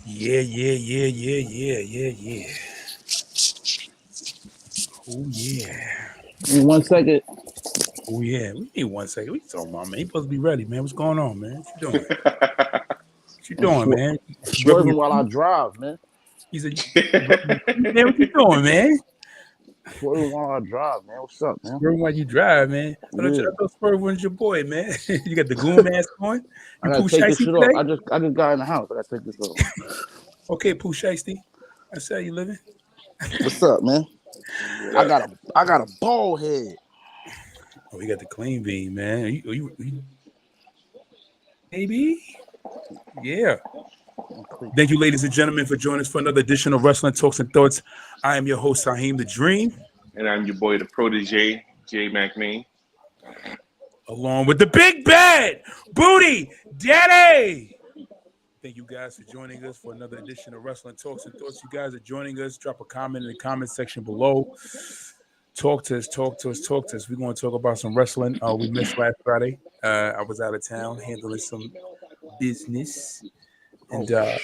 Yeah. Oh yeah. In 1 second. Oh yeah. We need 1 second. What you talking about, man? You supposed to be ready, man. What's going on, man? What you doing? What you I'm, doing, man? Rubbing swerving your while I feet? drive, man. He said, you rubbing your feet, man. What you doing, man? Swerving while I drive, man. What's up, man? Swerve while you drive, man. Yeah. I thought Swerve was your boy, man. You got the goon mask on. I You gotta Pooh take this Shiesty shit off. today? I just got in the house. I gotta take this off. Okay, Pooh Shiesty. That's how you living. What's up, man? I got a bald head. Oh, you got the clean bean, man. Baby? Yeah. Thank you, ladies and gentlemen, for joining us for another edition of Wrestling Talks and Thoughts. I am your host, Saheem the Dream. And I'm your boy, the protege, Jay McMahon. Along with the big bad Booty Daddy. Thank you guys for joining us for another edition of Wrestling Talks and Thoughts. You guys are joining us. Drop a comment in the comment section below. Talk to us. We're going to talk about some wrestling. We missed last Friday. I was out of town handling some business. And yeah.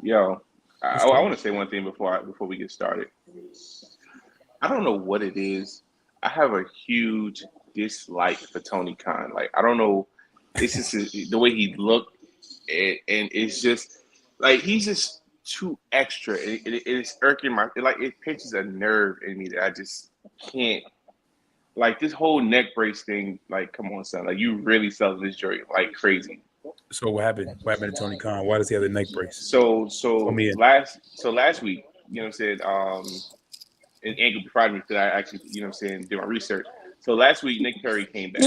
Yo, I want to say one thing before we get started. I don't know what it is. I have a huge dislike for Tony Khan. Like, I don't know. It's just the way he looked, and it's just like he's just too extra. It's irking my it pinches a nerve in me that I just can't. Like this whole neck brace thing. Like, come on, son. Like you really sell this joint like crazy. So what happened? What happened to Tony Khan? Why does he have the neck brace? So last week, you know what I'm saying, and Angle provided me because I actually, you know what I'm saying, did my research. So last week Nick Perry came back.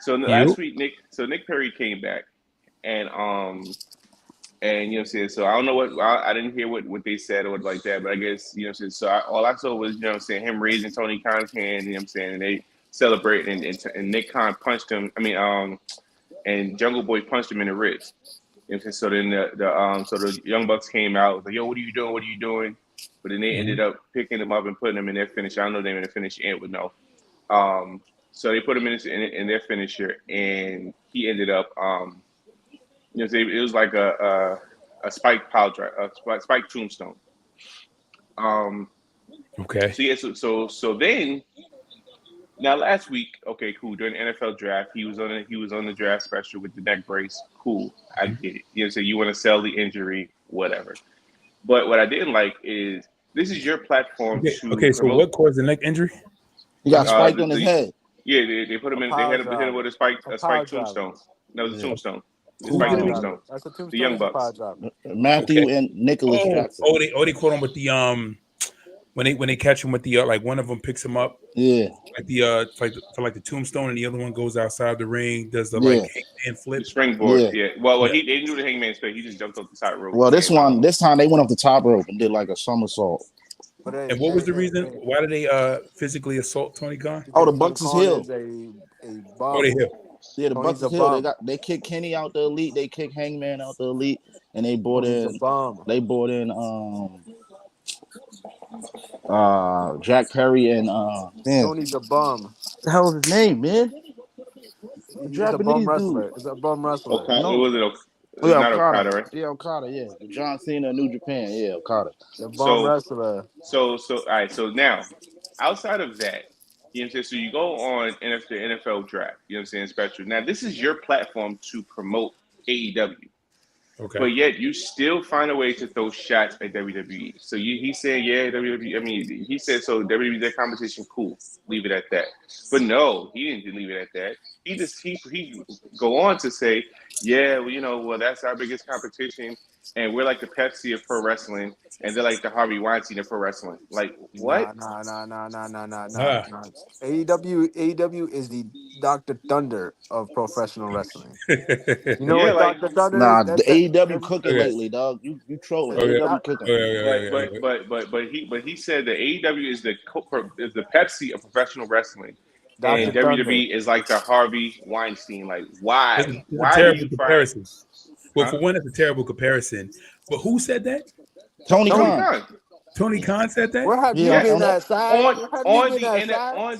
Last week Nick Perry came back and you know what I'm saying, so I don't know what I didn't hear what they said or what like that, but I guess, you know what I'm saying, so all I saw was, you know what I'm saying, him raising Tony Khan's hand, you know what I'm saying, and they celebrate and Nick Khan punched him. And Jungle Boy punched him in the ribs. You know, so then the Young Bucks came out, was like, yo, what are you doing? But then they ended up picking him up and putting him in their finisher. I don't know the name of the finisher, Ant would know. So they put him in their finisher, and he ended up, you know, it was like a spike pile drive, a spike tombstone. Okay. So yeah, so then. Now last week, okay, cool. During the NFL draft, he was on the draft special with the neck brace. Cool, I get it. You know, so you want to sell the injury, whatever. But what I didn't like is this is your platform to. Okay, so what caused the neck injury? He got spiked on his head. Yeah, they put him in. They hit him with a spike tombstone. That was a tombstone. Spike tombstone. That's a tombstone. The Young Bucks. Matthew and Nicholas Jackson. They caught him with the when they catch him with the like one of them picks him up. Yeah. Like the tombstone, and the other one goes outside the ring, does the like hangman flip. The springboard. Yeah. Well, he didn't do the hangman split. He just jumped off the side rope. Well, this time they went off the top rope and did like a somersault. And what was the reason? Why did they physically assault Tony Khan? Oh, the Bucks is healed. Oh, they healed. Yeah, the Bucks is healed. They kicked Kenny out the Elite. They kicked Hangman out the Elite, and they brought in. Jack Perry and Tony's a bum. What the hell is his name, man? He's a bum wrestler. It's a bum wrestler. Okay. No. It was not Okada, right? Yeah, Okada, yeah. The John Cena, New Japan, yeah, Okada. The bum wrestler. So all right, so now outside of that, you know what I'm saying? So you go on the NFL draft, you know what I'm saying, special. Now this is your platform to promote AEW. Okay. But yet you still find a way to throw shots at WWE. So he said, yeah, WWE. I mean, he said, so WWE, their competition, cool. Leave it at that. But no, he didn't leave it at that. He go on to say, yeah, well, that's our biggest competition, and we're like the Pepsi of pro wrestling, and they're like the Harvey Weinstein of pro wrestling. Like what? Nah. AEW is the Dr. Thunder of professional wrestling. You know what Dr. Thunder? Nah, the AEW cooking lately, dog. You trolling? AEW cooking. But he said that AEW is the Pepsi of professional wrestling. And WWE is like the Harvey Weinstein. Like, why? Why do you comparison? Well, for one, it's a terrible comparison. But who said that? Tony Khan. Tony Khan said that? Where have you been that side? On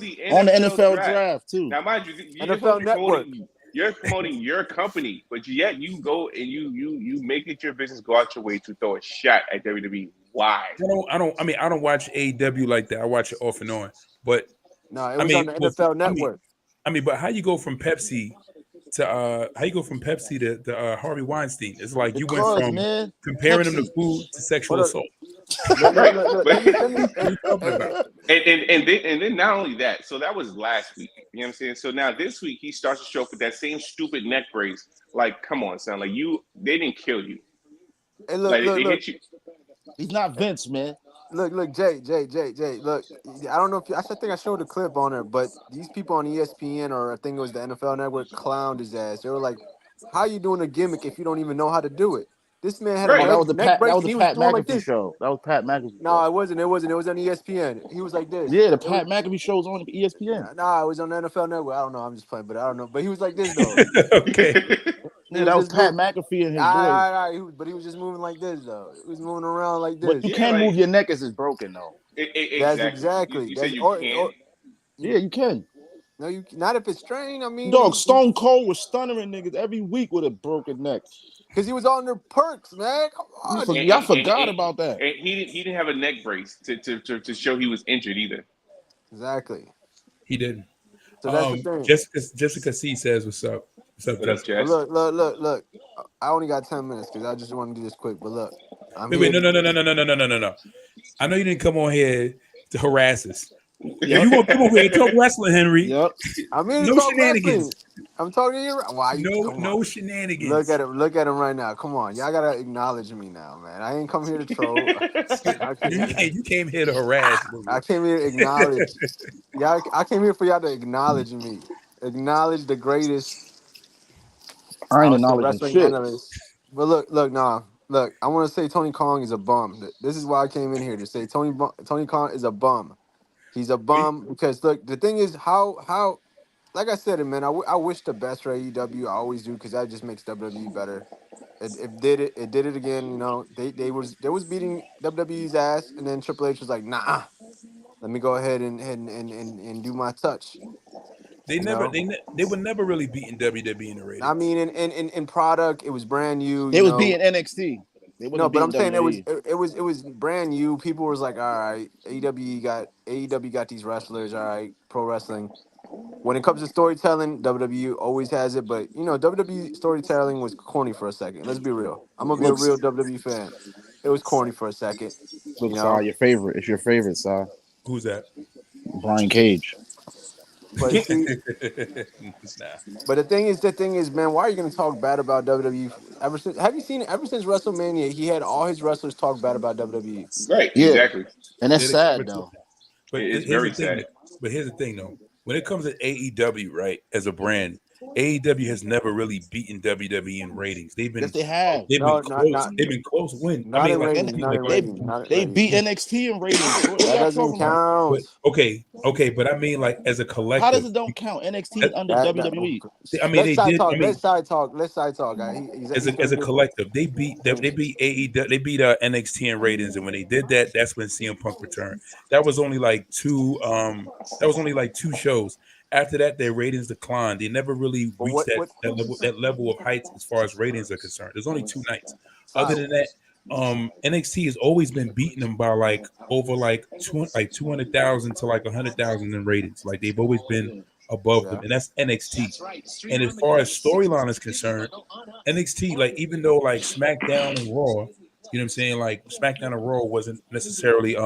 the NFL draft too. Now, mind you, NFL Network. You're promoting your company, but yet you go and you make it your business go out your way to throw a shot at WWE. Why? I don't watch AEW like that. I watch it off and on. But no, it was on the NFL Network. But how you go from Pepsi to Harvey Weinstein? It's like you went from comparing them to food to sexual assault. Right. About? And then not only that, so that was last week. You know what I'm saying? So now this week he starts to show up with that same stupid neck brace. Like, come on, son. Like they didn't kill you. Hey, look, they hit you. He's not Vince, man. Look, Jay. Look, I don't know if I think I showed a clip on it, but these people on ESPN or I think it was the NFL Network clowned his ass. They were like, "How you doing a gimmick if you don't even know how to do it?" This man had Right. a That was the neck brace. That was He the was Pat doing like McAfee this. show. That was Pat McAfee. No, it wasn't. It was on ESPN. He was like this. Yeah, the Pat McAfee show's on ESPN. Nah, it was on the NFL Network. I don't know. I'm just playing, but I don't know. But he was like this though. Okay. Yeah, that was Pat McAfee and his boys. But he was just moving like this though. He was moving around like this. But you can't move your neck as it's broken though. That's exactly. You said you can. Yeah, you can. No, you not if it's strained. I mean, Dog, Stone Cold was stunning niggas every week with a broken neck. Because he was on their perks, man. Come on. Y'all forgot about that. And he didn't have a neck brace to show he was injured either. Exactly. He didn't. So that's the thing. Jessica C says, "What's up? What's up, Jessica?" Look. I only got 10 minutes because I just want to do this quick. But look, wait, no. I know you didn't come on here to harass us. You want people here to talk wrestling, Henry? Yep. I mean, no shenanigans. Wrestling. I'm talking to you. Why? No shenanigans. Look at him right now. Come on, y'all gotta acknowledge me now, man. I ain't come here to troll. You came here to harass. I came here to acknowledge. I came here for y'all to acknowledge me. Acknowledge the greatest. I ain't acknowledging shit. Analyst. But look. I want to say Tony Khan is a bum. This is why I came in here to say Tony Khan is a bum. He's a bum because look, the thing is how like I said, man, I wish the best for AEW. I always do because that just makes WWE better. It did it again. You know, they was beating WWE's ass, and then Triple H was like, nah, let me go ahead and do my touch. They were never really beating WWE in the ratings. I mean, in product, it was brand new. They was beating NXT. No, but I'm saying it was brand new. People was like, all right, AEW got these wrestlers. All right, pro wrestling. When it comes to storytelling, WWE always has it. But you know, WWE storytelling was corny for a second. Let's be real. I'm gonna be a real WWE fan. It was corny for a second. Look, Sai, your favorite. It's your favorite, Sai. Who's that? Brian Cage. But see, but the thing is, man, why are you gonna talk bad about WWE? Have you seen it? Ever since WrestleMania, he had all his wrestlers talk bad about WWE. Right, exactly. And that's sad though. But it's very sad. But here's the thing, though. When it comes to AEW, right, as a brand, AEW has never really beaten WWE in ratings. They've been, yes, they have. They've been close. They've been close. When they beat NXT in ratings. That doesn't count. Okay, but I mean, like as a collective. How does it don't count? NXT under WWE. I mean, they did. Let's side talk. As a collective, they beat AEW. They beat NXT in ratings, and when they did that, that's when CM Punk returned. That was only like two. That was only like 2 shows. After that, their ratings declined. They never really reached that level of heights as far as ratings are concerned. There's only 2 nights. Other than that, NXT has always been beating them by like over like 200,000 to like 100,000 in ratings. Like they've always been above them, and that's NXT. And as far as storyline is concerned, NXT, like even though like SmackDown and Raw, you know what I'm saying, like SmackDown and Raw wasn't necessarily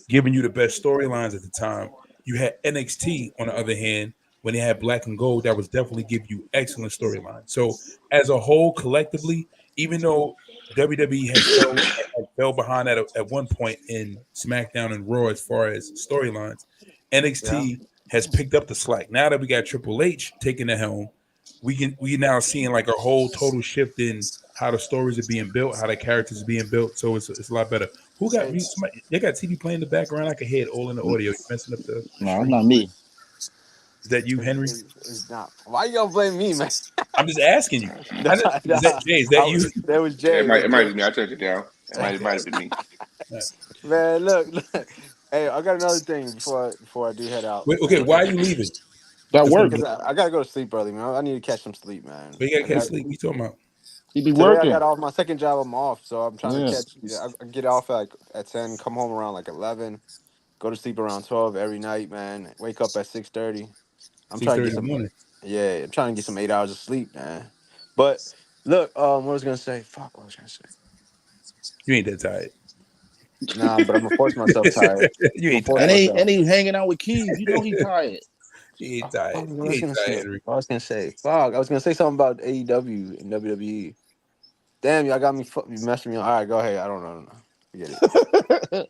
giving you the best storylines at the time. You had NXT on the other hand, when they had Black and Gold, that was definitely give you excellent storylines. So as a whole, collectively, even though WWE has fell behind at one point in SmackDown and Raw as far as storylines, NXT has picked up the slack. Now that we got Triple H taking the helm, we now seeing like a whole total shift in how the stories are being built, how the characters are being built. So it's a lot better. Who got me? They got TV playing in the background. I can hear it all in the audio. You're messing up the. No, it's not me. Is that you, Henry? It's not. Why you gonna blame me, man? I'm just asking you. Is that Jay? Is that you? That was Jay. It might have been me. I turned it down. It might have been me. Man, look. Hey, I got another thing before I do head out. Wait, okay, why are you leaving? That That's work. what I gotta go to sleep early, man. I need to catch some sleep, man. we gotta catch sleep. We talking about? He be Today I working. got off my second job. I'm off, so I'm trying to Yeah. catch. I get off at 10, come home around like 11, go to sleep around 12 every night, man. Wake up at 6:30. I'm trying to 6:30 get in the some. morning. Yeah, I'm trying to get some 8 hours of sleep, man. But look, what was I gonna say? Fuck, what was I gonna say? You ain't that tired. Nah, but I'm gonna force myself tired. You I'm gonna ain't force And tired. he myself. and he hanging out with Keys. You know he tired. You ain't Fuck, tired. what You was I ain't gonna tired, say? Henry. What I was gonna say? Fuck, I was gonna say something about AEW and WWE. Damn, y'all got me. You messing me up. All right, go ahead. I don't know. Forget it.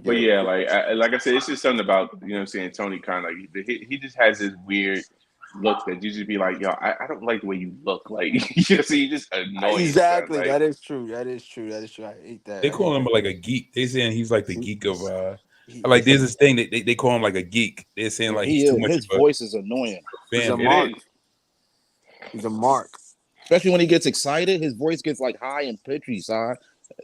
But Forget it. yeah, like I said, it's just something about Tony Khan. Like he just has this weird look that you just be like, yo, I don't like the way you look. Like you see, you just annoying, son. Exactly. Like That is true. That is true. That is true. I hate that. They I hate call him that. like a geek. They saying he's like the geek of They like say there's this thing that they call him like a geek. They're saying Yeah, like he's he too is. much His of voice is annoying. a he's a fanboy. it mark. is. He's a mark. Especially when he gets excited, his voice gets like high and pitchy, son.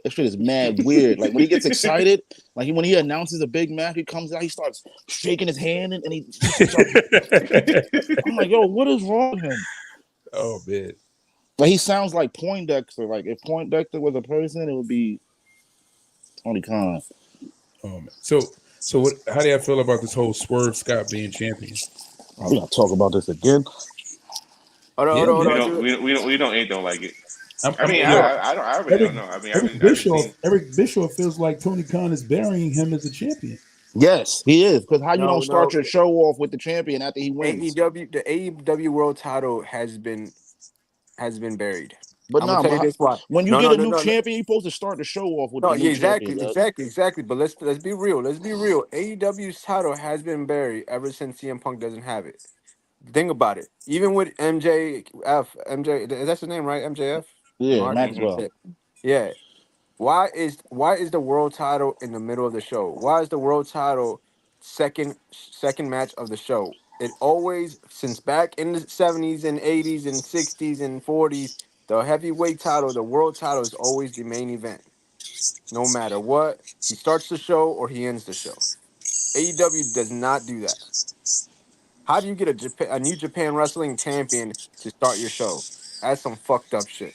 That shit is mad weird. Like when he gets excited, like when he announces a big match, he comes out, he starts shaking his hand and he starts. I'm like, yo, what is wrong with him? Oh man. Like he sounds like Poindexter. Like if Poindexter was a person, it would be Tony Khan. Oh man. So what? How do you feel about this whole Swerve Scott being champion? Oh, we gotta talk about this again. Hold on, Yeah, hold on, hold We yeah. on. don't Do it. we don't we don't ain't don't like it. I mean, Yo, I don't. I really Eric don't know. I mean, Eric I haven't Bischoff seen. Eric Bischoff feels like Tony Khan is burying him as a champion. Yes, he is. Because how you No, don't start no. your show off with the champion after he wins? The AEW World Title has been buried. But I'm gonna nah, tell you this why. when you No, get no, a no, new no, no. champion, you're supposed to start the show off with No, the yeah, new champion. exactly, Doug. exactly. But let's be real. Let's be real. AEW's title has been buried ever since CM Punk doesn't have it. Think about it. Even with MJ, that's his name, right? MJF, Yeah, Mark. Hmm. Maxwell. Yeah. Yeah. Why is the world title in the middle of the show? Why is the world title second match of the show? It always since back in the 70s and 80s and 60s and 40s, the heavyweight title, the world title is always the main event. No matter what, he starts the show or he ends the show. AEW does not do that. How do you get a New Japan Wrestling champion to start your show? That's some fucked up shit.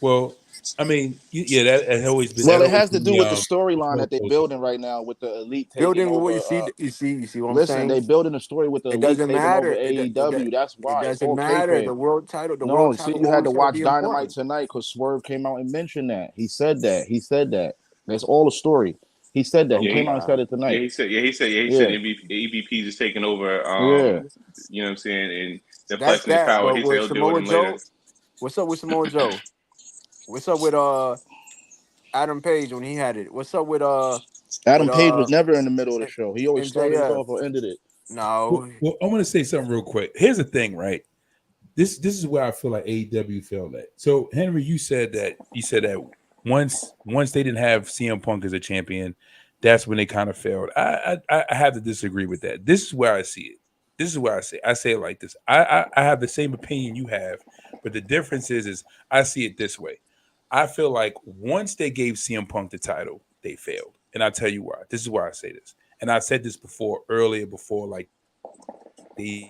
Well, I mean, yeah, that has always been Well, that it always has to been do with the the storyline that they're goalpost. building right now with the elite taking Building with over. what you see what I'm Listen, saying? they building a story with the It elite doesn't taking over matter. AEW. That's It why it's doesn't all matter. kayfabe. The world No, see, title you had to always got to watch be Dynamite important. tonight because Swerve came out and mentioned that. He said that. He said that. That's all a story. He said that. He Yeah, Okay, came out and said it yeah. tonight. He said Yeah, EVP just taking over. yeah. You know what I'm saying, and they're that's flexing his that. power. But He said with he'll deal with Samoa him later. Joe, what's up with Samoa Joe? What's up with Adam Page when he had it? What's up with Adam Page was never in the middle of the show. He always started it MJF? off or ended it. No, Well, I want to say something real quick. Here's the thing, right? This is where I feel like AEW failed at. So Henry, you said that once they didn't have CM Punk as a champion, that's when they kind of failed. I have to disagree with that. This is where I see it. This is where I say it like this. I have the same opinion you have, but the difference is I see it this way. I feel like once they gave CM Punk the title, they failed, and I'll tell you why. This is why I say this, and I said this before like the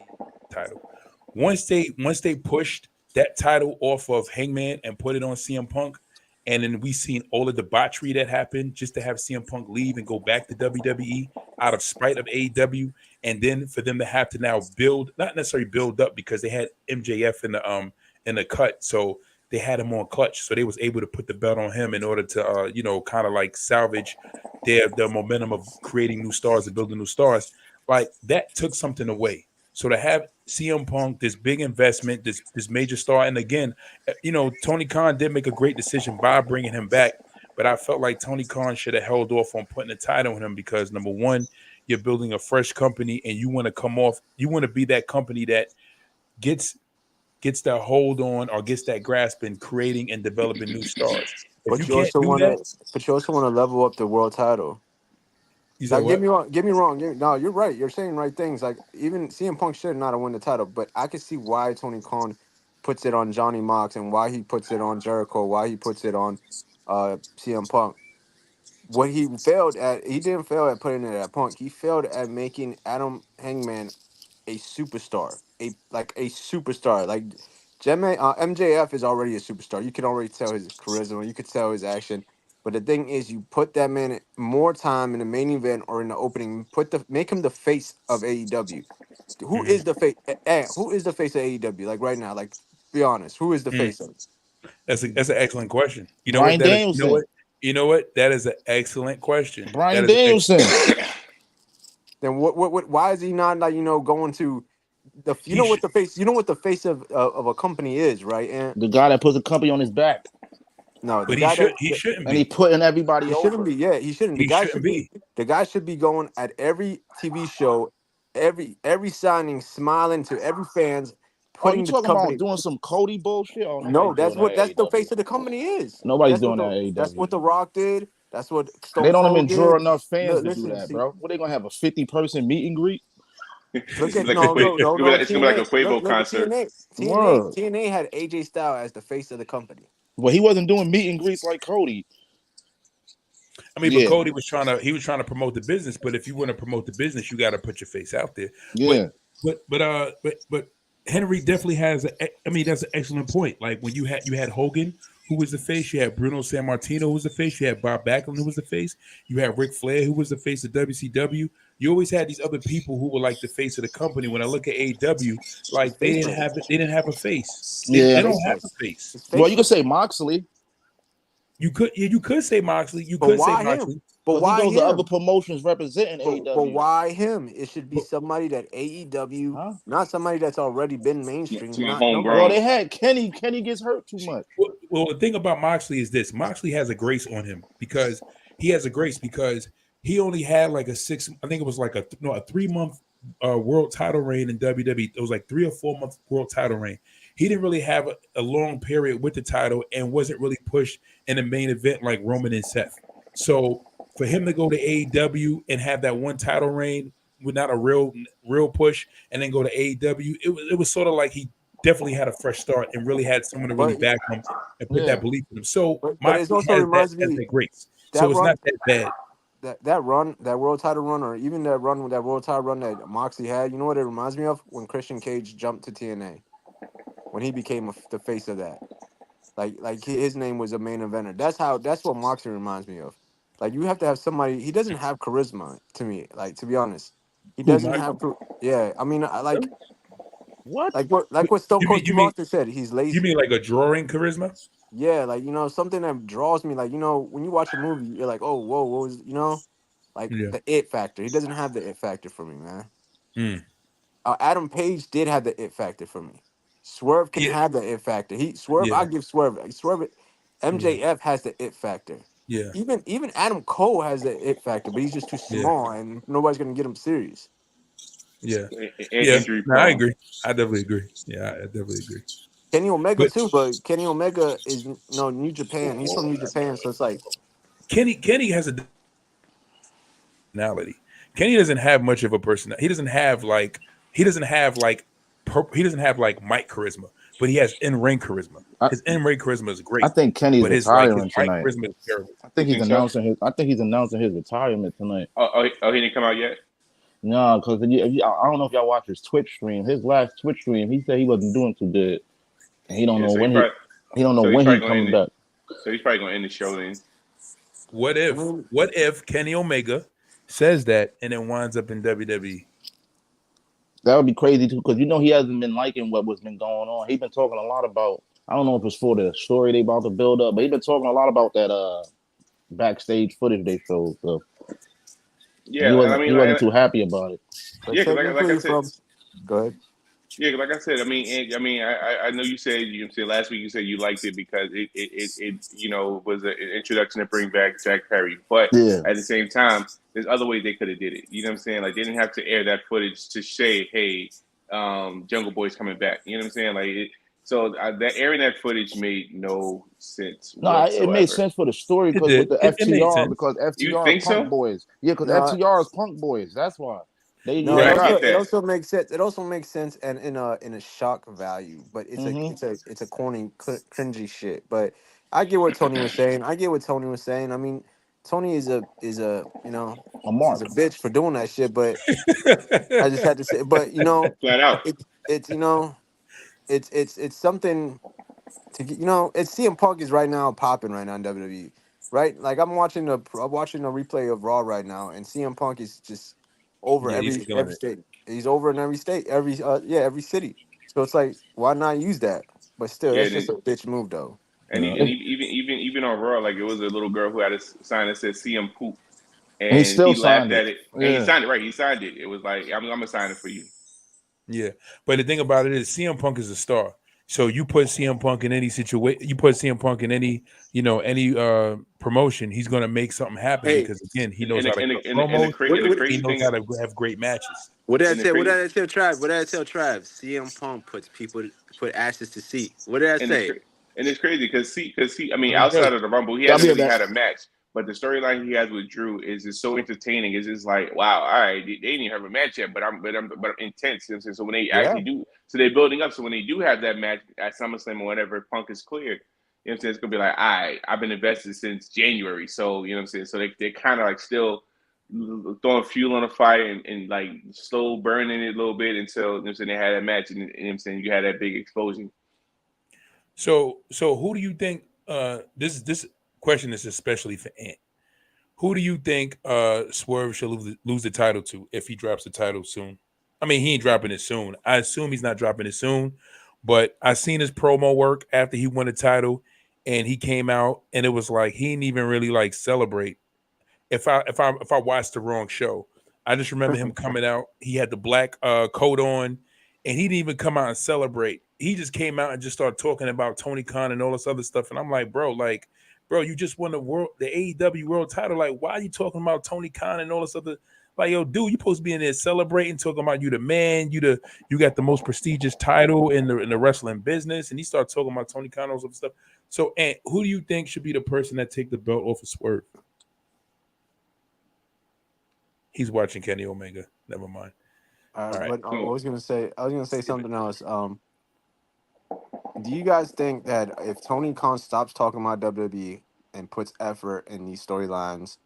title. Once they pushed that title off of Hangman and put it on CM Punk, and then we seen all the debauchery that happened just to have CM Punk leave and go back to WWE out of spite of AEW, and then for them to have to now build, not necessarily build up because they had MJF in the cut, so they had him on clutch, so they was able to put the belt on him in order to kind of like salvage their momentum of creating new stars and building new stars. Like that took something away. So to have CM Punk, this big investment, this major star, and again, Tony Khan did make a great decision by bringing him back, but I felt like Tony Khan should have held off on putting a title on him because number one, you're building a fresh company and you want to come off, you want to be that company that gets that hold on or gets that grasp in creating and developing new stars. If you but you can't also do want that, to, level up the world title. you said Like, get what? me wrong, no, you're right. You're saying right things. Like, even CM Punk should not have won the title, but I can see why Tony Khan puts it on Johnny Mox and why he puts it on Jericho, why he puts it on CM Punk. What he didn't fail at putting it at Punk. He failed at making Adam Hangman a superstar, a superstar. Like MJF is already a superstar. You can already tell his charisma. You could tell his action. But the thing is, you put that man more time in the main event or in the opening. Make him the face of AEW. Who Mhm. is the face? Who is the face of AEW? Like right now, like be honest. Who is the Mm. face of? That's an excellent question. You know what Brian that is? You know Danielson. what? You know what? That is an excellent question. That Brian is an excellent. Danielson. Then what? Why is he not like going to the? You He know what should. the face? You know what the face of a company is, right? And The guy that puts the company on his back. no, the But he guy should. that He shouldn't And he be. putting everybody he shouldn't over. be. Yeah, he shouldn't. He shouldn't be. The guy should be going at every TV show, every signing, smiling to every fans, Oh, you putting the talking about company. doing some Cody bullshit? Oh, No, nobody's doing that at that's the AEW. face of the company is. Nobody's doing that at That's AEW. what The Rock did. That's what They Stone don't even Cold draw did. enough fans Look, to do listen, that, see, bro. What, they gonna have a 50-person meet and greet? look It's at gonna be like a no it's gonna be like a TNA. Quavo Look at concert. TNA. Word. TNA had AJ Styles as the face of the company. Well, he wasn't doing meet and greets like Cody. I mean, but Yeah, Cody was trying to. He was trying to promote the business. But if you want to promote the business, you got to put your face out there. But yeah. but Henry definitely has. I mean, that's an excellent point. Like when you had Hogan, who was the face. You had Bruno Sammartino, who was the face. You had Bob Backlund, who was the face. You had Ric Flair, who was the face of WCW. You always had these other people who were like the face of the company. When I look at AEW, It's like they didn't faceless. have it. They didn't have a face. It's They Yeah. don't have a faceless. face. It's Well, you could faceless. say Moxley You could say Moxley. You But could say why him? Moxley. But because he why goes to other him? promotions representing But AEW. why him? It should be But, somebody that AEW, Huh? not somebody that's already been mainstream. Someone Not nobody. Well, homegrown. they had Kenny. Kenny gets hurt too much. well, the thing about Moxley is this: Moxley has a grace on him because he only had like a six. I think it was like a 3 month world title reign in WWE. It was like 3 or 4 month world title reign. He didn't really have a long period with the title and wasn't really pushed in the main event like Roman and Seth. So for him to go to AEW and have that one title reign with not a real push, and then go to AEW, it was sort of like he definitely had a fresh start and really had someone to really But back him and put that Yeah. belief in him. So but it Moxley also reminds has me that grace. that So it's run not that bad. that run, that world title run, or even that world title run that Moxley had. You know what it reminds me of? When Christian Cage jumped to TNA, when he became the face of that. Like his name was a main eventer. That's what Moxley reminds me of. Like you have to have somebody. He doesn't have charisma to me. Like to be honest, he Who, doesn't Moxley? have. Yeah, I mean, I What? like what Stone You mean Cold you Steve mean Austin said. He's you lazy. mean like a drawing charisma? Yeah, like something that draws me. Like when you watch a movie, you're like, oh, whoa, what was like Yeah. the it factor. He doesn't have the it factor for me, man. Mm. Adam Page did have the it factor for me. Swerve can Yeah. have the it factor. Swerve, Yeah. I give Swerve. Yeah. MJF has the it factor. Yeah. Even Adam Cole has the it factor, but he's just too Yeah. small, and nobody's gonna get him serious. Yeah. Yeah. Injury No, I prone. agree. I definitely agree. Yeah, I definitely agree. Kenny Omega But too, but Kenny Omega is no New Japan. He's from New Japan, so it's like Kenny has a personality. Kenny doesn't have much of a personality. He doesn't have like mic charisma, but he has in ring charisma. I, His in ring charisma is I great, think Kenny's but his retiring mic tonight. charisma is terrible. I You think he's think so? announcing his. I think he's announcing his retirement tonight. Oh, he didn't come out yet. No, because I don't know if y'all watch his Twitch stream. His last Twitch stream, he said he wasn't doing too good, and he don't Yeah, know so when he don't know so he's when probably he's gonna coming end it. back. So he's probably gonna end the show then. What I if mean, what if Kenny Omega says that and then winds up in WWE? That would be crazy too, because he hasn't been liking what's been going on. He's been talking a lot about. I don't know if it's for the story they about to build up, but he's been talking a lot about that backstage footage they showed. So and Yeah, and I mean, he wasn't too happy about it. but yeah, because like I technically, said, go ahead. yeah, 'cause like I said, I mean, I know you said last week you said you liked it because it was an introduction to bring back Jack Perry, but Yeah. at the same time, there's other ways they could have did it. You know what I'm saying? Like they didn't have to air that footage to say, hey, Jungle Boy's coming back. You know what I'm saying? That airing that footage made no sense No, it made whatsoever. sense for the story It because with did. the It made FTR, sense. because You FTR think Punk so? Boys. Yeah, because No, FTR is Punk Boys. That's why. no, They Right, I got. get it that. also makes sense. It also makes sense, and in a shock value, but Mm-hmm. it's a corny, cringy shit. But I get what Tony was saying. I mean, Tony is a you know, A is mark. a bitch for doing that shit. But I just had to say, but Flat out. it's it's something to get, it's CM Punk is right now popping right now in WWE, right? Like I'm watching a replay of Raw right now, and CM Punk is just over Yeah, he's killing every it. state. He's over in every state, every city. So it's like, why not use that? But still, Yeah, that's and just a bitch move, though. and, even on Raw, like it was a little girl who had a sign that said "CM Poop," And he and still he laughed signed it. at it, and he Yeah. signed it. Right, he signed it. It was like I'm gonna sign it for you. Yeah, but the thing about it is, CM Punk is a star. So you put CM Punk in any situation, you put CM Punk in any, any promotion, he's gonna make something happen Hey, because again, he And knows and how the, to and cut the, and the, and the, promos. cra- what, and the what, He crazy knows thing how to have great matches. what did I and the say? What crazy did I tell Trav? What did I tell Trav? CM Punk put ashes to seat. What did I and it's say? cra- and it's crazy because I mean, What he does. outside of the Rumble, he That'll hasn't be a really bad. had a match. But the storyline he has with Drew is just so entertaining. It's just like, wow, all right, they didn't even have a match yet, but I'm intense. You know what I'm saying? So when they Yeah. actually do, so they're building up. So when they do have that match at SummerSlam or whatever, Punk is cleared. You know what I'm saying? It's gonna be like, all right, I've been invested since January. So you know what I'm saying? So they're kind of like still throwing fuel on the fire and like slow burning it a little bit until you know what I'm saying they had that match and you know what I'm saying you had that big explosion. So who do you think? This question is especially for Ant. Who do you think Swerve should lose the title to if he drops the title soon? I mean, he ain't dropping it soon. I assume he's not dropping it soon, but I seen his promo work after he won the title, and he came out, and it was like he didn't even really like celebrate. If I watched the wrong show, I just remember him coming out. He had the black coat on, and he didn't even come out and celebrate. He just came out and just started talking about Tony Khan and all this other stuff. And I'm like, bro, you just won the AEW world title. Like, why are you talking about Tony Khan and all this other? Like, yo, dude, you supposed to be in there celebrating, talking about you the man, you got the most prestigious title in the wrestling business, and he started talking about Tony Khan and all this other stuff. So, and who do you think should be the person that take the belt off of Swerve? He's watching Kenny Omega. Never mind. All right. But I So was gonna say, something else. Do you guys think that if Tony Khan stops talking about WWE and puts effort in these storylines,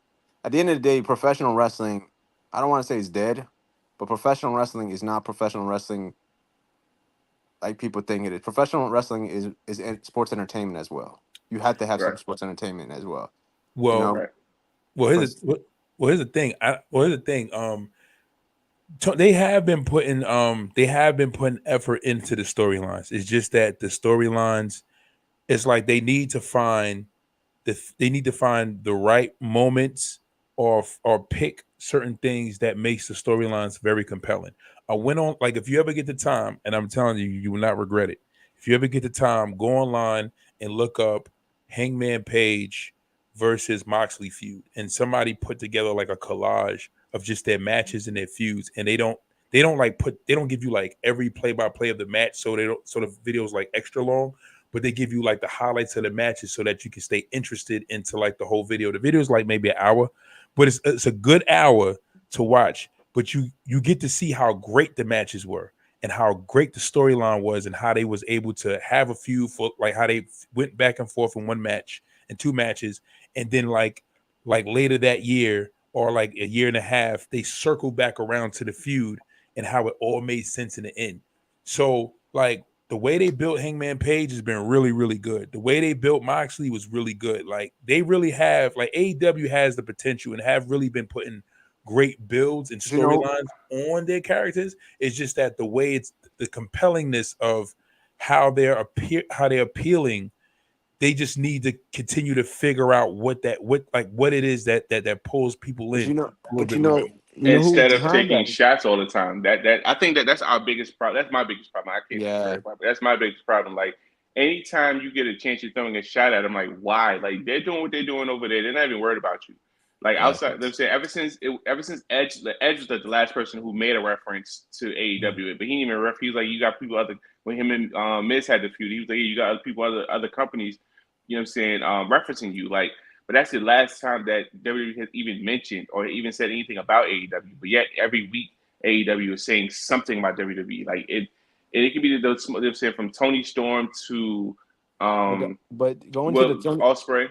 at the end of the day, professional wrestling, I don't want to say it's dead, but professional wrestling is not professional wrestling like people think it is. Professional wrestling is sports entertainment as well. You have to have some right, sports entertainment as well. You Well, know, right, well, for here's the thing. Here's the thing. They have been putting effort into the storylines. It's just that the storylines, it's like they need to find the right moments or pick certain things that makes the storylines very compelling. I went on, like, if you ever get the time, and I'm telling you, you will not regret it. If you ever get the time, go online and look up Hangman Page versus Moxley feud, and somebody put together like a collage of just their matches and their feuds, and they don't give you like every play by play of the match, so they don't so the video's like extra long, but they give you like the highlights of the matches so that you can stay interested into like the whole video. The video is like maybe an hour, but it's a good hour to watch. But you get to see how great the matches were and how great the storyline was and how they was able to have a feud for like how they went back and forth in one match and two matches, and then like later that year or like a year and a half they circled back around to the feud and how it all made sense in the end. So like the way they built Hangman Page has been really, really good. The way they built Moxley was really good. Like they really have, like AEW has the potential and have really been putting great builds and you know, storylines on their characters. It's just that the way it's the compellingness of how they're appealing. They just need to continue to figure out what it is that pulls people but in you know, a little but bit more. who's instead of behind taking that? shots all the time. That I think that's our biggest problem. That's my biggest problem. I can't speak for Yeah, everybody, but that's my biggest problem. Like anytime you get a chance, you're throwing a shot at them. Like why? Like they're doing what they're doing over there. They're not even worried about you. Like Right. outside, them saying ever since Edge was the last person who made a reference to AEW, but he didn't even refer. He was like, you got people other when him and Miz had the feud. He was like, yeah, you got other people other companies. You know what I'm saying? Referencing you like. But that's the last time that WWE has even mentioned or even said anything about AEW. But yet every week AEW is saying something about WWE. Like it could be they're saying from Tony Storm to but going to the Will Ospreay.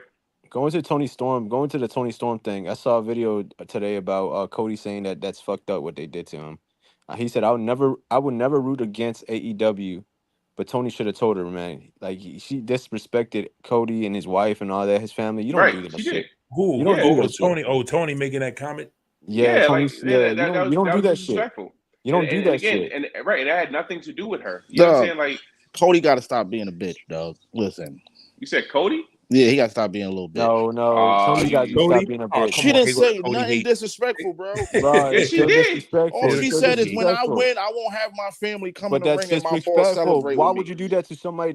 Going to the Tony Storm thing. I saw a video today about Cody saying that that's fucked up what they did to him. He said, I would never root against AEW, but Tony should have told her, man. Like she disrespected Cody and his wife and all that, his family. You don't Right, do that she shit. did. Who? You don't do Oh, that shit. Tony. Oh, Tony making that comment. Yeah, Tony. Like Yeah, that you don't do was that shit. disrespectful. You don't do that again, shit. and right, and that had nothing to do with her. You know what I'm saying? Like Cody got to stop being a bitch, dog. Listen. you said, Cody. Yeah, he got to stop being a little bitch. No. Tony got to Cody? stop being a Oh, bitch. come She on, didn't here go say Cody nothing hate. disrespectful, bro. Bro, Yes, it's she still did. disrespectful. All It's she still said is, when I disrespectful. win, I won't have my family come in But the that's ring and my boss disrespectful. celebrate Why with would me. you do that to somebody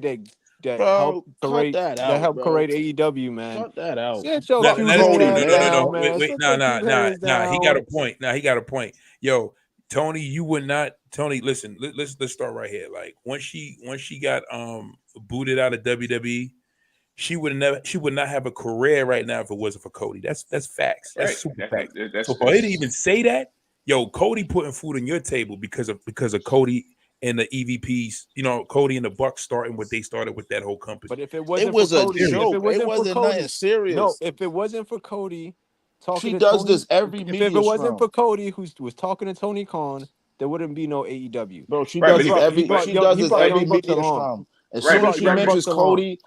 that Bro, helped cut create that out, bro. create AEW, man? Cut that out. Sit your Fuck cute Cody, ass man. down, Wait, man. Sit nah. your cute ass He got a down. point. Nah, he got a point. Yo, Tony, you would not. Tony, listen. Let's start right here. Like once she got booted out of WWE, she would not have a career right now if it wasn't for Cody. That's facts. That's Right. super That's facts. So for her to even say that, yo, Cody putting food on your table because of Cody and the EVPs, you know, Cody and the Bucks starting what they started with that whole company. But if it It wasn't was for a Cody, joke. if It wasn't nothing serious. no, if it wasn't for Cody talking She to does Tony, this every if media it wasn't scrum. for Cody who was talking to Tony Khan, there wouldn't be no AEW. Bro, she Right, does but this he- every he brought- she he does this brought every Young Bucks media along. scrum. As Right, soon but as she Young mentions Bucks along. Cody,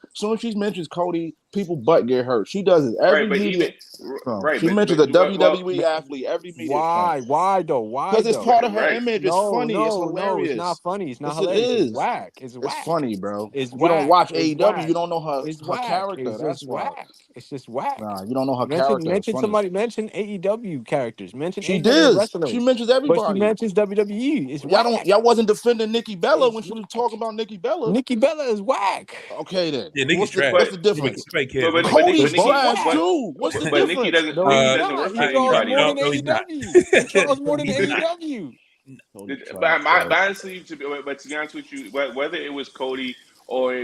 people butt get hurt. She does it every Right, but media even scrum. right, She but mentions a well, WWE athlete every media Why? scrum. Why though? Why Because it's though? part of her Right. image. It's funny. It's No, hilarious. it's not funny. It's not Yes, it hilarious. It's is. whack. It's It's whack. funny, bro. It's If you don't whack. watch It's AEW, whack. you don't know her It's her whack. character. It's That's just why. whack. It's just whack. Nah, you don't know her character. It's funny. Mention AEW characters. Mention She AEW does. wrestlers. She mentions But she everybody. mentions WWE. It's whack. Y'all wasn't defending Nikki Bella It's when she was whack. talking about Nikki Bella. Nikki Bella is whack. Okay then. Yeah, Nikki's trash. What's the difference? Cody's Nikki- trash but- too. What's the but difference? Nikki doesn't. No, Nikki he's doesn't not. work He for draws anybody more else. than he's not. AEW. He draws more than He's not. AEW. But honestly, to be honest with you, whether it was Cody or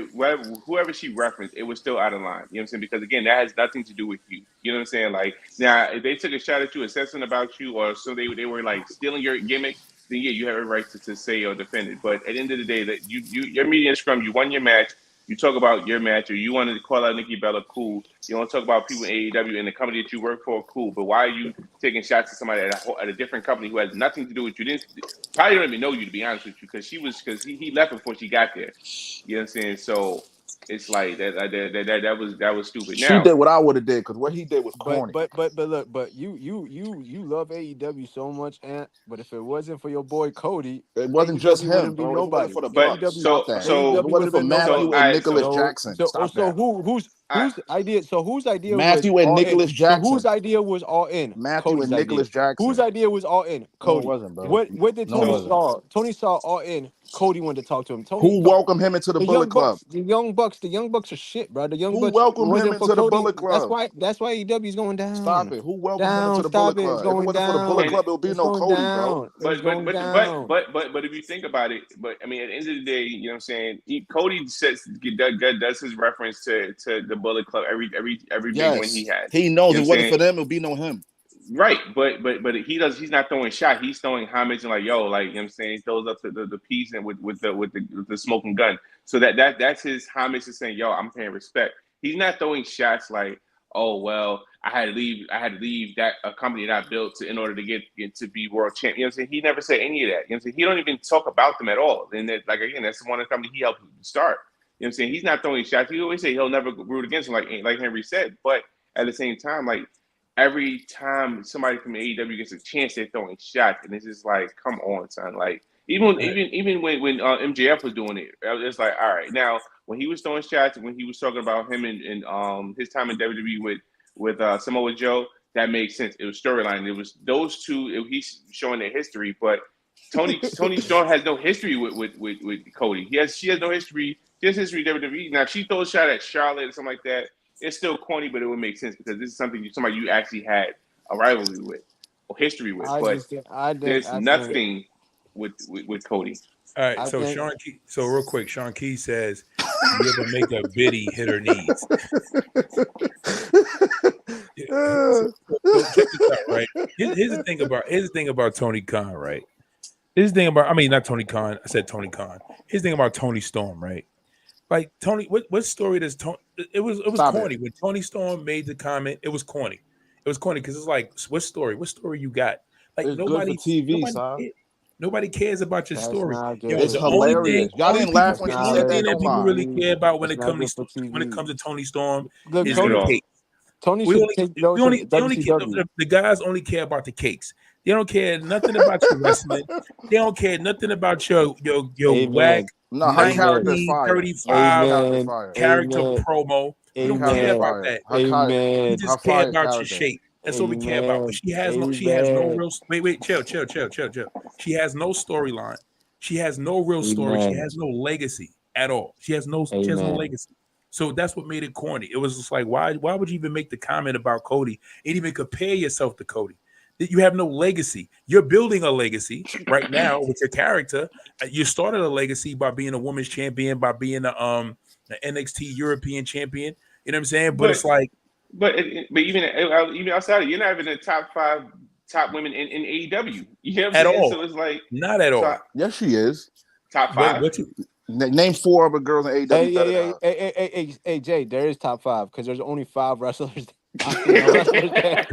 whoever she referenced, it was still out of line. You know what I'm saying? Because again, that has nothing to do with you. You know what I'm saying? Like now, if they took a shot at you, assessing about you, or so they were like stealing your gimmick, then yeah, you have a right to say or defend it. But at the end of the day, that your media scrum, you won your match. You talk about your match, or you wanted to call out Nikki Bella, cool. You want to talk about people in AEW and the company that you work for, cool. But why are you taking shots at somebody at a different company who has nothing to do with you? Probably don't even know you, to be honest with you, because he left before she got there. You know what I'm saying? So it's like that was stupid. She Now, did what I would have did because what he did was corny. But look, you love AEW so much, Ant. But if it wasn't for your boy Cody, it wasn't AEW just him, wouldn't be bro. nobody. It wasn't for the But Bucks. so- Stop that. so- It wasn't for Matthew and Nicholas Jackson. Stop that. Whose idea? So whose idea Matthew was and all Nicholas in? Jackson. So whose idea was all in? Matthew Cody's and Nicholas idea. Jackson. Whose idea was all in? No, Cody. it wasn't, bro. What did No, it Tony wasn't. saw? Tony saw all in. Cody wanted to talk to him. Who welcomed him into the Bullet Club? The Young Bucks are shit, bro. The Young Who Bucks welcomed him wasn't into for the Cody. Bullet Club? That's why AEW's going down. Stop it. Who welcomed him into the Stop Bullet it. Club? It's If it going wasn't for the Bullet down. Club, it would be It's no going Cody, down. bro. It's going down. But if you think about it, but I mean, at the end of the day, you know what I'm saying? Cody does his reference to the Bullet Club every big win he had. He knows You know it what wasn't I'm for them, it would be no him. Right, but he's not throwing shot. He's throwing homage and like, yo, like, you know what I'm saying, he throws up the piece and with the smoking gun. So that's his homage to saying, yo, I'm paying respect. He's not throwing shots like, oh well, I had to leave that a company that I built in order to get to be world champ. You know what I'm saying? He never said any of that. You know what I'm saying? He don't even talk about them at all. And that, like, again, that's one of the company he helped start. You know what I'm saying? He's not throwing shots. He always say he'll never root against him, like Henry said. But at the same time, like, every time somebody from AEW gets a chance, they're throwing shots, and it's just like, come on, son. Like even when MJF was doing it, it's like, all right. Now when he was throwing shots, when he was talking about him and his time in WWE with Samoa Joe, that made sense. It was storyline. It was those two. He's showing their history, but Tony Storm has no history with Cody. She has no history. She has history with WWE. Now if she throws a shot at Charlotte or something like that, it's still corny, but it would make sense because this is somebody you actually had a rivalry with or history with. There's nothing with Cody. All right, so real quick, Sean Key says, "You ever make a biddy hit her knees?" So check this out, right? Here's the thing about Tony Khan, right? Not Tony Khan. I said Tony Khan. Here's the thing about Tony Storm, right? Like Tony, what story does Tony? It was Stop corny it. when Tony Storm made the comment. It was corny. It was corny because it's like, what story? What story you got? Like It's good for TV, son. nobody cares about your That's story. not Yo, It's good. the only thing, hilarious. Y'all only didn't people, laugh when the she only said thing that. that Don't people lie. really care about when That's it not comes good for when it TV. comes to Tony Storm Look, is Not at the all. cake. Tony We should only, take we notes only, from they only care, WCW. the guys only care about the cakes. They don't care nothing about your wrestling. They don't care nothing about your whack Amen. No, her character's Amen. fire. No, her 1935 character's Amen. fire. character Amen. promo. We Her don't care character's Amen. about fire. that. Amen. We Her just care fire about your character. shape. That's what we care about. But Amen. she has no Amen. real. Wait, chill. She has no storyline. She has no real story. She Amen. has no legacy at all. She has no Amen. legacy. So that's what made it corny. It was just like, why would you even make the comment about Cody and even compare yourself to Cody? That you have no legacy. You're building a legacy right now with your character. You started a legacy by being a women's champion, by being the NXT European champion. You know what I'm saying? But it's like, but even outside of, you're not even in the top 5 top women in AEW. You know what I'm at saying? all. So it's like, Not at all. Yes, she is. top 5. What you Name 4 other girls in AEW better than her. Hey, Jay, there is top 5 because there's only 5 wrestlers. Female wrestlers there.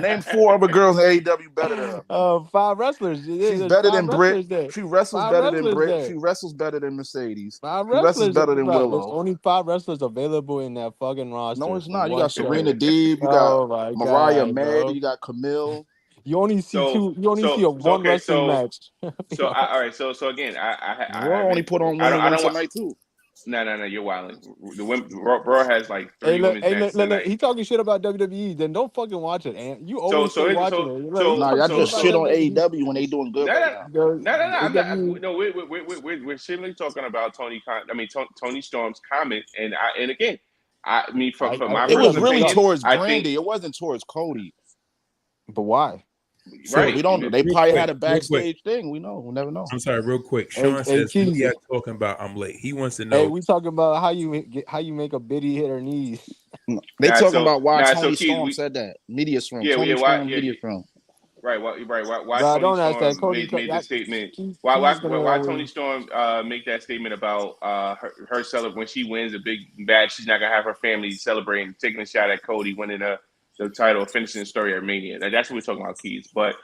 Name 4 other girls in AEW better than her. 5 wrestlers. She's There's better 5 than wrestlers Britt. there. She wrestles 5 better than wrestlers Britt. there. She wrestles better than Mercedes. 5 She wrestles wrestlers. better than There's Willow. only 5 wrestlers available in that fucking roster. No, it's for not. You one got show. Serena Deeb. You got Oh my Mariah god, May. bro! You got Camille. You only see So two. You only see a one okay, wrestling match. all right, so again, Raw only put on I women don't once a want. night too. No, you're wilding. The women, Raw has like 3 Hey, look, women's matches look, tonight. he talking shit about WWE. Then don't fucking watch it, and you So always stay watching it. Look, he Nah, talking y'all so just shit on AEW when they doing good right now. no. I'm not. AEW No, we're simply talking about Tony Storm's comment, and again, I mean, from my It was personal really opinion, towards I Brandy. think, It wasn't towards Cody. But why? So right? We don't. They real probably quick, had a real quick. backstage thing. We know. We'll never know. I'm sorry, real quick. Hey, Sean says, "What are Keith. you talking about? I'm late." He wants to Hey, know. we talking about how you make a biddy hit her knees. They Nah, talking about why so Tony Keith, Storm said that. Media Storm. Yeah, Tony yeah, Storm, Media Storm. Right. Why Bro, Tony don't ask that. Storm Cody, made the statement? Keith's Why gonna Tony Storm make that statement about her celebrate when she wins a big match? She's not gonna have her family celebrating, taking a shot at Cody winning the title, finishing the story at Mania. That's what we're talking about, Keith. But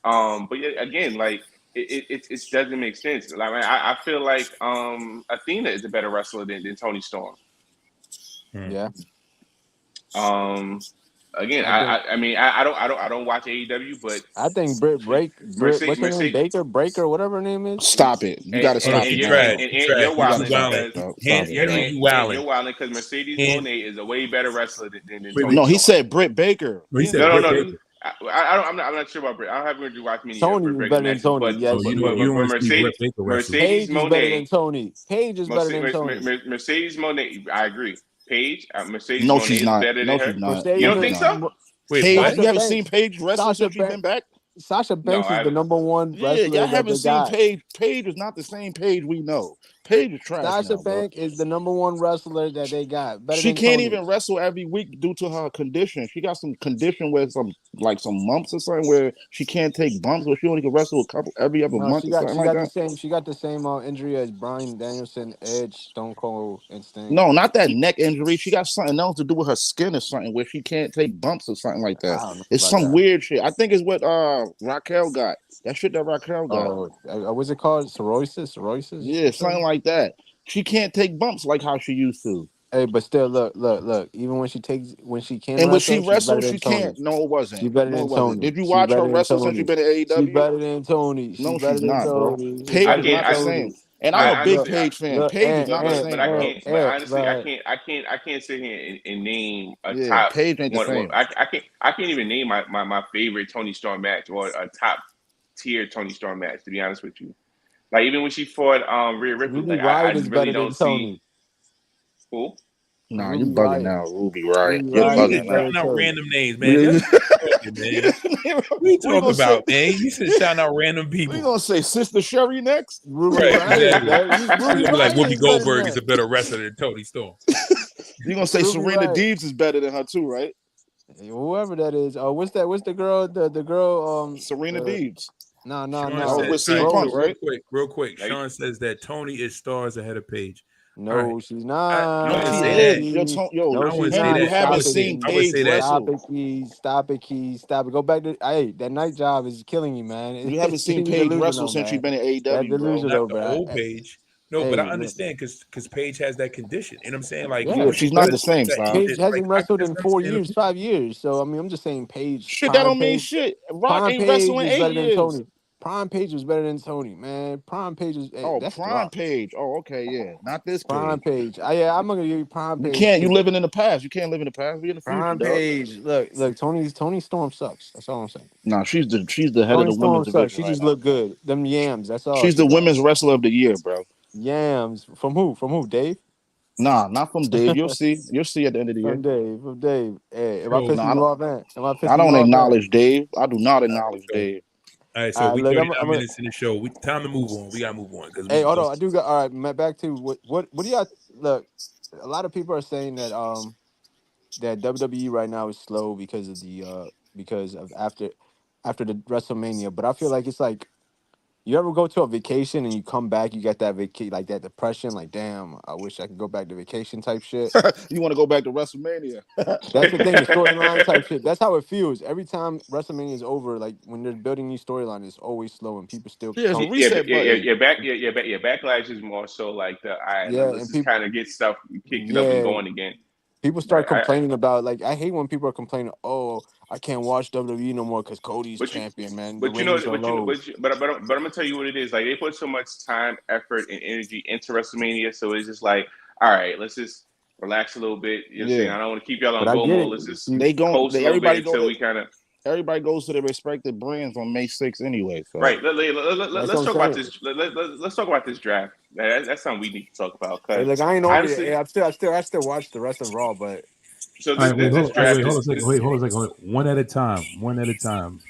yeah, again, like it doesn't make sense. Like I feel like Athena is a better wrestler than Tony Storm. Yeah. Again, I mean, I don't watch AEW, but I think what's her name? Breaker, whatever her name is. Stop it! You got to stop she it now. tried. And She tried. you're You wilding wilding. because You wilding. you're wilding because Mercedes Moné is a way better wrestler than Wait, Tony No, he Storm. said Britt Baker. No, he said No. Britt Baker. I'm not sure about Britt. I haven't really watched many Tony Britt is Baker better than matches, Tony. but Yes, Oh, you don't want to see Britt Baker wrestle. Mercedes Paige is better than Moné. Tony. Paige is better than Tony. Mercedes Moné. I agree. Paige, Mercedes No, Moné she's is not. better No, than her. she's not. Mercedes You don't No, think she's not. so? Wait, Paige, what? you haven't seen Paige wrestle since she's been back? Sasha Banks I is the haven't. #1 Yeah, wrestler y'all that haven't they seen got. Paige. Paige is not the same Paige we know. Paige is trash Sasha now, bro. Banks is the #1 wrestler that they got. Better She than can't Tony. even wrestle every week due to her condition. She got some condition where some bumps or something where she can't take bumps, where she only can wrestle every other No, month she or got something like that. she got the same injury as Bryan Danielson, Edge, Stone Cold, and Sting. No, not that neck injury. She got something else to do with her skin or something where she can't take bumps or something like that. I don't know It's about some that. weird shit. I think it's what Raquel got. That shit that Raquel got. What's it called? Cirrhosis? Yeah, something like that. She can't take bumps like how she used to. Hey, but still, look. Even when she can And when she wrestle, she's better wrestled, than she Tony. can't. No, it wasn't. She's better No, than it wasn't. Tony. Did you She's watch her better than wrestle since Tony. you've been at AEW? She's better than Tony. She's No, better she's than not, bro. Tony. Paige I is can't. not the same. And I I'm a big honestly, Paige fan. look, Paige is not the but same, I bro. can't. But honestly, I can't sit here and name a Yeah, top Paige ain't the one. same. I can't even name my favorite Tony Storm match or a top tier Tony Storm match. To be honest with you, like even when she fought Rhea Ripley, Ruby like Riott I is really better don't than see. Tony. Who? Nah, Ruby you bugging Riott. now, Ruby Riott. Ruby You're Riott You is just bugging better now. shouting out Tony. random names, man. That's talking, man. What are you talking about, man? You should shout out random We people. gonna say Sister Sherry next? Ruby Right, Riott. exactly. Ruby You'll be like, Riott Whoopi is better than Goldberg is a that. better wrestler than Tony Storm. You gonna say Ruby Serena Riott. Deebs is better than her too, right? Whoever that is. Oh, what's that? What's the girl? The girl. Serena Deebs. No. Sean That was says, with all CM right, Punk, so right? real quick. Like, Sean says that Tony is stars ahead of Paige. No, she's not. I Yo, wouldn't she say is. that. Yo, No, I wouldn't she's say Henry, not. you that. I haven't Stop would it, say seen Keys. I would Paige say that. Stop wrestle. it, Keys. Stop it, Keys. Stop it. Go back to. Hey, that night job is killing you, man. You haven't seen You're Paige wrestle delusional, since you've man. been at That AEW, bro. Not delusional, the bro. old Page. No, but I Hey, look, understand because Paige has that condition. You know what I'm saying? Like yeah. Yeah, once you she's not get the same, that son. Paige Indian, like hasn't I wrestled just in 4 understand. years, 5 years. So I mean, I'm just saying, Paige, Shit, that don't mean shit. Rock Prime ain't Page wrestling is 8 better than years. Tony. Prime Page was better than Tony, man. Prime Page is hey, Oh, that's the Prime rock. Page. Oh, okay, yeah. Not this Prime Page. Page. Yeah, I'm gonna give you Prime You Page can't. You because living in the past. You can't live in the past. We in the future, Prime dog. Page. Look. Tony Storm sucks. That's all I'm saying. Nah, she's the head of Tony the women's Storm sucks. division She right just now, look bro. good. Them yams. That's all She's she the got. women's wrestler of the year, bro. Yams from who? From who? Dave. Nah, not from Dave. You'll see. You'll see at the end of the year. From Dave. From Dave. Hey, am I So No, pissing you off, man? Am I I pissing you don't off, man? acknowledge Dave. I do not all right, acknowledge so Dave. all right, so we Look, 39 I'm gonna. minutes in the show. We time to move on. We gotta move on because Hey, we hold on. just I do got. All right, back to what do y'all look? A lot of people are saying that WWE right now is slow because of the because of after the WrestleMania. But I feel like it's like you ever go to a vacation and you come back, you get that like that depression, like damn, I wish I could go back to vacation type shit. You want to go back to WrestleMania? That's the thing, the storyline type shit. That's how it feels every time WrestleMania is over. Like when they're building new storyline, it's always slow and people still There's a come. reset button. Your backlash is more so like the Yeah, let's and just people. kind of get stuff kicking up and Yeah, going again. people Right. start complaining about like I hate when people are complaining. Oh, I can't watch WWE no more because Cody's But you, champion, man. The but you know, ratings are low. I'm gonna tell you what it is. Like they put so much time, effort, and energy into WrestleMania, so it's just like, all right, let's just relax a little bit. You know what I'm saying? Yeah, I don't want to keep y'all But on I go get mode. it. Let's just You, they gon' coast a little bit until we kind of everybody goes to their respective brands on May 6th anyway. So right. that's what Let's I'm talk about saying. this. Let's talk about this draft. That's something we need to talk about Hey, because like I ain't over it. honestly, Hey, I still watch the rest of Raw, but so all right. Wait, this hold. All right, draft wait, hold on is a second. Wait, hold on a second. One at a time. One at a time.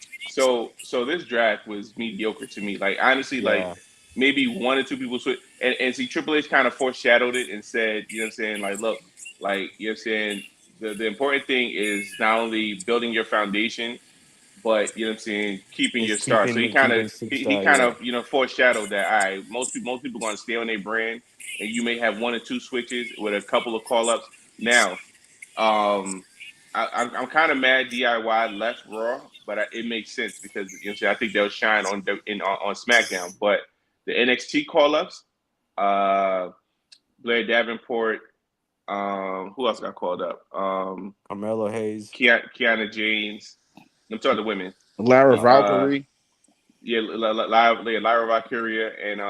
so this draft was mediocre to me. Like honestly, like yeah, maybe one or two people switch and see Triple H kind of foreshadowed it and said, you know what I'm saying, like look, like you know what I'm saying, the important thing is not only building your foundation, but you know what I'm saying, keeping your it's star. So keeping he superstar. kind Yeah, of foreshadowed that all right, most people are gonna stay on their brand and you may have one or two switches with a couple of call ups. Now um, I'm kind of mad DIY left Raw, but it makes sense because you know I think they'll shine on SmackDown. But the NXT call ups, Blair Davenport, who else got called up? Carmelo Hayes. Kiana James. I'm talking the women. Lara Uh, Valkyrie. yeah, Lyra Valkyria, and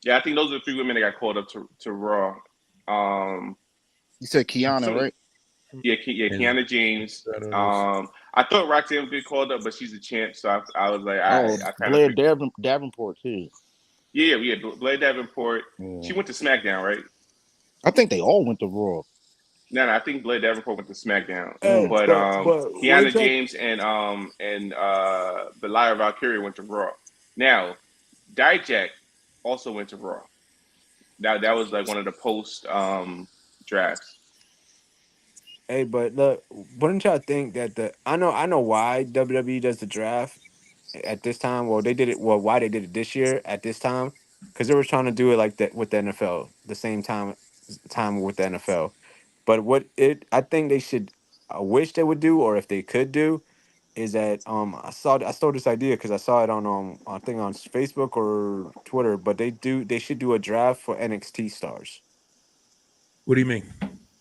yeah, I think those are the three women that got called up to Raw. You said Kiana, Some right? And Kiana James. I thought Roxanne would get called up, but she's a champ, so I was like, all Oh, right, I kind of Blair figured. Davenport too. Yeah, Blade Davenport. Yeah. She went to SmackDown, right? I think they all went to Raw. No, I think Blade Davenport went to SmackDown, Mm. but But Kiana wait till James and Belair Valkyrie went to Raw. Now, Dijak also went to Raw. That was like one of the post drafts. hey, but look, wouldn't y'all think that I know why WWE does the draft at this time? Well, they did it. Well, why they did it this year at this time? Because they were trying to do it like that with the NFL, the same time with the NFL. But I think they should, I wish they would do, or if they could do, is that I stole this idea because I saw it on I think on Facebook or Twitter. But they should do a draft for NXT stars. what do you mean?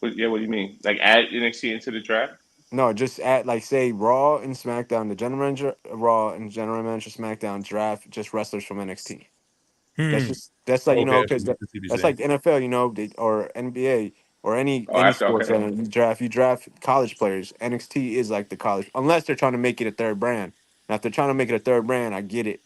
Yeah, what do you mean? Like add NXT into the draft? No, just at like say Raw and SmackDown, the general manager Raw and general manager SmackDown draft just wrestlers from NXT. Hmm. That's like Okay, because I see what you're that's saying. like the NFL, or NBA or any Oh, any after sports okay. center. You draft college players. NXT is like the college, unless they're trying to make it a third brand. Now, if they're trying to make it a third brand, I get it.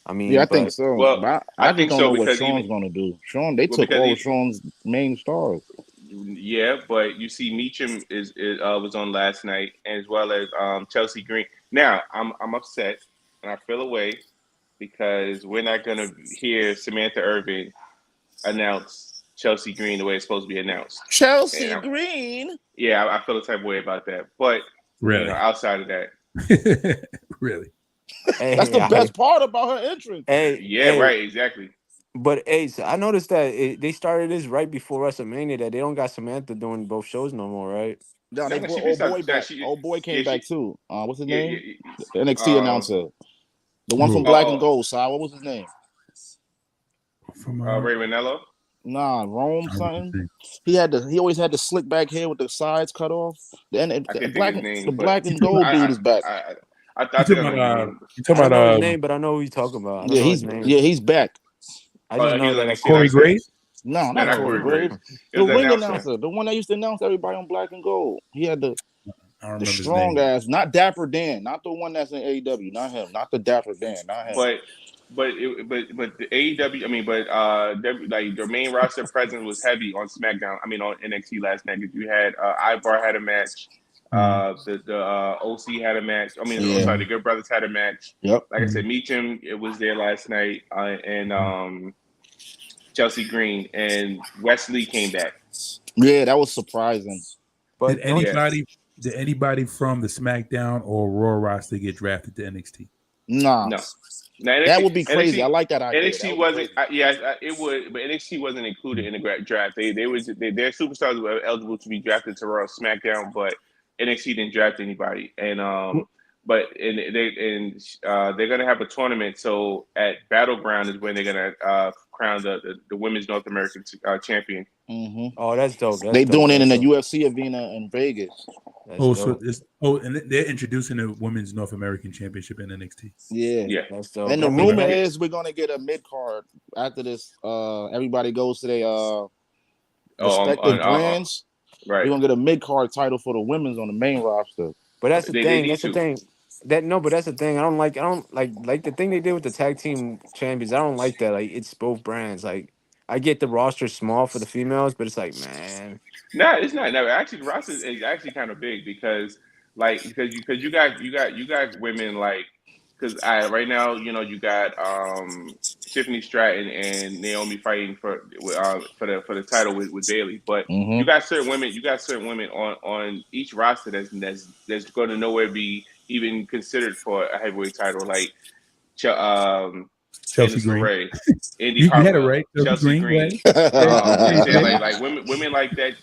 I Yeah, mean, I think but so. Well, But I I just think don't so know what because Sean's gonna do. They well took because all of even Sean's main stars. yeah, but you see, Meacham was on last night, as well as Chelsea Green. Now, I'm upset and I feel away because we're not gonna hear Samantha Irvin announce Chelsea Green the way it's supposed to be announced. And Chelsea Green. yeah, I feel the type of way about that. But Really? outside of that, Really? That's hey, the best part about her entrance. hey, yeah, hey, right, exactly. But hey, so I noticed that they started this right before WrestleMania. That they don't got Samantha doing both shows no more, right? No, No, they no, brought she been old stuck. boy Nah, back. she, Old boy came yeah, back she, too. What's his yeah, name? yeah, The NXT yeah. announcer, the one from Who? Black and Oh, Gold. Side. What was his name? From Ray Ranello. Nah, Rome I don't something. think. He always had the slick back hair with the sides cut off. I can't think of his The name, but black You and talking gold about? dude is back. You I think talking I know about? what you mean. You I talking don't know his about? name, but I know who he's talking about. I don't know his name. He's back. I Oh, just he's know an that I NXT saw. Corey announcer. Graves? No, No, not not Corey Corey Graves. Graves. It The was the ring announcer. announcer, the one that used to announce everybody on Black and Gold. He had I don't the remember his strong name. ass, not Dapper Dan, not the one that's in AEW, not him, not the Dapper Dan, not him. But the AEW, I mean, like their main roster presence was heavy on SmackDown. I mean, on NXT last night. You had Ivar had a match. Mhm. The OC had a match. I mean, Yeah. sorry, the Good Brothers had a match. Yep. Like I said, Meacham it was there last night, and Mhm. Chelsea Green and Wesley came back. Yeah, that was surprising. Did But Yeah, anybody from the SmackDown or Raw roster get drafted to NXT? Nah, no. Now that NXT would be crazy. I like that idea. That NXT would be wasn't. crazy. It would, but NXT wasn't included in the draft. Their superstars were eligible to be drafted to Raw, SmackDown, but NXT didn't draft anybody. And they're gonna have a tournament. So at Battleground is when they're gonna crown the women's North American champion. Hmm. oh, that's dope. That's They dope. doing it That's in the dope. UFC arena in Vegas. That's Oh, so dope. and they're introducing the Women's North American Championship in NXT. Yeah. Yeah, That's dope. And the I mean, rumor Okay. is we're gonna get a mid card after this. Everybody goes to their respective brands. We're right. gonna get a mid card title for the women's on the main roster. but that's the They thing. need That's the to. thing. But that's the thing. I don't like the thing they did with the tag team champions. I don't like that. Like it's both brands. Like I get the roster small for the females, but it's like, man, No, it's not. No, actually, the roster is actually kind of big because, you got women like because right now you got Tiffany Stratton and Naomi fighting for the title with Bailey, but Hmm. you got certain women on each roster that's going to nowhere be even considered for a heavyweight title like Chelsea Candice Green. LeRae, Indy You had it Hartwell, right. Chelsea Chelsea Green, Green. right? Yeah, I'm Chelsea saying Green. like women like that.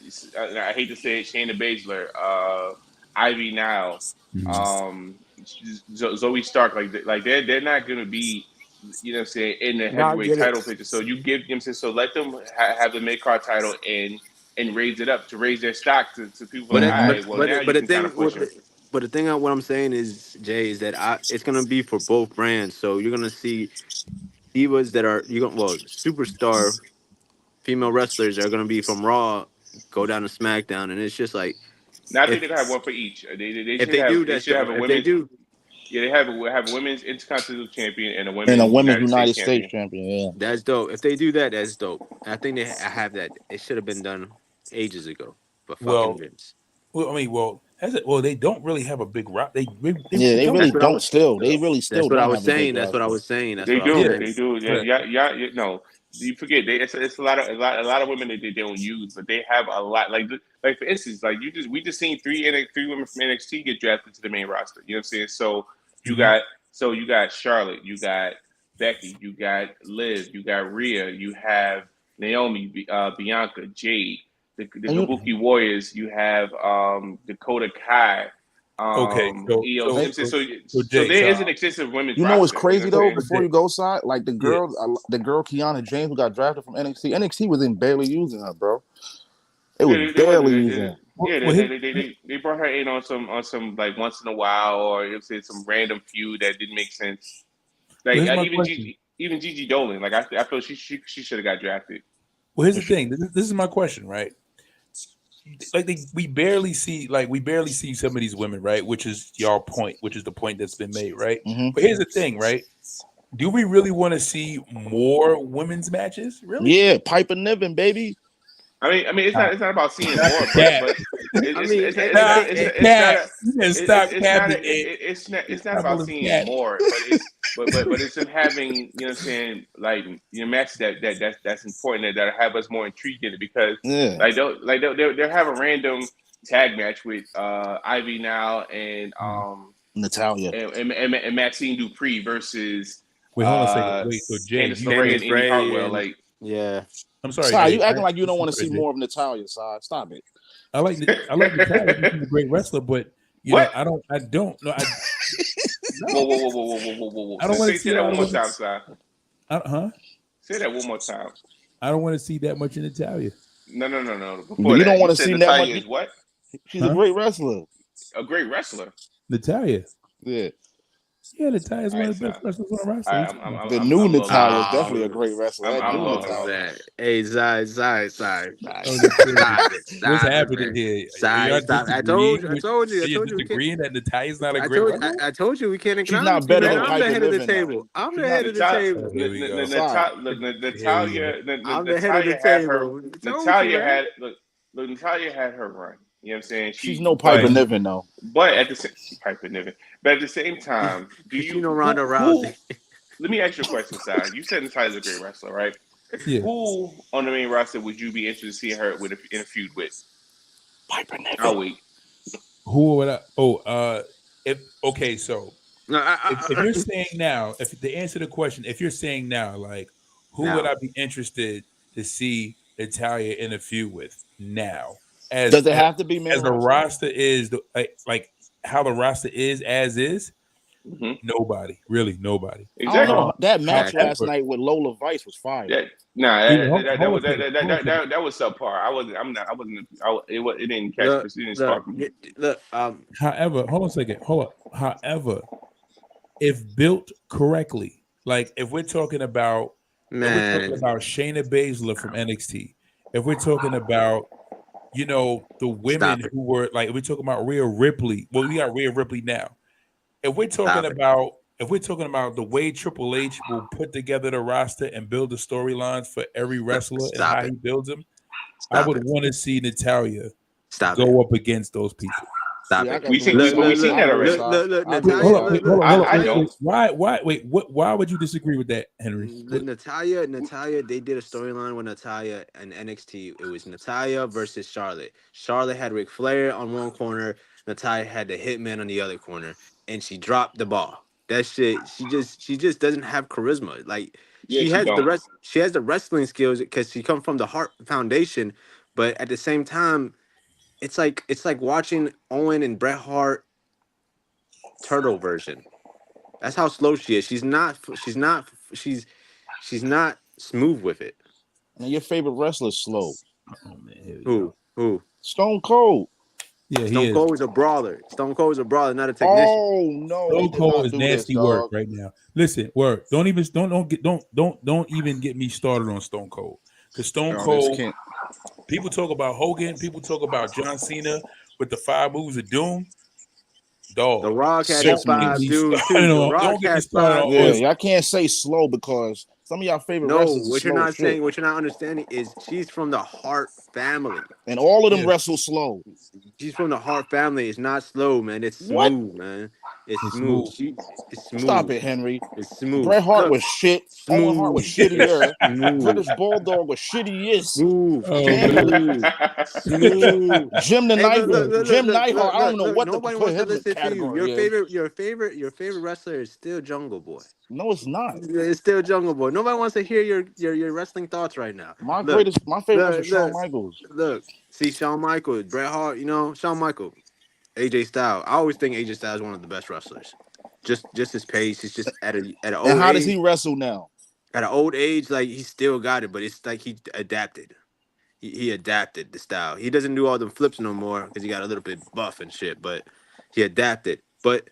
I hate to say it, Shayna Baszler, Ivy Now, Mhm. um, Zoe Stark. Like they're not gonna be, what I'm saying, in the now I heavyweight get it. title picture. So you give them, so let them have the mid card title and raise it up to raise their stock to people But like, that, all Hmm. right, well now you the can kind thing, of push them. but the thing, what I'm saying is, Jay, is that it's gonna be for both brands. So you're gonna see divas that are superstar female wrestlers are gonna be from Raw, go down to SmackDown, and it's just like Now I think if they're gonna have one for each. They if should they do, have that's the a if they women's. do. Yeah, they have a women's intercontinental champion and a And a women's women's United States United States champion. champion. Yeah. That's dope. If they do that, that's dope. I think I have that. It should have been done ages ago. But fucking Well, Vince. I mean, they don't really have a big rock. Yeah, They they come really That's with what I don't was. still. They really That's still what I don't was have a big saying. That's what I roster. was saying. That's They what I was do, yeah. they saying. do. Yeah, Right. no. You forget it's a lot of women that they don't use, but they have a lot. Like for instance, like we just seen three women from NXT get drafted to the main roster. You know what I'm saying? You Mhm. got you got Charlotte, you got Becky, you got Liv, you got Rhea, you have Naomi, Bianca, Jade, the And you, Kabuki Warriors, you have Dakota Kai, Okay. So EO. so and So, so so, so so Jay. there So is an extensive women's you know what's roster. You know crazy what I'm though? saying? so Before Jay. you go side, like Yeah. the girl Kiana James who got drafted from NXT. NXT wasn't barely using her, bro. It was Yeah, they wasn't. barely using. Well, Yeah, well, here's, they brought her in on some like once in a while, or it was some random feud that didn't make sense. well, Like here's my question. Even Gigi Dolan, like I feel she should have got drafted. Well, here's the thing. This is my question, right? Like we barely see some of these women, right? Which is y'all point, which is the point that's been made, right? Hmm. But here's the thing, right? Do we really want to see more women's matches? Really? Yeah, Piper Niven, baby. I mean, Nah, it's not about seeing not more, the cat. but I mean, Not the it's not cat. a You can stop capping it. it's not about Marvelous seeing cat. more, but it's in having, what I'm saying, like, matches that's important that have us more intrigued in it because Yeah. they'll have a random tag match with Ivy Now and Natalia. and Maxine Dupree versus Wait, hold on a second. Wait, so Jay, Candice you LeRae said, and Indy Hartwell. and- Like, yeah. I'm sorry, Sai, Jay. you acting like you don't I- want to see more of Natalia, Sai. Stop it. I like Natalia. She's a great wrestler, but you know, What? I don't know. Whoa. I don't want to Say see that a one lot more of time, Si. Huh? Say that one more time. I don't want to see that much in Natalia. No. But Before you that, don't want to said see that Natalia much. is what? She's a great wrestler. A great wrestler. Natalia. Yeah. Yeah, Natalia is one of the All best wrestlers on the roster. All right, The new Natalia is low. definitely a great wrestler. That new low. Natalia. Hey, Zai. Oh, Stop what's it, happening man. here? Zai, Y'all stop. I disagreeing told you. You're We can't. disagreeing that Natalia's not a great wrestler? I told you we can't She's acknowledge not better you, man. than I'm the Piper head of the Niven, table. though. I'm She's the not head of the table. Here we go. I'm the head of the table. Natalia had Natalia had her run. You know what I'm saying? She's no Piper Niven, though. But at the same Piper Niven. But at the same time, Ronda Rousey? Let me ask you a question, Si. You said Natalia's a great wrestler, right? Yeah. Who on the main roster would you be interested to see her in a feud with? Piper Niven. I'll wait. Who would I? So if you're saying now, if the answer to the question, if you're saying now, like, who would I be interested to see Natalia in a feud with now? Does it have to be main as the roster is like how the roster is as is? Mm-hmm. Nobody, really nobody. Exactly. That match last night with Lola Vice was fire. That was subpar. It didn't catch. It didn't spark me. However, hold on a second. However, if built correctly, like if we're talking about Shayna Baszler from NXT, if we're talking about the women who were like, if we're talking about Rhea Ripley. Well, we got Rhea Ripley now. If we're talking about the way Triple H will put together the roster and build the storylines for every wrestler and how he builds them, I would want to see Natalia go up against those people. We've seen that already. Why would you disagree with that, Henry? Natalia, they did a storyline with Natalia and NXT. It was Natalia versus Charlotte. Charlotte had Ric Flair on one corner. Natalia had the Hitman on the other corner, and she dropped the ball. That shit, she just doesn't have charisma. Like she has the wrestling skills because she comes from the Hart Foundation, but at the same time, it's like watching Owen and Bret Hart turtle version. That's how slow she is. She's not smooth with it. And your favorite wrestler's slow. Oh, man, Who? Stone Cold. Yeah, Stone Cold is a brawler. Stone Cold is a brawler, not a technician. Oh no, Stone Cold is nasty work right now. Listen, word. Don't even get me started on Stone Cold. Because Stone Cold, people talk about Hogan, people talk about John Cena with the 5 moves of doom. Dog. The Rock had the 5 dudes too. The Rock had 5. Yeah, y'all can't say slow because some of y'all favorite wrestlers. What you're not saying, what you're not understanding is she's from the Hart family, and all of them wrestle slow. She's from the Hart family. It's not slow, man. It's smooth, man. It's smooth. It's smooth. Stop it, Henry. It's smooth. Bret Hart was shit. Owen Hart was shittier. British Bulldog was shittiest. Smooth. Jim Neidhart. Jim Neidhart. I don't know what nobody to put him wants to listen to you. Your favorite wrestler is still Jungle Boy. No, it's not. It's still Jungle Boy. Nobody wants to hear your wrestling thoughts right now. My favorite is Shawn Michaels. Look, see Shawn Michaels, Bret Hart. Shawn Michaels, AJ Styles. I always think AJ Styles is one of the best wrestlers. Just his pace. He's just at an old age. And how does he wrestle now? At an old age, like he still got it, but it's like he adapted. He adapted the style. He doesn't do all them flips no more because he got a little bit buff and shit. But he adapted. But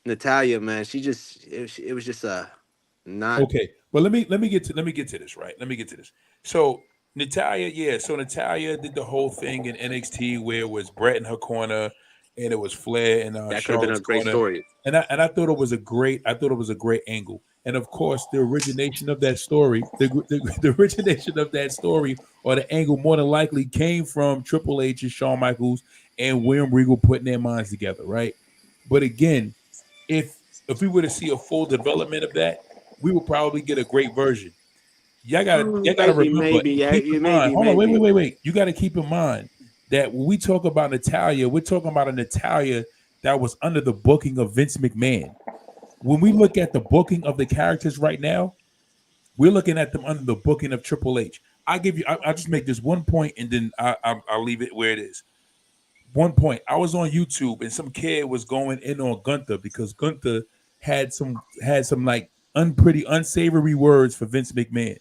Natalia, man, it was just not okay. But let me get to this, right? Let me get to this. So Natalia, Natalia did the whole thing in NXT where it was Brett in her corner and it was Flair and that could have been a great story. And I thought it was a great angle. And of course, the origination of that story, the origination of that story or the angle more than likely came from Triple H and Shawn Michaels and William Regal putting their minds together, right? But again, if we were to see a full development of that, we would probably get a great version. Y'all gotta remember. Wait. You gotta keep in mind that when we talk about Natalia, we're talking about a Natalia that was under the booking of Vince McMahon. when we look at the booking of the characters right now, we're looking at them under the booking of Triple H. I give you. I just make this one point, and then I'll leave it where it is. One point. I was on YouTube, and some kid was going in on Gunther because Gunther had some like unpretty, unsavory words for Vince McMahon.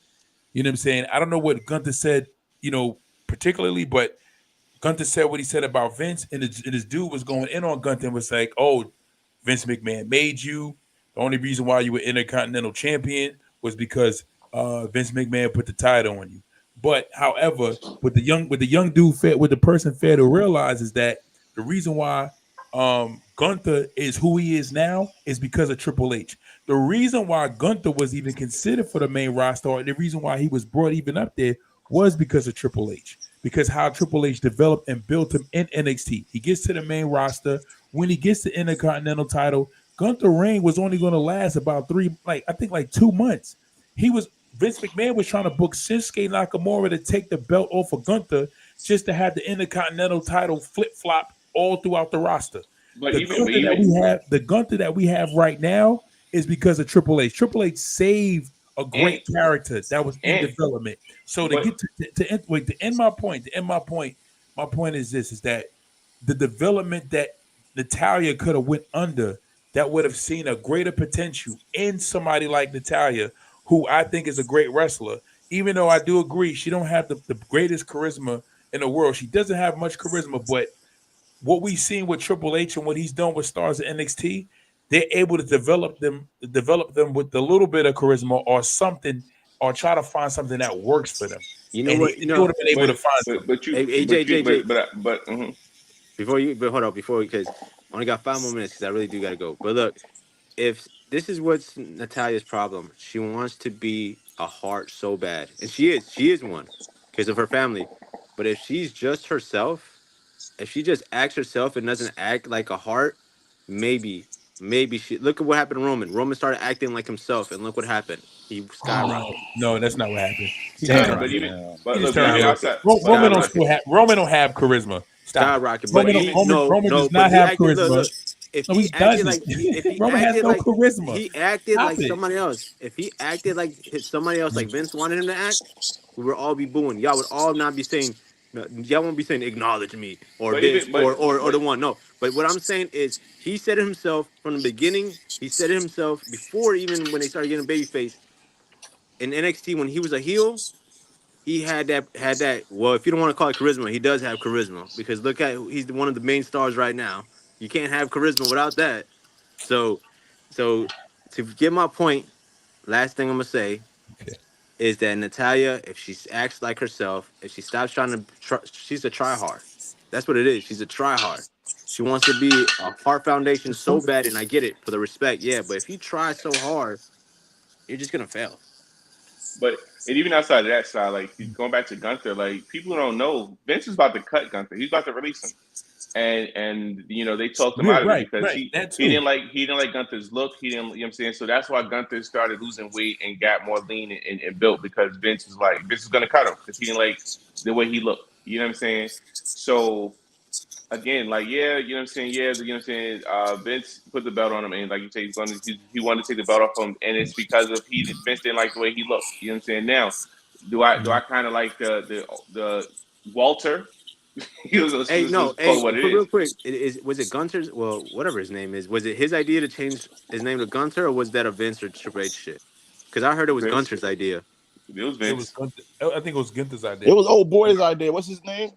You know what I'm saying? I don't know what Gunther said, particularly, but Gunther said what he said about Vince, and his dude was going in on Gunther and was like, "Oh, Vince McMahon made you. The only reason why you were Intercontinental Champion was because Vince McMahon put the title on you." But however, with the young dude, what the person fair to realize is that the reason why Gunther is who he is now is because of Triple H. The reason why Gunther was even considered for the main roster, or the reason why he was brought even up there, was because of Triple H. Because how Triple H developed and built him in NXT. He gets to the main roster. When he gets the Intercontinental title, Gunther reign was only going to last about 2 months. Vince McMahon was trying to book Shinsuke Nakamura to take the belt off of Gunther just to have the Intercontinental title flip-flop all throughout the roster. But The Gunther that we have right now is because of Triple H. Triple H saved a great character that was in development. So to end my point, my point is this: is that the development that Natalya could have went under, that would have seen a greater potential in somebody like Natalya, who I think is a great wrestler. Even though I do agree she don't have the greatest charisma in the world, she doesn't have much charisma. But what we've seen with Triple H and what he's done with stars at NXT, they're able to develop them with a little bit of charisma or something, or try to find something that works for them. You know what? He would have been able to find something. Because I only got 5 more minutes because I really do got to go. But look, if this is what's Natalya's problem, she wants to be a heart so bad, and she is one because of her family. But if she's just herself, if she just acts herself and doesn't act like a heart, maybe she. Look at what happened to Roman. Roman started acting like himself, and look what happened. He skyrocketed. No, that's not what happened. Roman don't have charisma. Skyrocket. Roman does not have charisma. If he acted like charisma. He acted like somebody else. If he acted like somebody else, like Vince wanted him to act, we would all be booing. Y'all would all not be saying. Y'all won't be saying acknowledge me or the one. No, but what I'm saying is he said it himself from the beginning. He said it himself before even when they started getting babyface in NXT when he was a heel. He had that. Well, if you don't want to call it charisma, he does have charisma because look at he's one of the main stars right now. You can't have charisma without that. So to get my point, last thing I'm gonna say is that Natalya, if she acts like herself, if she stops trying to, she's a try-hard. That's what it is. She's a try-hard. She wants to be a heart foundation so bad, and I get it for the respect, yeah. But if you try so hard, you're just gonna fail. But and even outside of that side, like going back to Gunther, like people don't know Vince is about to cut Gunther. He's about to release him, and they talked him out of it because he didn't like Gunther's look. He didn't, you know what I'm saying? So that's why Gunther started losing weight and got more lean and built because Vince is going to cut him because he didn't like the way he looked. You know what I'm saying? So again, Vince put the belt on him, and like you say, he wanted to take the belt off him, and it's because of Vince didn't like the way he looked. You know what I'm saying? Now, do I kind of like the Walter? Real quick, was it Gunther's? Well, whatever his name is, was it his idea to change his name to Gunther, or was that a Vince or Triple H shit? Because I heard it was Vince. Gunther's idea. It was Vince. I think it was Gunther's idea. It was old boy's idea. What's his name?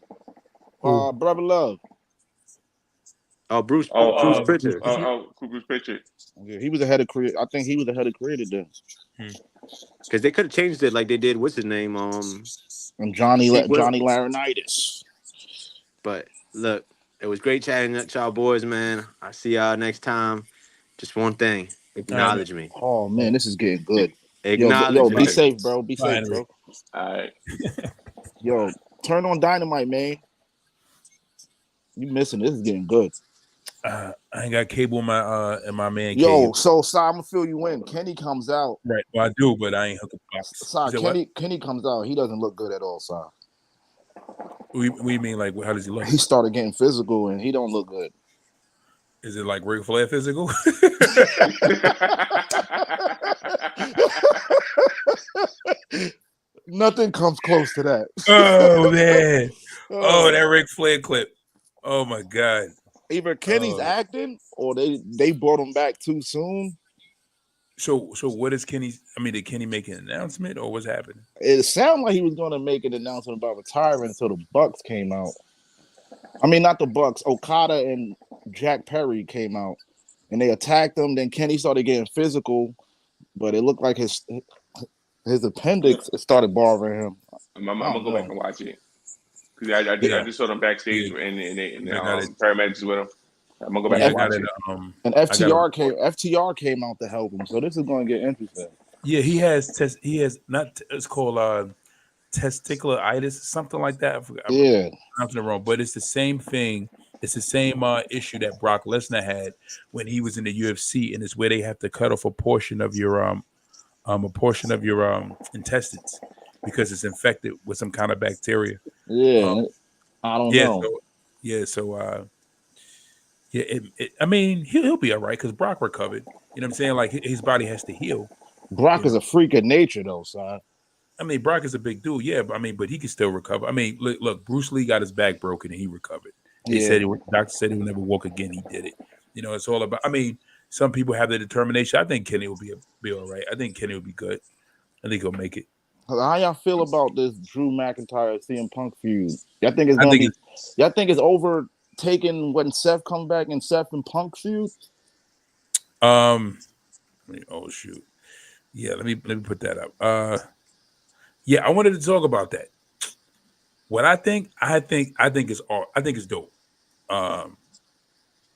Brother Love. Bruce Pritchard. Bruce Pritchard. Yeah, he was the head of creative. I think he was the head of creative then. Because they could have changed it like they did. What's his name? And Johnny Laurinaitis. But look, it was great chatting with y'all boys, man. I'll see y'all next time. Just one thing. Acknowledge me. Oh man, this is getting good. Acknowledge me. Be safe, bro. Be safe, bro. All right. Yo, turn on Dynamite, man. You missing this is getting good. I ain't got cable in my man. Yo, so I'm gonna fill you in. Kenny comes out. Right. Well, I do, but I ain't hooked up. Kenny comes out. He doesn't look good at all, Si. We mean like how does he look? He started getting physical and he don't look good. Is it like Ric Flair physical? Nothing comes close to that. Oh man! Oh, that Ric Flair clip. Oh my god! Either Kenny's acting or they brought him back too soon. So what is Kenny? I mean, did Kenny make an announcement or what's happening? It sounded like he was going to make an announcement about retiring until the Bucks came out. I mean, not the Bucks. Okada and Jack Perry came out, and they attacked him. Then Kenny started getting physical, but it looked like his appendix started bothering him. I'm gonna go back and watch it because I just saw them backstage and paramedics with him. I'm gonna go back and watch it. And FTR came out to help him, so this is going to get interesting. Yeah, he has not. It's called testicular-itis, something like that. I forgot. Yeah, I'm pronouncing it wrong, but it's the same thing. It's the same issue that Brock Lesnar had when he was in the UFC, and it's where they have to cut off a portion of your intestines because it's infected with some kind of bacteria. Yeah, I don't know. I mean, he'll be all right because Brock recovered. You know what I'm saying? Like his body has to heal. Brock is a freak of nature, though, son. I mean, Brock is a big dude, yeah. But he can still recover. I mean, look, Bruce Lee got his back broken and he recovered. Doctor said he would never walk again. He did it. You know, it's all about. I mean, some people have the determination. I think Kenny will be all right. I think Kenny will be good. I think he'll make it. How y'all feel about this Drew McIntyre CM Punk feud? Y'all think it's overtaken when Seth comes back and Seth and Punk feud? Oh shoot. Yeah, let me put that up. Yeah, I wanted to talk about that. What I think it's dope.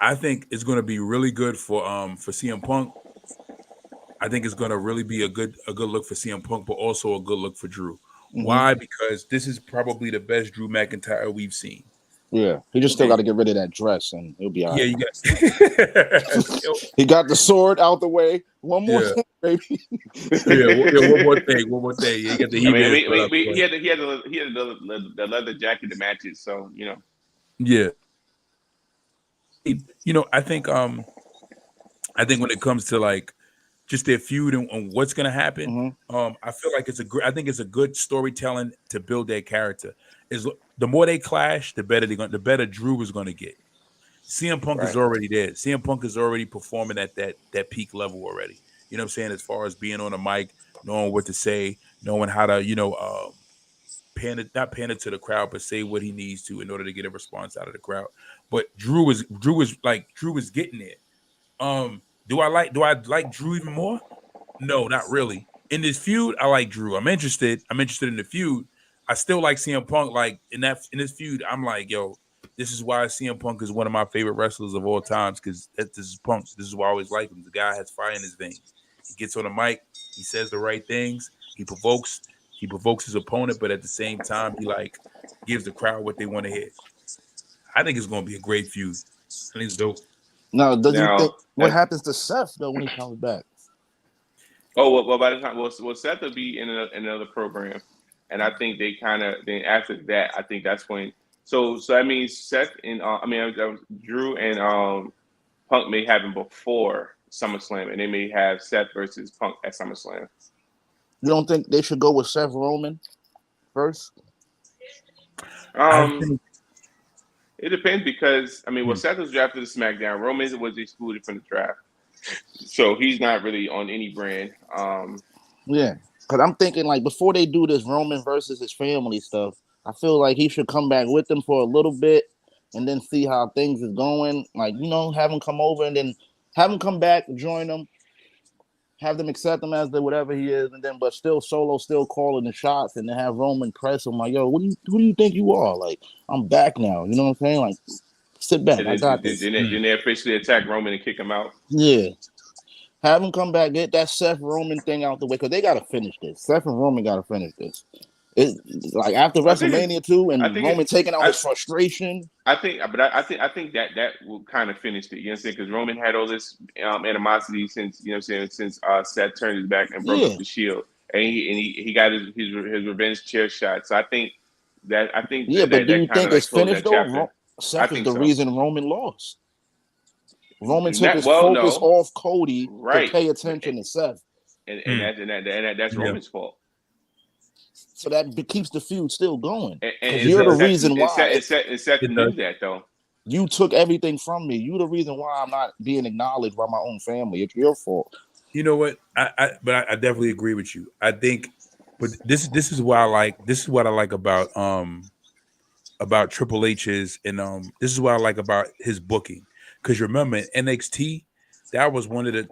I think it's going to be really good for CM Punk. I think it's going to really be a good look for CM Punk, but also a good look for Drew. Mm-hmm. Why? Because this is probably the best Drew McIntyre we've seen. Yeah, he just still got to get rid of that dress, and he'll be all right. Yeah, he got the sword out the way. One more thing, baby. One more thing. He got the he had the leather jacket to match it, so you know. Yeah. You know, I think when it comes to like just their feud and what's going to happen, I feel like it's a good storytelling to build their character. Is the more they clash, the better Drew is going to get. CM Punk is already there. CM Punk is already performing at that peak level already. You know what I'm saying? As far as being on the mic, knowing what to say, knowing how to, not pander to the crowd, but say what he needs to in order to get a response out of the crowd. But Drew is getting there. Do I like Drew even more? No, not really. In this feud, I like Drew. I'm interested in the feud. I still like CM Punk. Like in this feud, I'm like, yo, this is why CM Punk is one of my favorite wrestlers of all times, because this is Punk. This is why I always like him. The guy has fire in his veins. He gets on the mic, he says the right things, he provokes his opponent, but at the same time, he like gives the crowd what they want to hear. I think it's gonna be a great feud. I think it's dope. Now, you think what happens to Seth though when he comes back? Oh well, by the time Seth will be in another program, and I think they kind of then after that, I think that's when. So I mean, Seth and Drew and Punk may have him before SummerSlam, and they may have Seth versus Punk at SummerSlam. You don't think they should go with Seth Roman first? It depends because Seth was drafted to SmackDown. Roman was excluded from the draft, so he's not really on any brand. Yeah, because I'm thinking like before they do this Roman versus his family stuff, I feel like he should come back with them for a little bit and then see how things is going. Like, have him come over and then have him come back, join them, have them accept him as whatever he is, and then but still Solo still calling the shots, and then have Roman press him like, yo, who do you think you are? Like, I'm back now. You know what I'm saying? Like, sit back. I got this. Then they officially attack Roman and kick him out. Yeah. Have him come back, get that Seth Roman thing out the way, because they got to finish this. Seth and Roman got to finish this. It's like after WrestleMania 2 and Roman taking out his frustration. I think that will kind of finish it. You know what I'm saying? Because Roman had all this animosity since Seth turned his back and broke up the Shield, and he got his revenge chair shot. So I think. But do you think it's finished though? Seth is the reason Roman lost. Roman took his focus off Cody to pay attention to Seth. And that's Roman's fault. So that keeps the feud still going. Because you're the reason why. Seth knew that, though. You took everything from me. You're the reason why I'm not being acknowledged by my own family. It's your fault. You know what? I definitely agree with you. I think, but this is what I like. This is what I like about Triple H's and this is what I like about his booking. Because remember NXT, that was one of the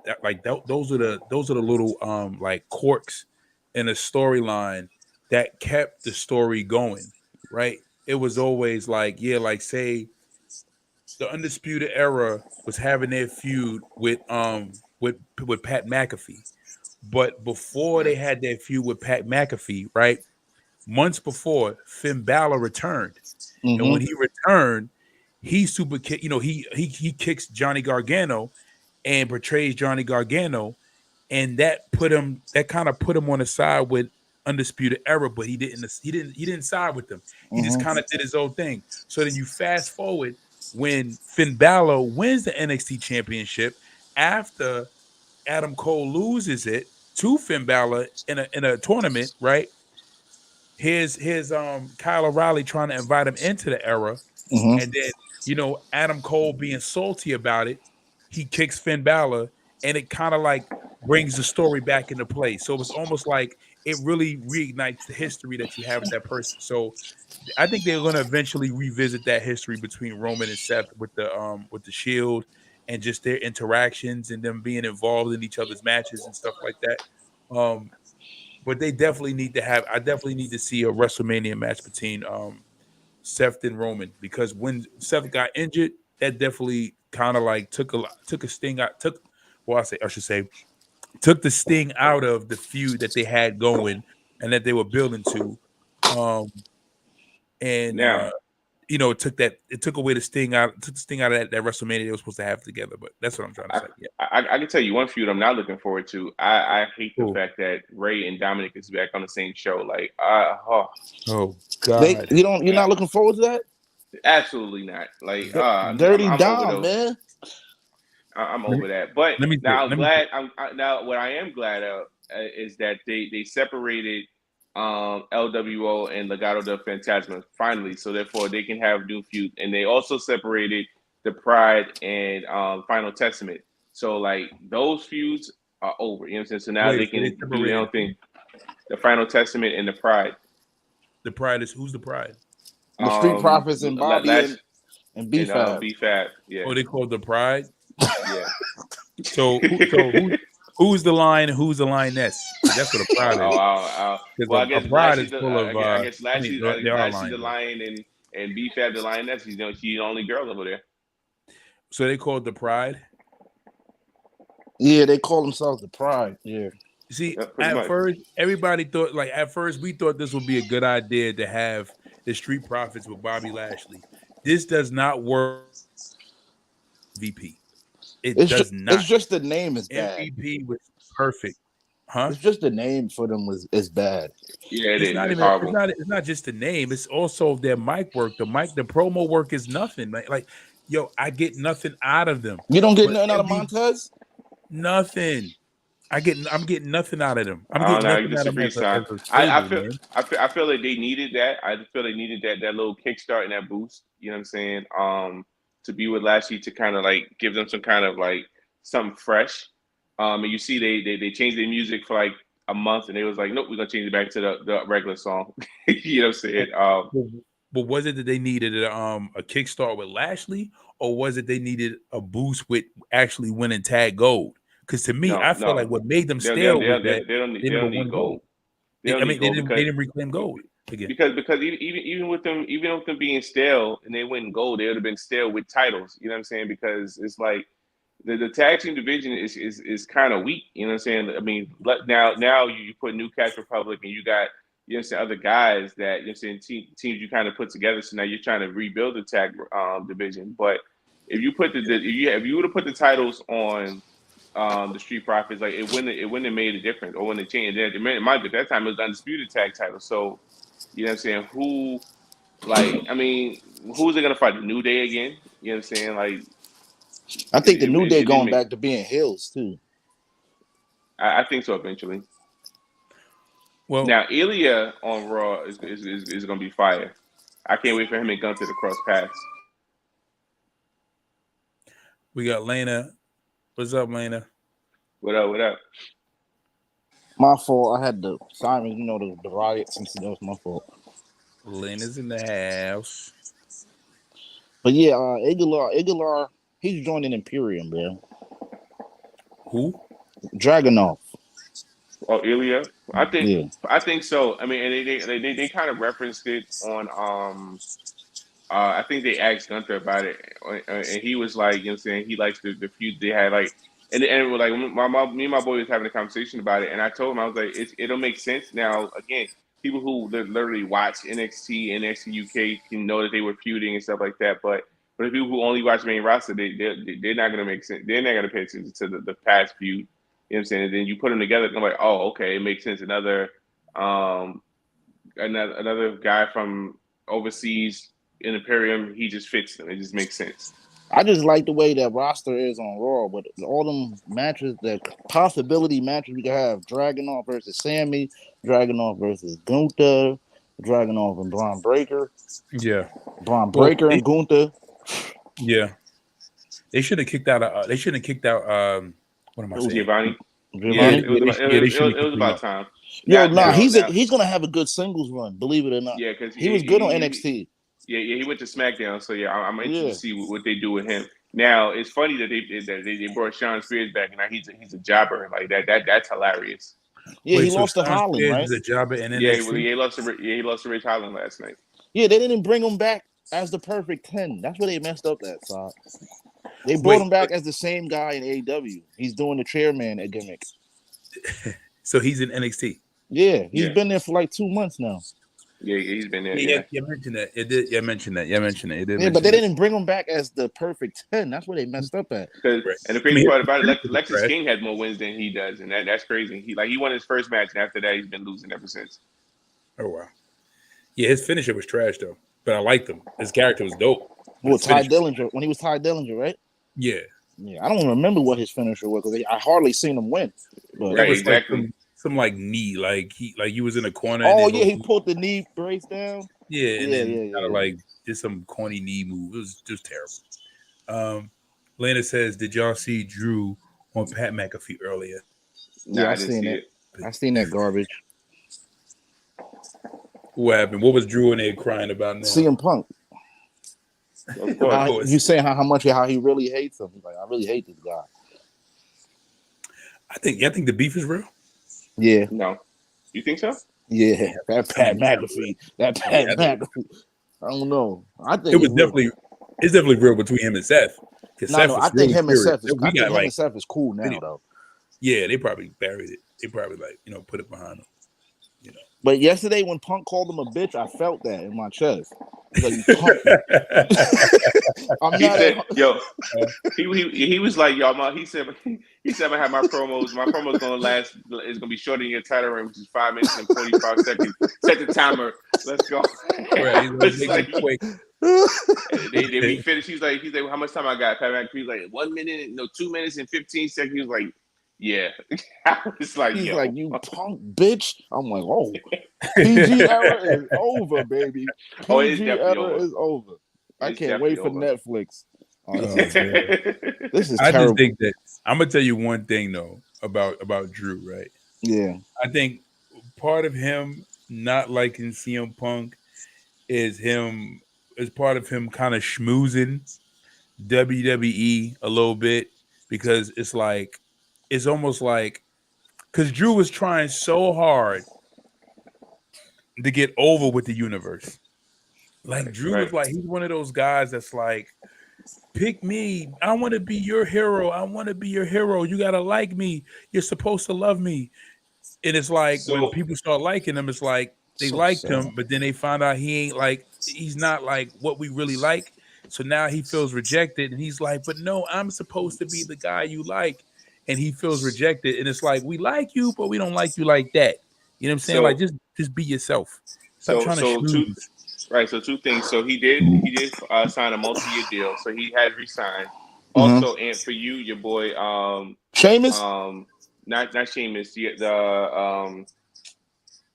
those are the little like quirks in a storyline that kept the story going, right? It was always like, say the Undisputed Era was having their feud with Pat McAfee. But before they had their feud with Pat McAfee, right? Months before, Finn Balor returned. Mm-hmm. And when he returned, he super kick, he kicks Johnny Gargano and portrays Johnny Gargano, and that kind of put him on the side with Undisputed Era, but he didn't side with them. He just kind of did his own thing. So then you fast forward when Finn Balor wins the NXT championship after Adam Cole loses it to Finn Balor in a tournament, right? Here's Kyle O'Reilly trying to invite him into the Era, and then Adam Cole being salty about it, he kicks Finn Balor, and it kind of like brings the story back into play. So it was almost like it really reignites the history that you have with that person. So I think they're going to eventually revisit that history between Roman and Seth with the Shield and just their interactions and them being involved in each other's matches and stuff like that. But they definitely need to have. I definitely need to see a WrestleMania match between Seth and Roman, because when Seth got injured, that definitely kind of like took a sting out. Took the sting out of the feud that they had going and that they were building to. It took away the sting out. It took the sting out of that WrestleMania they were supposed to have together. But that's what I'm trying to say. Yeah. I can tell you one feud I'm not looking forward to. I hate the fact that Ray and Dominic is back on the same show. Like, oh God, you're not looking forward to that? Absolutely not. Like, Dirty Dom, man. I'm over that. But now what I am glad of is that they separated LWO and Legado del Fantasma finally, so therefore they can have new feud. And they also separated the Pride and Final Testament. So like those feuds are over. You know what I'm saying? So now they can do their own thing. The Final Testament and the Pride. The Pride is who's the Pride? The Street Profits and Bobby and B-Fab. B-Fab, yeah. Oh, they called the Pride? Yeah. So who's the line? Who's the lioness? That's what a Pride is. Well, I guess Pride is full of. I guess Lashley's the lion and B-Fab the lioness. She's the only girl over there. So they called the Pride. Yeah, they call themselves the Pride. Yeah. See, first, everybody thought we thought this would be a good idea to have the Street Profits with Bobby Lashley. This does not work. MVP. It does not. It's just the name is bad. MVP was perfect, huh? It's just the name for them is bad. Yeah, it's not just the name. It's also their mic work. The promo work is nothing. Like, I get nothing out of them. You don't get nothing out of Montez? Nothing. I'm getting nothing out of them. I feel like they needed that. I feel they needed that little kickstart and that boost. You know what I'm saying? To be with Lashley to kind of like give them some kind of like something fresh. And you see they changed their music for like a month and they was like, nope, we're gonna change it back to the regular song. You know what I'm saying? But was it that they needed a kickstart with Lashley, or was it they needed a boost with actually winning Tag Gold? Because to me, I feel like what made them stale was that they don't need gold. They didn't reclaim gold again. Because even with them being stale and they win gold, they would have been stale with titles. You know what I'm saying? Because it's like the tag team division is kind of weak. You know what I'm saying? I mean, now you put New Cash Republic and you got other guys that teams you kind of put together. So now you're trying to rebuild the tag division. But if you put if you would have put the titles on the Street Profits, like it wouldn't have made a difference, or when it changed. It might be at that time it was the undisputed tag title. So you know what I'm saying? Who's it gonna fight? The New Day again? You know what I'm saying? Like I think the New Day It didn't going make. back to being heels too. I think so eventually. Well, Now Ilya on Raw is going to be fire. I can't wait for him and Gunther to cross paths. we got Lena. What's up, Lena? What up? What up? My fault. I had the sirens, the riots and stuff. That was my fault. Lena's in the house. But yeah, Igelar, he's joining Imperium, man. Who? Dragunov. Oh, Ilya. I think so. I mean, and they kind of referenced it on I think they asked Gunther about it, and he was like, saying he likes the feud they had, like, and it was like me and my boy was having a conversation about it, and I told him I was like, it'll make sense now. Again, people who literally watch NXT, NXT UK can know that they were feuding and stuff like that, but for the people who only watch main roster, they're not gonna make sense. They're not gonna pay attention to the past feud. You know what I'm saying? And then you put them together, and I'm like, oh, okay, it makes sense. Another guy from overseas in Imperium, he just fits them. It just makes sense. I just like the way that roster is on Raw, with all them matches, the possibility matches we could have: Dragunov versus Sammy, Dragunov versus Gunther, Dragunov and Braun Breaker. Yeah, Braun Breaker and Gunther. Yeah, they should have kicked out. They shouldn't have kicked out. What am I saying? Giovanni. Yeah, It was about time. He's gonna have a good singles run, believe it or not. Yeah, because he was good on NXT. Yeah, he went to SmackDown, so yeah, I'm interested to see what they do with him. Now it's funny that they brought Sean Spears back, and now he's a jobber like that. That's hilarious. Yeah, he lost to Holland, right? He's a jobber, and then he lost to Rich Holland last night. Yeah, they didn't bring him back as the perfect 10. That's where they messed up at. So they brought him back as the same guy in AEW. He's doing the chairman gimmick. So he's in NXT. Yeah, he's been there for like 2 months now. Yeah, he's been there. Yeah, you mentioned that. It did. You mentioned that. Yeah, but they didn't bring him back as the perfect 10. That's where they messed up at. And the crazy part about it, Lexus King had more wins than he does, and that's crazy. He won his first match, and after that, he's been losing ever since. Oh wow. Yeah, his finisher was trash though, but I liked him. His character was dope. Well, Ty Dillinger, when he was Ty Dillinger, right? Yeah. Yeah, I don't remember what his finisher was because I hardly seen him win. But right, exactly. Some like knee, like he was in a corner. Oh yeah, he pulled the knee brace down. Yeah, and then kind of like did some corny knee move. It was just terrible. Lana says, "Did y'all see Drew on Pat McAfee earlier?" Yeah, I seen it. I seen that garbage. What happened? What was Drew in there crying about now? CM Punk. Of course. You saying how he really hates him? He's like, I really hate this guy. I think the beef is real. Yeah. No. You think so? Yeah. That Pat McAfee. McAfee. I don't know. I think it's definitely real between him and Seth. I think him and Seth is cool now though. Yeah, they probably buried it. They probably put it behind them. But yesterday when Punk called him a bitch, I felt that in my chest. Like, he was like, y'all, he said I'm gonna have my promos gonna last, it's gonna be shorter than your title reign, which is 5 minutes and 45 seconds. Set the timer, let's go. Right, they be finished. He's like, how much time I got? Pat McAfee, he's like 1 minute, 2 minutes and 15 seconds. He was like, yeah. It's like, he's like, you punk bitch. I'm like, oh, PG era is over, baby. PG era is over. I can't wait for Netflix. This is terrible. I just think that I'm gonna tell you one thing though about Drew, right? Yeah. I think part of him not liking CM Punk is part of him kind of schmoozing WWE a little bit, because it's almost like, because Drew was trying so hard to get over with the universe. Like Drew was like, he's one of those guys that's like, pick me. I want to be your hero. I want to be your hero. You got to like me. You're supposed to love me. And it's like, when people start liking him, it's like they liked him, but then they find out he's not like what we really like. So now he feels rejected, and he's like, but no, I'm supposed to be the guy you like. And he feels rejected, and it's like, we like you, but we don't like you like that. You know what I'm saying? Like, just be yourself. Stop trying to schmooze. So 2 things. So he did sign a multi-year deal. So he had resigned. Also, and for you, your boy, Sheamus. not Sheamus, God,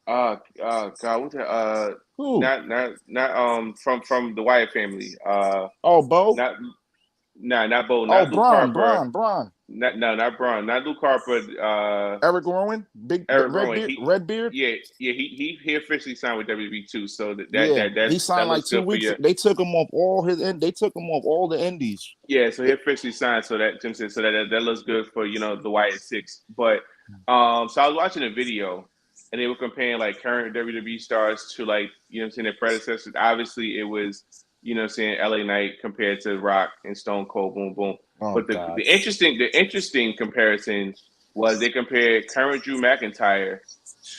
what the Who? not from the Wyatt family. Oh, Bo. Not not Bo, Oh, not Luke Harper. Braun. Not Braun, not Luke Harper. Eric Rowan, big Eric red Rowan. beard, red beard. He officially signed with WWE too. So Yeah, he that signed like looks two good for weeks. you. They took him off all his. They took him off all the indies. Yeah, so he officially signed. So that Tim said, so that looks good for the Wyatt Six. But so I was watching a video, and they were comparing like current WWE stars to like their predecessors. Obviously, it was LA Knight compared to Rock and Stone Cold, boom boom. Oh But God. the interesting comparison was they compared current Drew McIntyre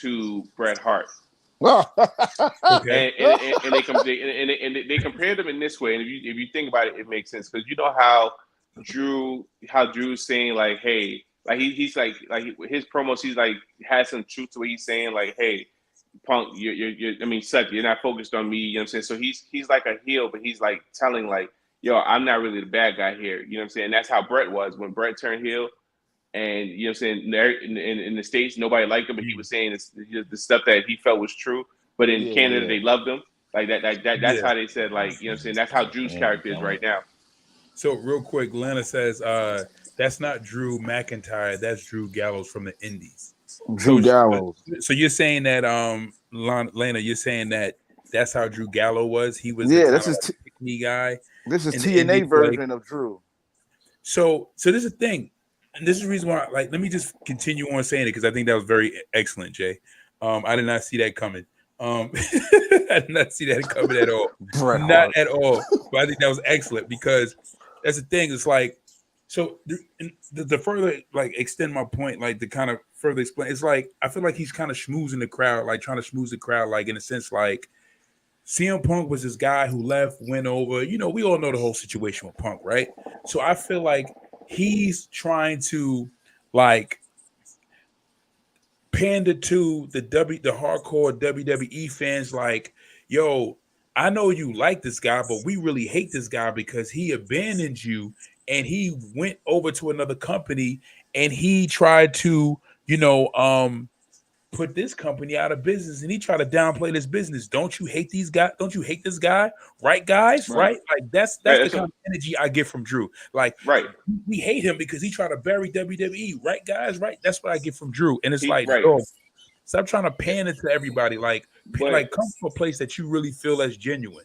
to Bret Hart. Okay. And they compared them in this way. And if you think about it, it makes sense because you know how Drew's saying like, hey, like he's like his promos, he's like has some truth to what he's saying, like, hey, Punk, Seth, you're not focused on me. You know what I'm saying? So he's like a heel, but he's like telling like, yo, I'm not really the bad guy here. You know what I'm saying? And that's how Bret was when Bret turned heel. And you know what I'm saying, in the States, nobody liked him, but he was saying the stuff that he felt was true. But in Canada, they loved him. Like that's how they said, like, you know what I'm saying? That's how Drew's character is right now. So real quick, Lana says, that's not Drew McIntyre, that's Drew Gallows from the Indies. Drew Gallows. So you're saying that Lana, you're saying that that's how Drew Gallows was? He was this is me guy. This is TNA version of Drew. So this is the thing. And this is the reason why, like, let me just continue on saying it because I think that was very excellent, Jay. I did not see that coming. I did not see that coming at all. Not at all. But I think that was excellent because that's the thing. It's like, so the further like extend my point, like to kind of further explain, it's like I feel like he's kind of schmoozing the crowd, like trying to schmooze the crowd, like in a sense, like CM Punk was this guy who left, went over. We all know the whole situation with Punk, right? So I feel like he's trying to like pander to the hardcore WWE fans, like, yo, I know you like this guy, but we really hate this guy because he abandoned you and he went over to another company and he tried to, put this company out of business and he tried to downplay this business. Don't you hate these guys? Don't you hate this guy? Right, guys? Right? Like that's the kind of energy I get from Drew. Like, we hate him because he tried to bury WWE. Right, guys? Right? That's what I get from Drew. And it's oh, stop trying to pan it to everybody. Like come from a place that you really feel as genuine.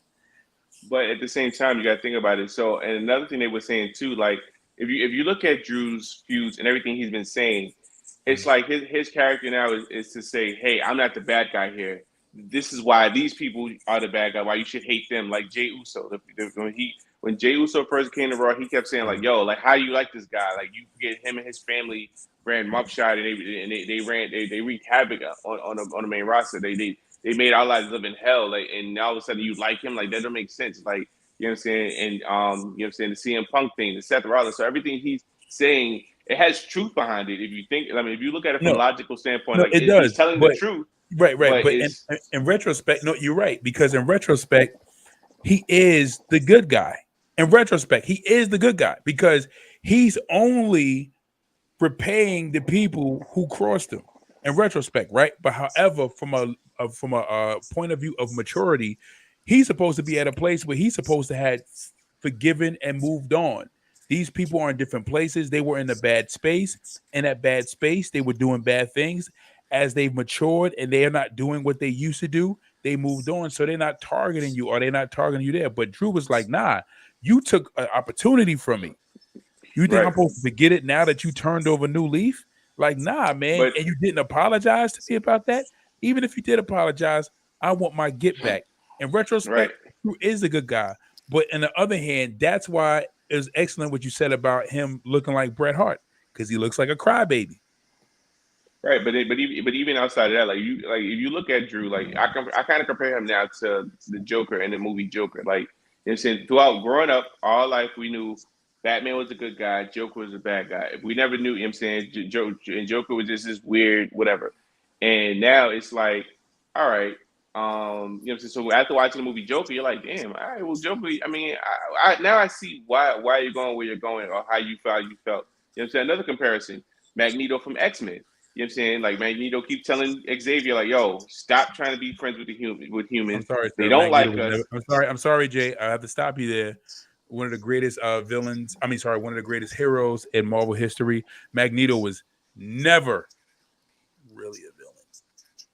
But at the same time, you got to think about it. So, and another thing they were saying too, like if you look at Drew's feuds and everything he's been saying, it's like his character now is to say, hey, I'm not the bad guy here. This is why these people are the bad guy. Why you should hate them. Like Jey Uso, when Jey Uso first came to Raw, he kept saying like, yo, like how do you like this guy? Like you forget him and his family ran mugshot and they wreaked havoc on the main roster. They made our lives live in hell. Like, and all of a sudden you like him. Like that don't make sense. Like, you know what I'm saying? And you know what I'm saying, the CM Punk thing, the Seth Rollins. So everything he's saying, it has truth behind it. If you think, if you look at it from a logical standpoint, like it does. He's telling the truth. Right. But in retrospect, no, you're right. Because in retrospect, he is the good guy. In retrospect, he is the good guy because he's only repaying the people who crossed him. In retrospect, right? But however, from a point of view of maturity, he's supposed to be at a place where he's supposed to have forgiven and moved on. These people are in different places. They were in a bad space. In that bad space, they were doing bad things. As they've matured and they are not doing what they used to do, they moved on. So they're not targeting you or they're not targeting you there. But Drew was like, nah, you took an opportunity from me. You think I'm supposed to forget it now that you turned over a new leaf? Like, nah, man. And you didn't apologize to me about that? Even if you did apologize, I want my get back. In retrospect, Drew is a good guy. But on the other hand, that's why it was excellent what you said about him looking like Bret Hart because he looks like a crybaby. Right, but even outside of that, like if you look at Drew, like I kind of compare him now to the Joker in the movie Joker. Like, you know what I'm saying, throughout growing up, all life we knew Batman was a good guy, Joker was a bad guy. We never knew, you know what I'm saying, Joker was just this weird whatever. And now it's like, all right, You know what I'm saying? So after watching the movie Joker, you're like, damn, all right, well, Joker, I mean, now I see why you're going where you're going or how you felt. You know what I'm saying? Another comparison, Magneto from X-Men. You know what I'm saying? Like Magneto keep telling Xavier, like, yo, stop trying to be friends with I'm humans. sorry, They sir. don't Magneto like was never. us. I'm sorry, Jay. I have to stop you there. One of the greatest villains. I mean, sorry, one of the greatest heroes in Marvel history. Magneto was never really a villain.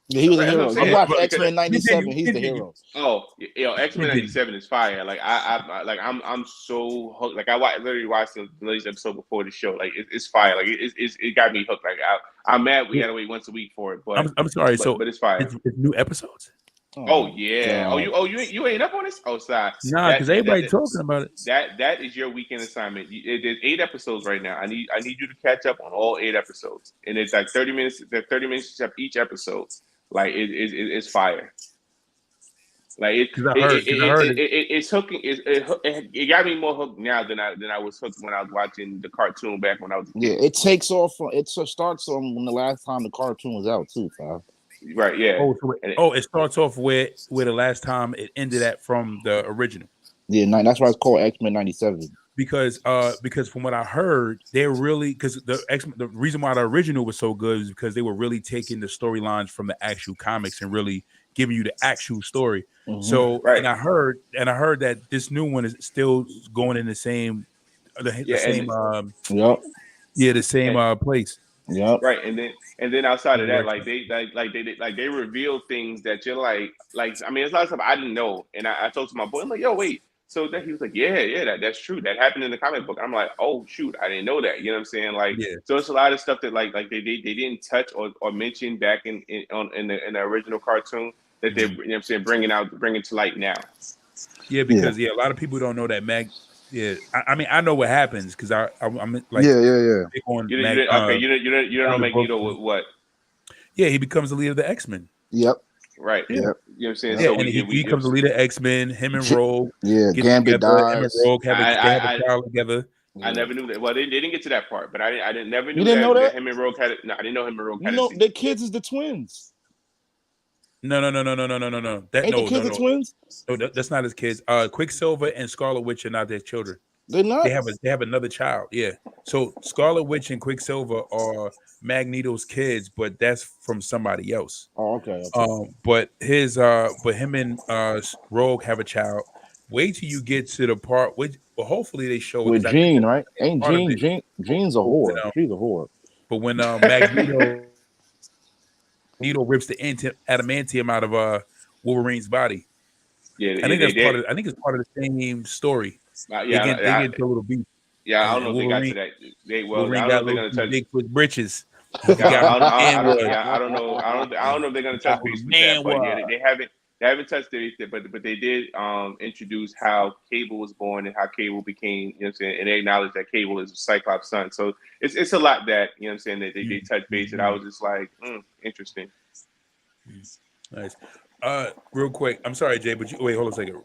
Yeah, he was a Right, that's what I'm hero. You saying. watch Because X-Men '97. He's the Continue. hero. oh, X-Men Continue. '97 is fire. Like I'm so hooked. Like literally watched the latest episode before the show. Like it's fire. Like it got me hooked. Like I'm mad we had to wait once a week for it, but I'm sorry. So but it's fire. it's new episodes. Oh my yeah. God. You ain't up on this? Oh, sorry. Nah, because everybody talking about it. That is your weekend assignment. There's 8 episodes right now. I need you to catch up on all 8 episodes, and it's like 30 minutes. They're 30 minutes each episode. Like it's fire. Like Because I heard it. it's hooking. It got me more hooked now than I was hooked when I was watching the cartoon back when I was a Yeah, kid. it takes off. It starts on when the last time the cartoon was out too, pal. Right? Yeah. It starts off where the last time it ended at from the original. Yeah, that's why it's called X-Men '97. Because from what I heard, they're really because the reason why the original was so good is because they were really taking the storylines from the actual comics and really giving you the actual story. Mm-hmm. So right. and I heard that this new one is still going in the same place. Yep. Right, and then outside of that, like they reveal things that you're like I mean, it's a lot of stuff I didn't know, and I told to my boy, I'm like, yo, wait. So that he was like, yeah, that's true. That happened in the comic book. I'm like, oh shoot, I didn't know that. You know what I'm saying? Like, so it's a lot of stuff that like they didn't touch or mention back in the original cartoon that they're you know what I'm saying bringing to light now. Yeah, because a lot of people don't know that Yeah, I mean I know what happens because I'm like yeah. You don't know Magneto with what? Yeah, he becomes the leader of the X-Men. Yep. Right. Yep. You know what I'm saying? Yeah, so he becomes the leader of X-Men. Him and Rogue. Gambit dies. Him and Rogue have a child together. I never knew that. Well, they didn't get to that part, but I never knew that him and Rogue had it. No, I didn't know him and Rogue had it. No, the kids is the twins. No. Ain't the kids the twins? No, that's not his kids. Quicksilver and Scarlet Witch are not their children. They're not. They have another child. Yeah. So Scarlet Witch and Quicksilver are Magneto's kids, but that's from somebody else. Oh, okay. But him and Rogue have a child. Wait till you get to the part which hopefully they show with Jean, right? Ain't Jean's a whore. She's a whore. But when Magneto rips the adamantium out of Wolverine's body. Yeah, I think it's part of the same story. They get into a little beef. Yeah, I don't know if they got to that. I don't know if they're gonna touch Bigfoot britches. I don't know. I don't know if they're gonna touch base with that. But yeah, they haven't touched it, but they did introduce how Cable was born and how Cable became, you know what I'm saying, and they acknowledged that Cable is Cyclops' son. So it's a lot that, you know what I'm saying, that they touched base, and I was just like, interesting. Nice. Real quick, I'm sorry, Jay, but wait, hold on a second.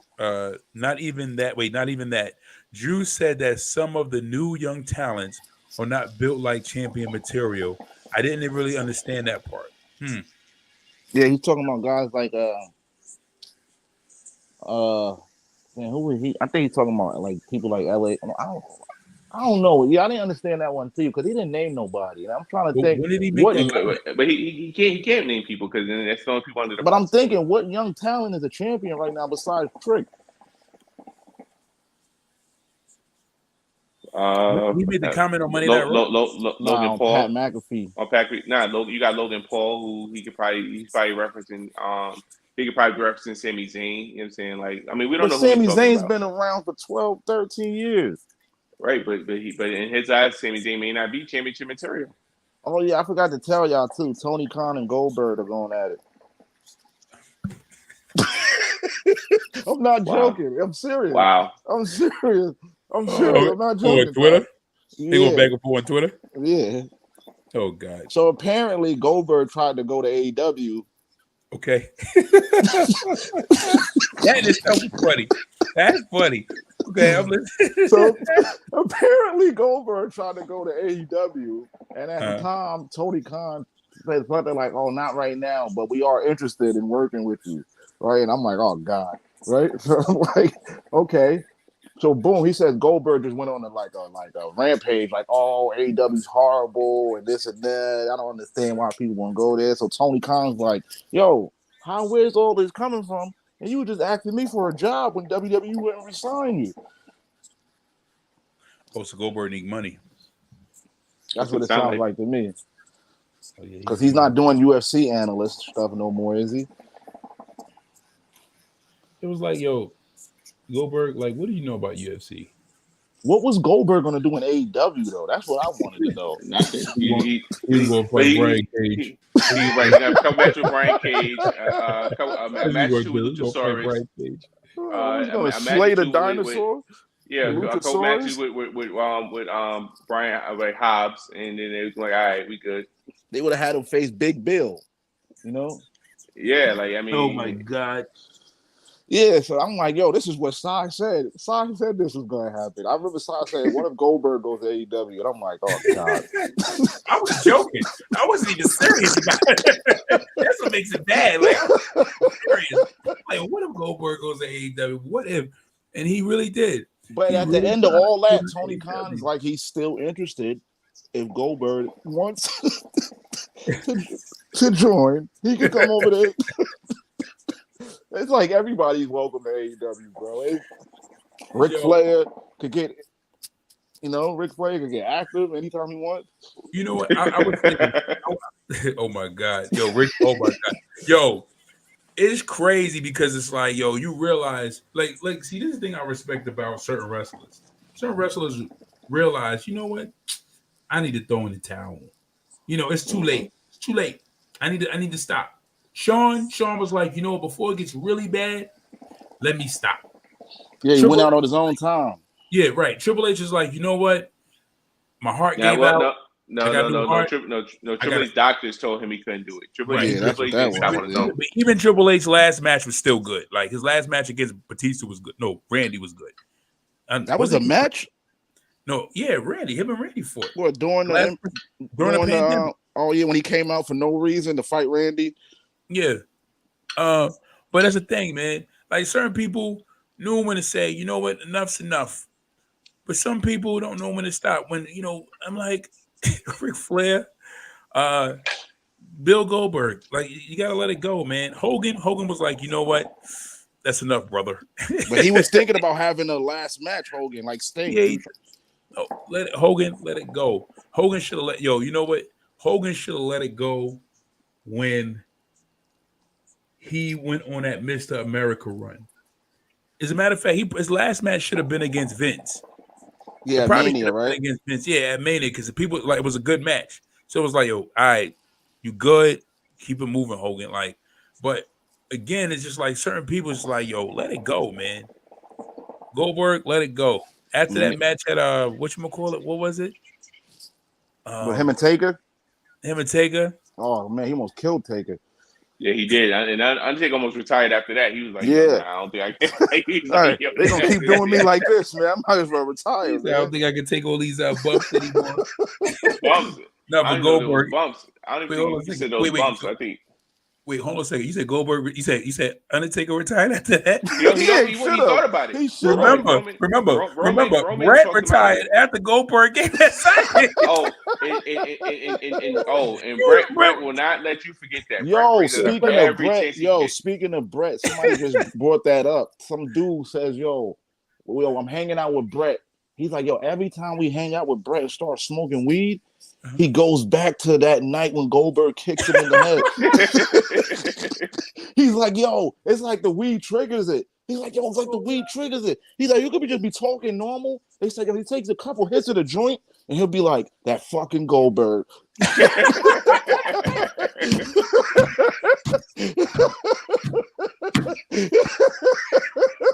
Not even that. Drew said that some of the new young talents are not built like champion material. I didn't really understand that part. Yeah, he's talking about guys like man, who was he? I think he's talking about like people like LA. I don't know. Yeah, I didn't understand that one too because he didn't name nobody. And I'm trying to think. When did he make but he can't name people because then that's the only people under the. But I'm thinking, what young talent is a champion right now besides Trick? He made the comment on Monday Night Raw. Logan Paul, Pat McAfee. On Patrick, you got Logan Paul, who he's probably referencing. He could probably be referencing Sami Zayn. You know what I'm saying? Like, I mean, we don't know. Sami Zayn's been around for 12, 13 years. Right, but in his eyes, Sami Zayn may not be championship material. Oh yeah, I forgot to tell y'all too. Tony Khan and Goldberg are going at it. I'm not joking. I'm serious. Wow. I'm serious. I'm not joking. On Twitter? They go back and forth on Twitter? Yeah. Oh God. So apparently Goldberg tried to go to AEW. Okay. That is so funny. That's funny. Okay, I'm listening. So apparently Goldberg tried to go to AEW, and at the time, Tony Khan said something like, "Oh, not right now, but we are interested in working with you." right? And I'm like, oh God, right? So I'm like, okay. So boom, he says Goldberg just went on a rampage, like, oh, AEW's horrible and this and that. I don't understand why people want to go there. So Tony Khan's like, yo, where's all this coming from? And you were just asking me for a job when WWE wouldn't resign you. Oh, so Goldberg need money. That's what it sounds like to me. Oh, yeah, Because he's not doing UFC analyst stuff no more, is he? It was like, yo, Goldberg, like, what do you know about UFC? What was Goldberg going to do in AEW, though? That's what I wanted to know. Nothing. He's going to fight Brian Cage. He's right. Come match with Brian Cage. A match with Luchasaurus. He's going to slay the dinosaur? A co-matches with Brian Hobbs, and then it was like, all right, we good. They would have had him face Big Bill, you know? Yeah, like, I mean. Oh, my God. Yeah, so I'm like, yo, this is what Sai said. Sai said this was going to happen. I remember Sai saying, what if Goldberg goes to AEW? And I'm like, oh, God. I was joking. I wasn't even serious about it. That's what makes it bad. Like, I was serious. Like, what if Goldberg goes to AEW? What if? And he really did. But at the end of all that, Tony Khan is like, he's still interested. If Goldberg wants to join, he can come over there. It's like everybody's welcome to AEW, bro. Ric Flair could get, Ric Flair could get active anytime he wants. You know what? I was thinking, oh my God. Yo, Rick, oh my God. Yo, it's crazy because it's like, yo, you realize, like, see, this is the thing I respect about certain wrestlers. Certain wrestlers realize, you know what? I need to throw in the towel. It's too late. It's too late. I need to stop. Sean was like, before it gets really bad, let me stop. Yeah, he went out on his own time. Yeah, right. Triple H is like, you know what? My heart gave out. No. Triple H doctors told him he couldn't do it. Triple H didn't want to know. Even Triple H's last match was still good. Like his last match against Batista was good. No, Randy was good. That was a match? No, yeah, Randy. Him and Randy fought. What, during the pandemic? Oh yeah, when he came out for no reason to fight Randy. Yeah. But that's the thing, man. Like certain people knew when to say, you know what, enough's enough. But some people don't know when to stop. When, I'm like, Ric Flair, Bill Goldberg, like you gotta let it go, man. Hogan was like, you know what? That's enough, brother. But he was thinking about having a last match, Hogan, like Sting. Yeah, Hogan, let it go. Hogan should have you know what? Hogan should have let it go when he went on that Mr. America run. As a matter of fact, his last match should have been against Vince. Yeah, Mania, right? Against Vince. Yeah, at Mania, because the people it was a good match. So it was like, yo, all right, you good? Keep it moving, Hogan. Like, but again, it's just like certain people just like, yo, let it go, man. Goldberg, let it go. After that match at whatchamacallit, what was it? With him and Taker? Him and Taker. Oh man, he almost killed Taker. Yeah, he did. And Undertaker almost retired after that. He was like, yeah, I don't think I can. Right. They're going to keep doing me like this, man. I might as well retire. I don't think I can take all these bumps anymore. Bumps? No, but Goldberg. Bumps. I don't even think you said those bumps, I think. Wait, hold on a second. You said Goldberg. You said Undertaker retired after that. He thought about it. Remember, Brett retired after Goldberg gave that sign. And Brett will not let you forget that. Speaking of Brett, somebody just brought that up. Some dude says, yo, I'm hanging out with Brett. He's like, yo, every time we hang out with Brett and start smoking weed, he goes back to that night when Goldberg kicks him in the head. He's like, yo, it's like the weed triggers it. He's like, yo, it's like the weed triggers it. He's like, you could just be talking normal. It's like if he takes a couple hits of the joint and he'll be like, that fucking Goldberg.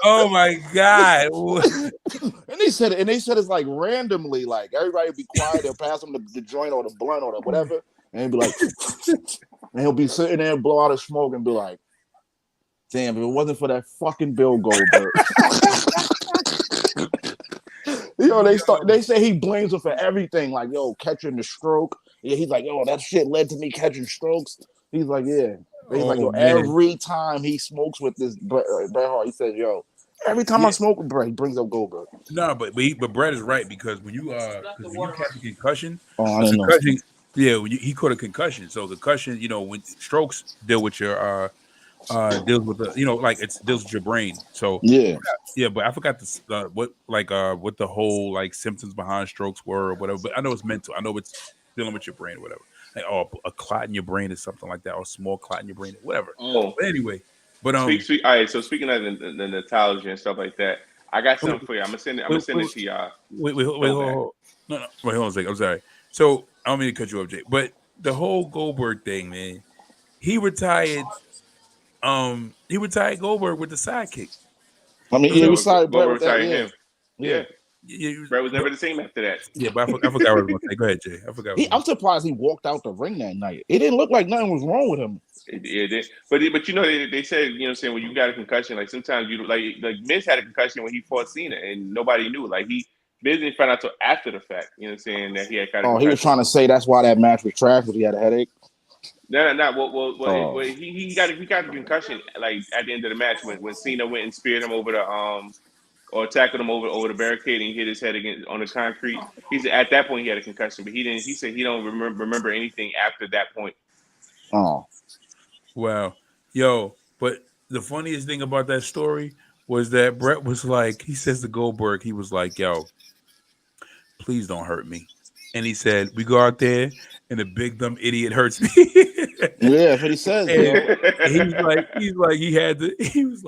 Oh my God. And they said it's like randomly, like everybody be quiet, they'll pass him the joint or the blunt or the whatever, and he'll be like, and he'll be sitting there and blow out his smoke and be like, damn, if it wasn't for that fucking Bill Goldberg. They say he blames him for everything, like, yo, catching the stroke. Yeah, he's like, yo, that shit led to me catching strokes. He's like, yeah. But he's like, yo, man. every time he smokes with this Bret Hart, he says, yo, every time I smoke with Bret, he brings up Goldberg. No, but Brett is right because when you catch a concussion, I didn't know. he caught a concussion. So concussion, when strokes deal with your deals with the like it deals with your brain. So Yeah. but I forgot what the whole like symptoms behind strokes were or whatever. But I know it's mental. I know it's dealing with your brain or whatever. Like a clot in your brain is something like that, or a small clot in your brain, or whatever. Oh, but anyway, but all right. So speaking of the nostalgia and stuff like that, I got something for you. I'm gonna send it to y'all. Wait, hold on. No, wait, hold on a second. I'm sorry. So I don't mean to cut you off, Jay, but the whole Goldberg thing, man, he retired Goldberg with the sidekick. I mean, he retired Bret with that. Him. Yeah. Bret was never the same after that. Yeah, but I forgot what I was going to say. Go ahead, Jay. I forgot. I'm surprised he walked out the ring that night. It didn't look like nothing was wrong with him. It did. But they said, saying when you got a concussion, like sometimes you like Miz had a concussion when he fought Cena and nobody knew. Like Miz didn't find out till after the fact. Saying that he had kind of. Oh, he was trying to say that's why that match was trash because he had a headache. No. Well, he got the concussion like at the end of the match when Cena went and speared him over the or tackled him over the barricade and he hit his head on the concrete. He said at that point he had a concussion, but he didn't. He said he don't remember anything after that point. Oh, wow, but the funniest thing about that story was that Bret was like, he says to Goldberg, he was like, yo, please don't hurt me. And he said, we go out there and the big dumb idiot hurts me. Yeah, that's what he says. He was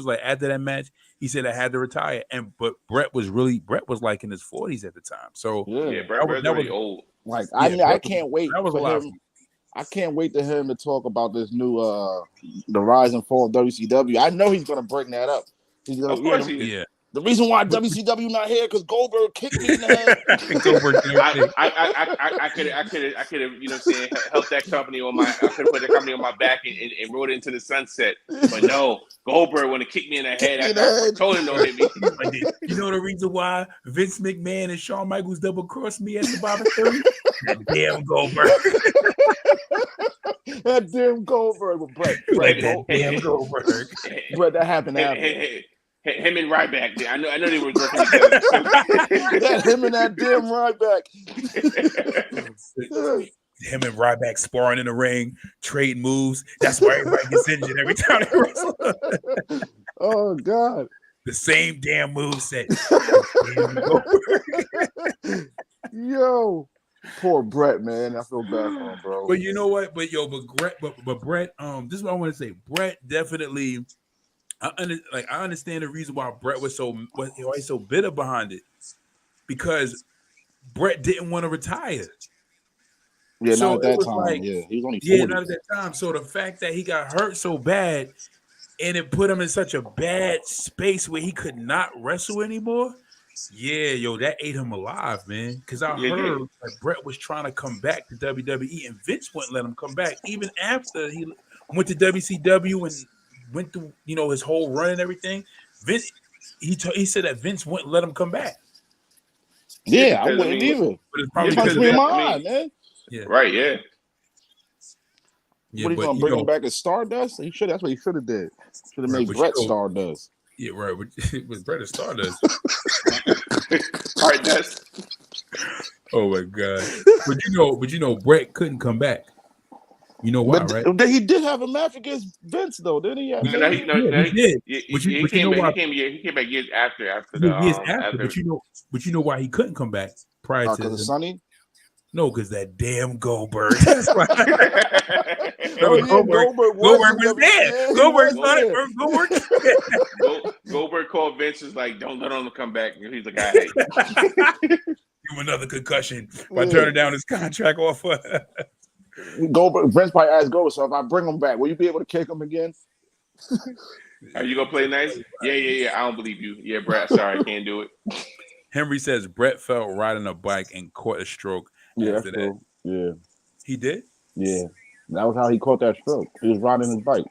like after that match, he said I had to retire. But Bret was like in his 40s at the time. So Bret was really old. Like I can't wait for him. I can't wait to hear him to talk about this new the rise and fall of WCW. I know he's gonna bring that up. Of course he is. The reason why WCW not here because Goldberg kicked me in the head. I could have, helped that company on my. I could have put the company on my back and rode it into the sunset. But no, Goldberg want to kick me in the head. I told him don't hit me. You know the reason why Vince McMahon and Shawn Michaels double crossed me at the Bobby 30? That damn Goldberg. That damn Goldberg with Bret. Damn Goldberg. Bret, that happened after. Him and Ryback. I know they were working together. Yeah, him and that damn Ryback. Him and Ryback sparring in the ring, trading moves. That's why everybody gets injured every time they wrestle. Oh God. The same damn move set. Yo. Poor Bret, man. I feel bad for him, bro. But you know what? But Bret, this is what I want to say. Bret definitely. I understand the reason why Bret was so bitter behind it, because Bret didn't want to retire. Yeah, not at that time. He was only 40. Yeah, not at that time. So the fact that he got hurt so bad, and it put him in such a bad space where he could not wrestle anymore. Yeah, that ate him alive, man. Because I heard that Bret was trying to come back to WWE, and Vince wouldn't let him come back, even after he went to WCW and went through, his whole run and everything. Vince, he said that Vince wouldn't let him come back. Yeah, I wouldn't either. But it's probably because of that. Man. Yeah. Right, yeah. What are you gonna bring him back as Stardust? That's what he should have did. Should have made Bret Stardust. Yeah, right. With Bret as Stardust. Stardust. Oh my God. But Bret couldn't come back. You know why, right? He did have a match against Vince, though, didn't he? No, he did. He came back years after But you know why he couldn't come back prior to because of Sonny? No, because that damn Goldberg. That's why. Goldberg was there. Goldberg called Vince, was like, "Don't let him come back." And he's like, "All right." Give him another concussion by turning down his contract offer. Goldberg, Vince probably asked Goldberg, so if I bring him back, will you be able to kick him again? Are you gonna play nice? Yeah. I don't believe you. Yeah, Bret. Sorry, I can't do it. Henry says Bret fell riding a bike and caught a stroke. Yeah, after that. Yeah. He did? Yeah. That was how he caught that stroke. He was riding his bike.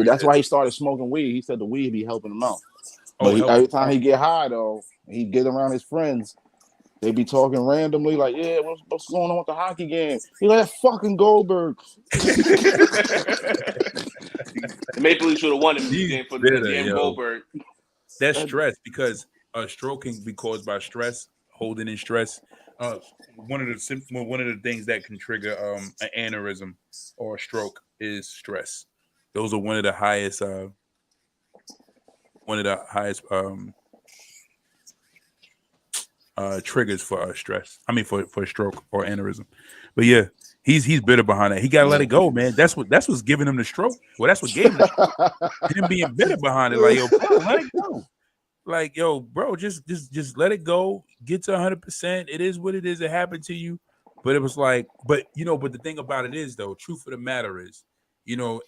That's why he started smoking weed. He said the weed be helping him out. But every time he get high, though, he get around his friends. They be talking randomly, like, yeah, what's going on with the hockey game? He like, that fucking Goldberg. The Maple Leafs should have won if it He's didn't for the bitter, damn yo. Goldberg. That's stress because a stroke can be caused by stress, holding in stress. One of the things that can trigger an aneurysm or a stroke is stress. Those are one of the highest triggers for stress. I mean for stroke or aneurysm. But yeah, he's bitter behind that. He gotta let it go, man. That's what's giving him the stroke. Well, that's what gave him the stroke. Him being bitter behind it, like, yo, bro, let it go. Like, yo, bro, just let it go. Get to 100%. It is what it is. It happened to you. But it was like, but the thing about it is, though, truth of the matter is, not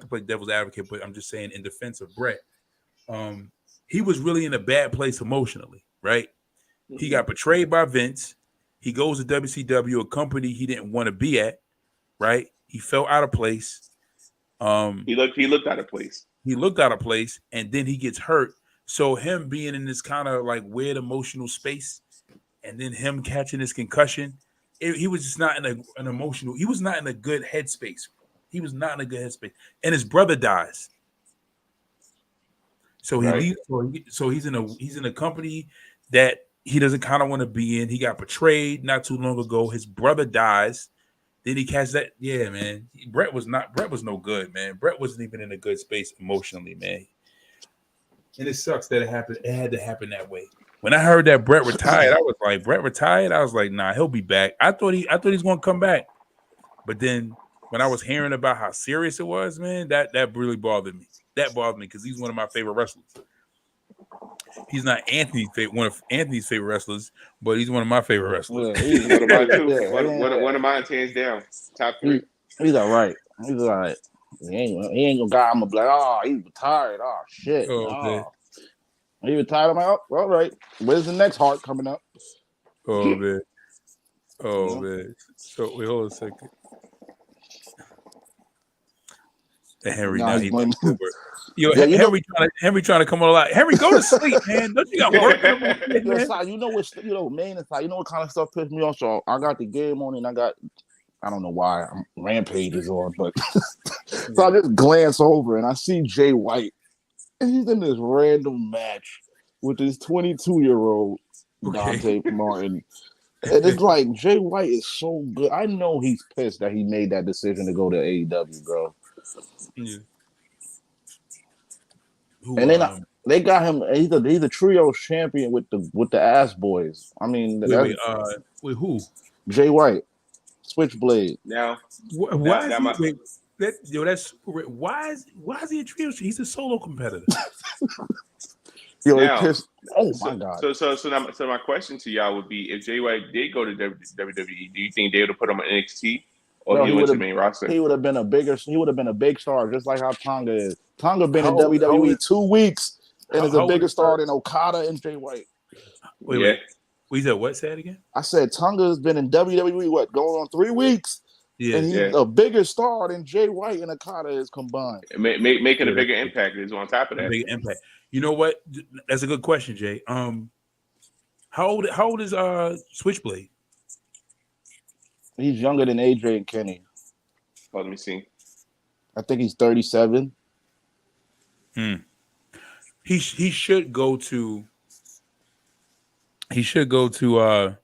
to play devil's advocate, but I'm just saying in defense of Brett, he was really in a bad place emotionally, right? He got betrayed by Vince. He goes to WCW, a company he didn't want to be at, right? He felt out of place. He looked out of place. He looked out of place, and then he gets hurt. So him being in this kind of like weird emotional space, and then him catching this concussion, he was just not in an emotional. He was not in a good headspace. He was not in a good headspace, and his brother dies. So he leaves. So he's in a company that he doesn't kind of want to be in. He got betrayed not too long ago. His brother dies. Then he catches that. Yeah, man. Brett was no good, man. Brett wasn't even in a good space emotionally, man. And it sucks that it happened. It had to happen that way. When I heard that Brett retired, I was like, Brett retired? I was like, nah, he'll be back. I thought he's gonna come back. But then when I was hearing about how serious it was, man, that really bothered me. That bothered me because he's one of my favorite wrestlers. He's not one of Anthony's favorite wrestlers, but he's one of my favorite wrestlers. Yeah, he's one of mine too. One of mine, hands down, top 3. He's all right. He's all right. He ain't gonna guy. I'm gonna be like, oh, he's retired. Oh shit. Oh, he retired. I'm like, oh, all right. Where's the next heart coming up? Oh man. Oh man. So wait, hold a second. And Henry now he's over. Yo, yeah, Henry trying to come on a lot. Henry, go to sleep, man. Don't you got work? You know what kind of stuff pissed me off. So I got the game on, and I don't know why Rampage is on, but so I just glance over and I see Jay White, and he's in this random match with this 22-year-old Dante Martin. And it's like Jay White is so good. I know he's pissed that he made that decision to go to AEW, bro. Yeah. And then they got him. He's a trio champion with the Ass Boys. I mean, wait, who? Jay White, Switchblade. Now, why is he a trio? He's a solo competitor. My God. So my question to y'all would be: if Jay White did go to WWE, do you think they would have put him on NXT? Or he went to the main roster. He would have been a big star, just like how Tonga is. Tonga been in WWE 2 weeks and is a bigger star than Okada and Jay White. Wait. We said what? Say it again. I said Tonga has been in WWE going on 3 weeks. Yeah, and he's a bigger star than Jay White and Okada is combined. Making a bigger impact is on top of that. Bigger impact. You know what? That's a good question, Jay. How old is Switchblade? He's younger than AJ and Kenny. Oh, let me see. I think he's 37. He should go to. He should go to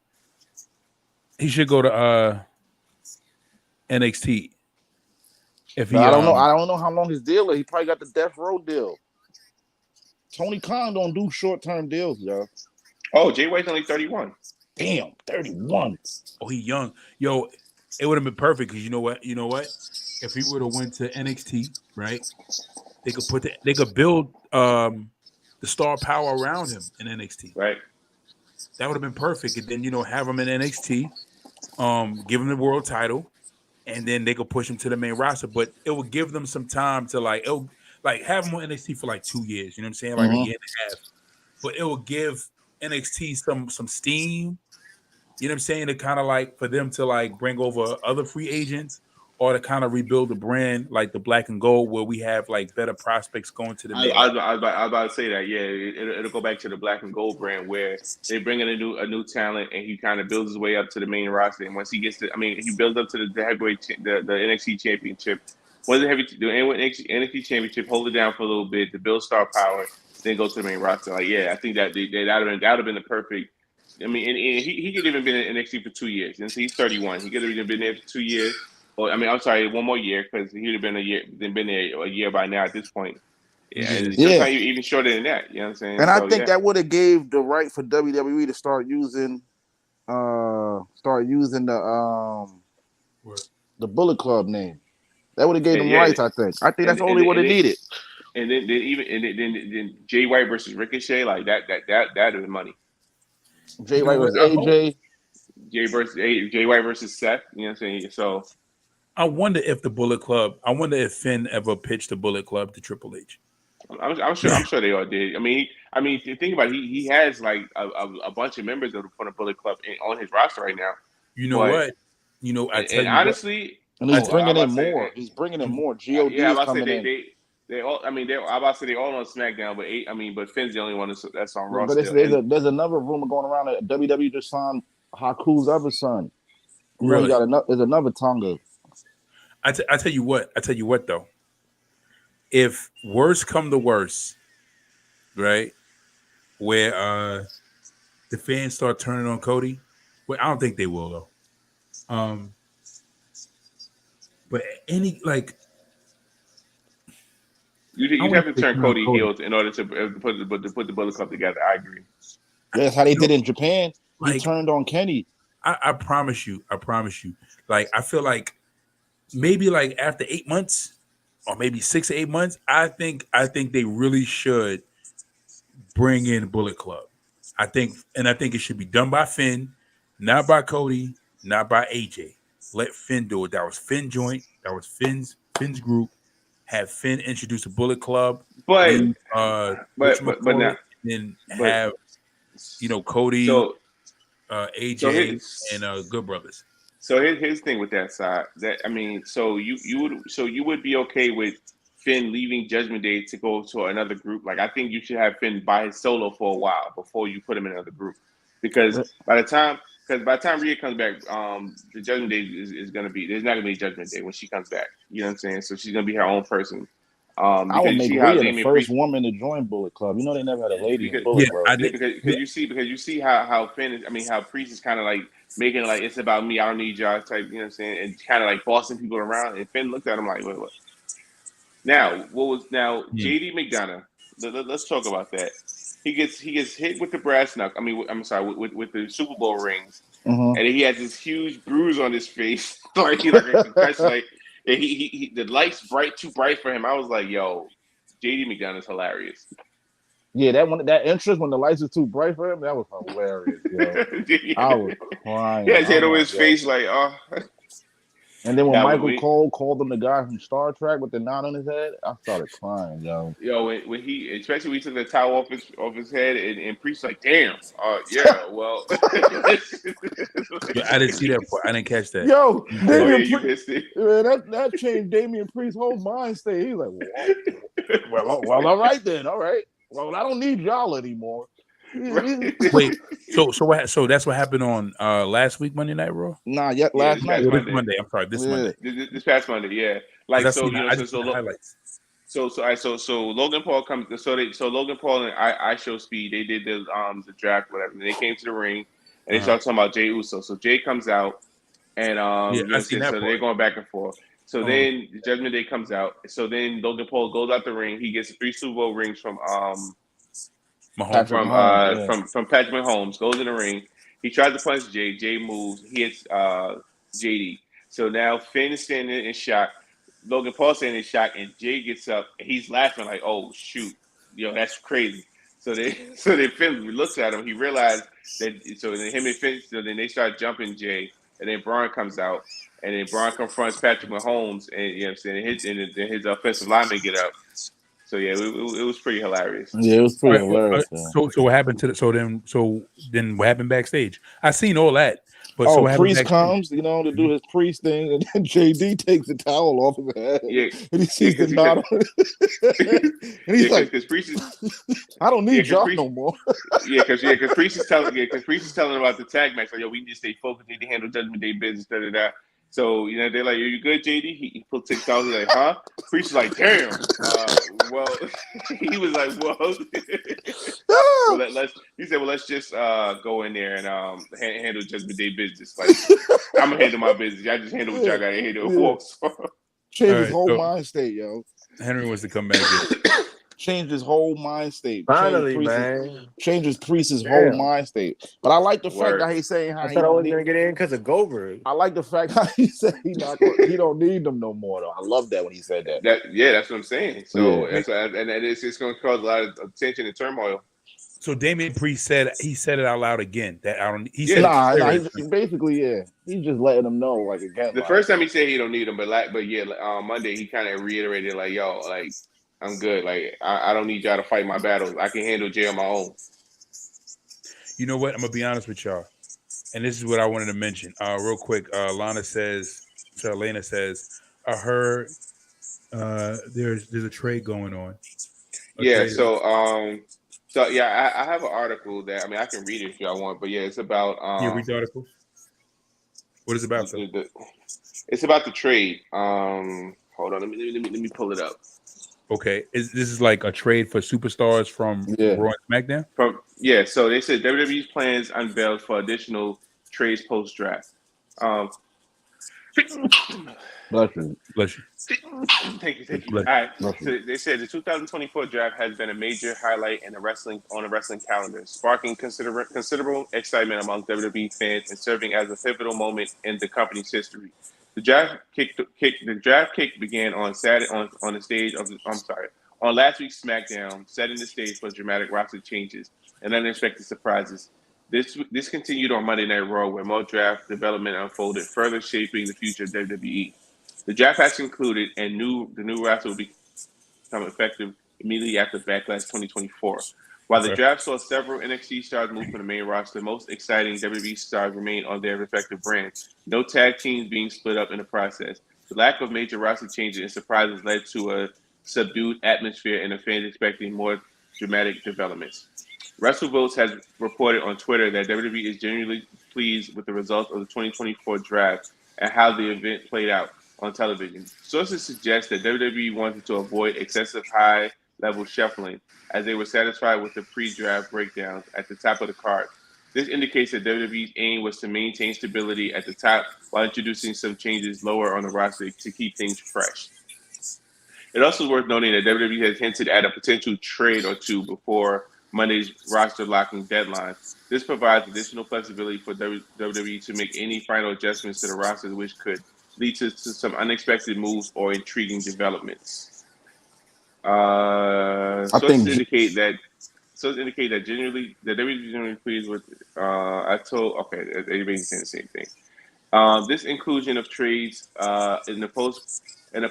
NXT. I don't know how long his deal is. He probably got the Death Row deal. Tony Khan don't do short-term deals, yo. Oh, Jay White's only 31. Damn, 31. Oh, he young. Yo, it would have been perfect because you know what? If he would have went to NXT, right? They could build the star power around him in NXT. Right. That would have been perfect. And then, have him in NXT, give him the world title, and then they could push him to the main roster. But it would give them some time to have him on NXT for 2 years. You know what I'm saying? Like a year and a half. But it will give NXT some steam. You know what I'm saying? To kind of for them to bring over other free agents, or to kind of rebuild the brand like the black and gold, where we have like better prospects going to the main? I was about to say that. Yeah, it'll go back to the black and gold brand where they bring in a new talent, and he kind of builds his way up to the main roster. And once he gets to, I mean, he builds up to the heavyweight, the NXT championship. Once the NXT championship, hold it down for a little bit to build star power, then go to the main roster. Like, yeah, I think that would have been the perfect. I mean, and he could have even been in NXT for 2 years. And so he's 31. He could have even been there for 2 years. Or I mean, I'm sorry, one more year because he would have been there a year by now at this point. Yeah, and sometimes even shorter than that. You know what I'm saying? And I think that would have gave the right for WWE to start using the Bullet Club name. That would have gave them rights. I think that's only what it needed. And then Jay White versus Ricochet, like that is money. Jay White versus AJ. Jay White versus Seth. You know what I'm saying? So I wonder if the Bullet Club. I wonder if Finn ever pitched the Bullet Club to Triple H. I'm sure they all did. I mean, think about it, he has like a bunch of members of the Bullet Club on his roster right now. You know what? You know, I tell you honestly, and he's bringing in more. He's bringing in more. God is coming in. They all. I mean, I'm about to say they all on SmackDown, but Finn's the only one that's on Raw. But there's another rumor going around that WWE just signed Haku's other son. Really? There's another Tonga. I tell you what though. If worse come to worse, right, where the fans start turning on Cody, well, I don't think they will though. But any like. You have to turn Cody heels in order to put the Bullet Club together. I agree. That's how they did in Japan. He turned on Kenny. I promise you. Like I feel like maybe like after 8 months, or maybe 6 to 8 months, I think they really should bring in Bullet Club. I think it should be done by Finn, not by Cody, not by AJ. Let Finn do it. That was Finn joint. That was Finn's group. Have Finn introduce the Bullet Club, but now then have Cody, AJ, and Good Brothers. So here's the thing with that side. That I mean, so you would be okay with Finn leaving Judgment Day to go to another group? Like I think you should have Finn by his solo for a while before you put him in another group, because by the time Rhea comes back, the Judgment Day is going to be, there's not going to be a Judgment Day when she comes back. You know what I'm saying? So she's going to be her own person. I would make Rhea the first woman to join Bullet Club. You know they never had a lady in Bullet Club. Because you see how Finn is, I mean how Priest is kind of like making it like it's about me, I don't need y'all type. You know what I'm saying? And kind of like bossing people around. And Finn looked at him like, what? Now JD McDonough? Let's talk about that. He gets hit with the brass knuckle. I mean, I'm sorry, with the Super Bowl rings, and he has this huge bruise on his face, like a concussion. Like he the lights too bright for him. I was like, yo, JD McDonough's hilarious. Yeah, that interest when the lights were too bright for him, that was hilarious. Yo. I was crying. He had his head over his face, like, oh. And then when Michael Cole called him the guy from Star Trek with the knot on his head, I started crying, yo. Yo, when he, especially when he took the towel off his head, and Priest like, damn, yeah, well. I didn't see that part. I didn't catch that. Yo, you missed it. Man, that changed Damian Priest's whole mind state. He's like, well, all right then, all right. Well, I don't need y'all anymore. Wait, so that's what happened on last week Monday Night Raw? Nah, last night. Monday. I'm sorry, this Monday. This past Monday, yeah. Like so, so Logan Paul comes. So Logan Paul and I Show Speed. They did the draft, whatever. And they came to the ring and they started talking about Jey Uso. So Jey comes out and so they're going back and forth. So then the Judgment Day comes out. So then Logan Paul goes out the ring. He gets 3 Super Bowl rings from from Patrick Mahomes, goes in the ring. He tries to punch Jay. Jay moves. He hits JD. So now Finn is standing in shock. Logan Paul standing in shock, and Jay gets up. And he's laughing like, "Oh shoot, yo, that's crazy." So then Finn looks at him. He realized that. So then him and Finn. So then they start jumping Jay, and then Braun comes out, and then Braun confronts Patrick Mahomes, and you know what I'm saying. And his offensive lineman get up. So yeah, it was pretty hilarious. Yeah, it was pretty hilarious. So what happened to so then what happened backstage? I seen all that, But so Oh, what happened priest backstage? comes, to do his priest thing, and then JD takes the towel off his head, Yeah, and he sees the because knot on it. And he's like, Priest is I don't need y'all Priest no more. because Priest is telling Priest is telling about the tag match, like, yo, we need to stay focused, need to handle Judgment Day business, da da da. So they're like, are you good, JD? He pulled $6. He's like, huh? Priest is like, damn. Well, he was like, well, he said, well, let's just go in there and handle Judgment Day business. Like, I'm gonna handle my business. Y'all just handle what y'all gotta handle. Yeah. Change his right, whole so- mind state, yo. Henry wants to come back in. Changed his whole mind state. Finally, man. Changes Priest's whole Damn. mind state. But I like the fact Word. that he's saying how I he thought I don't was need. gonna get in because of Goldberg. I like the fact how he said he don't need them no more. Though I love that when he said that. That's what I'm saying. So Yeah. and it's going to cause a lot of tension and turmoil. So Damian Priest said it out loud again. That I don't. He Yeah. said Nah, it he basically, he's just letting them know, like, again. The first time he said he don't need them, but on Monday he kind of reiterated, like, yo, like, I'm good. Like, I don't need y'all to fight my battles. I can handle Jay on my own. You know what? I'm gonna be honest with y'all, and this is what I wanted to mention real quick. Lana says, Lena says, I heard there's a trade going on. Yeah. So I have an article that I can read it if y'all want, but yeah, it's about read the article. What is it about? It's about the trade. Hold on, let me pull it up. Okay, this is like a trade for superstars from Raw and SmackDown? So they said WWE's plans unveiled for additional trades post-draft. Bless you. Thank you. Bless All right. So they said the 2024 draft has been a major highlight on the wrestling calendar, sparking considerable excitement among WWE fans and serving as a pivotal moment in the company's history. The draft kick began on Saturday on the stage of on last week's SmackDown, setting the stage for dramatic roster changes and unexpected surprises. This continued on Monday Night Raw, where more draft development unfolded, further shaping the future of WWE. The draft has concluded, and the new roster will become effective immediately after Backlash 2024. While the draft saw several NXT stars move from the main roster, the most exciting WWE stars remain on their respective brands. No tag teams being split up in the process. The lack of major roster changes and surprises led to a subdued atmosphere and the fans expecting more dramatic developments. WrestleVotes has reported on Twitter that WWE is genuinely pleased with the results of the 2024 draft and how the event played out on television. Sources suggest that WWE wanted to avoid excessive high-level shuffling, as they were satisfied with the pre-draft breakdowns at the top of the card. This indicates that WWE's aim was to maintain stability at the top while introducing some changes lower on the roster to keep things fresh. It also is worth noting that WWE has hinted at a potential trade or two before Monday's roster locking deadline. This provides additional flexibility for WWE to make any final adjustments to the roster, which could lead to some unexpected moves or intriguing developments. Sources indicate that generally that WWE is generally pleased with. They're basically saying the same thing. This inclusion of trades in the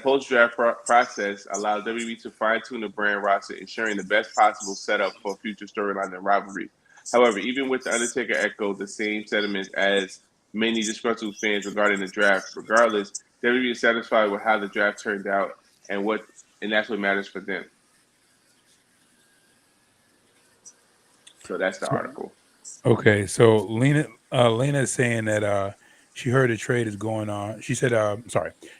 post-draft process allows WWE to fine-tune the brand roster, ensuring the best possible setup for future storylines and rivalry. However, even with The Undertaker echoed the same sentiments as many disgruntled fans regarding the draft. Regardless, WWE is satisfied with how the draft turned out, and that's what matters for them. So that's the article. Okay, so Lena is saying that she heard a trade is going on. She said,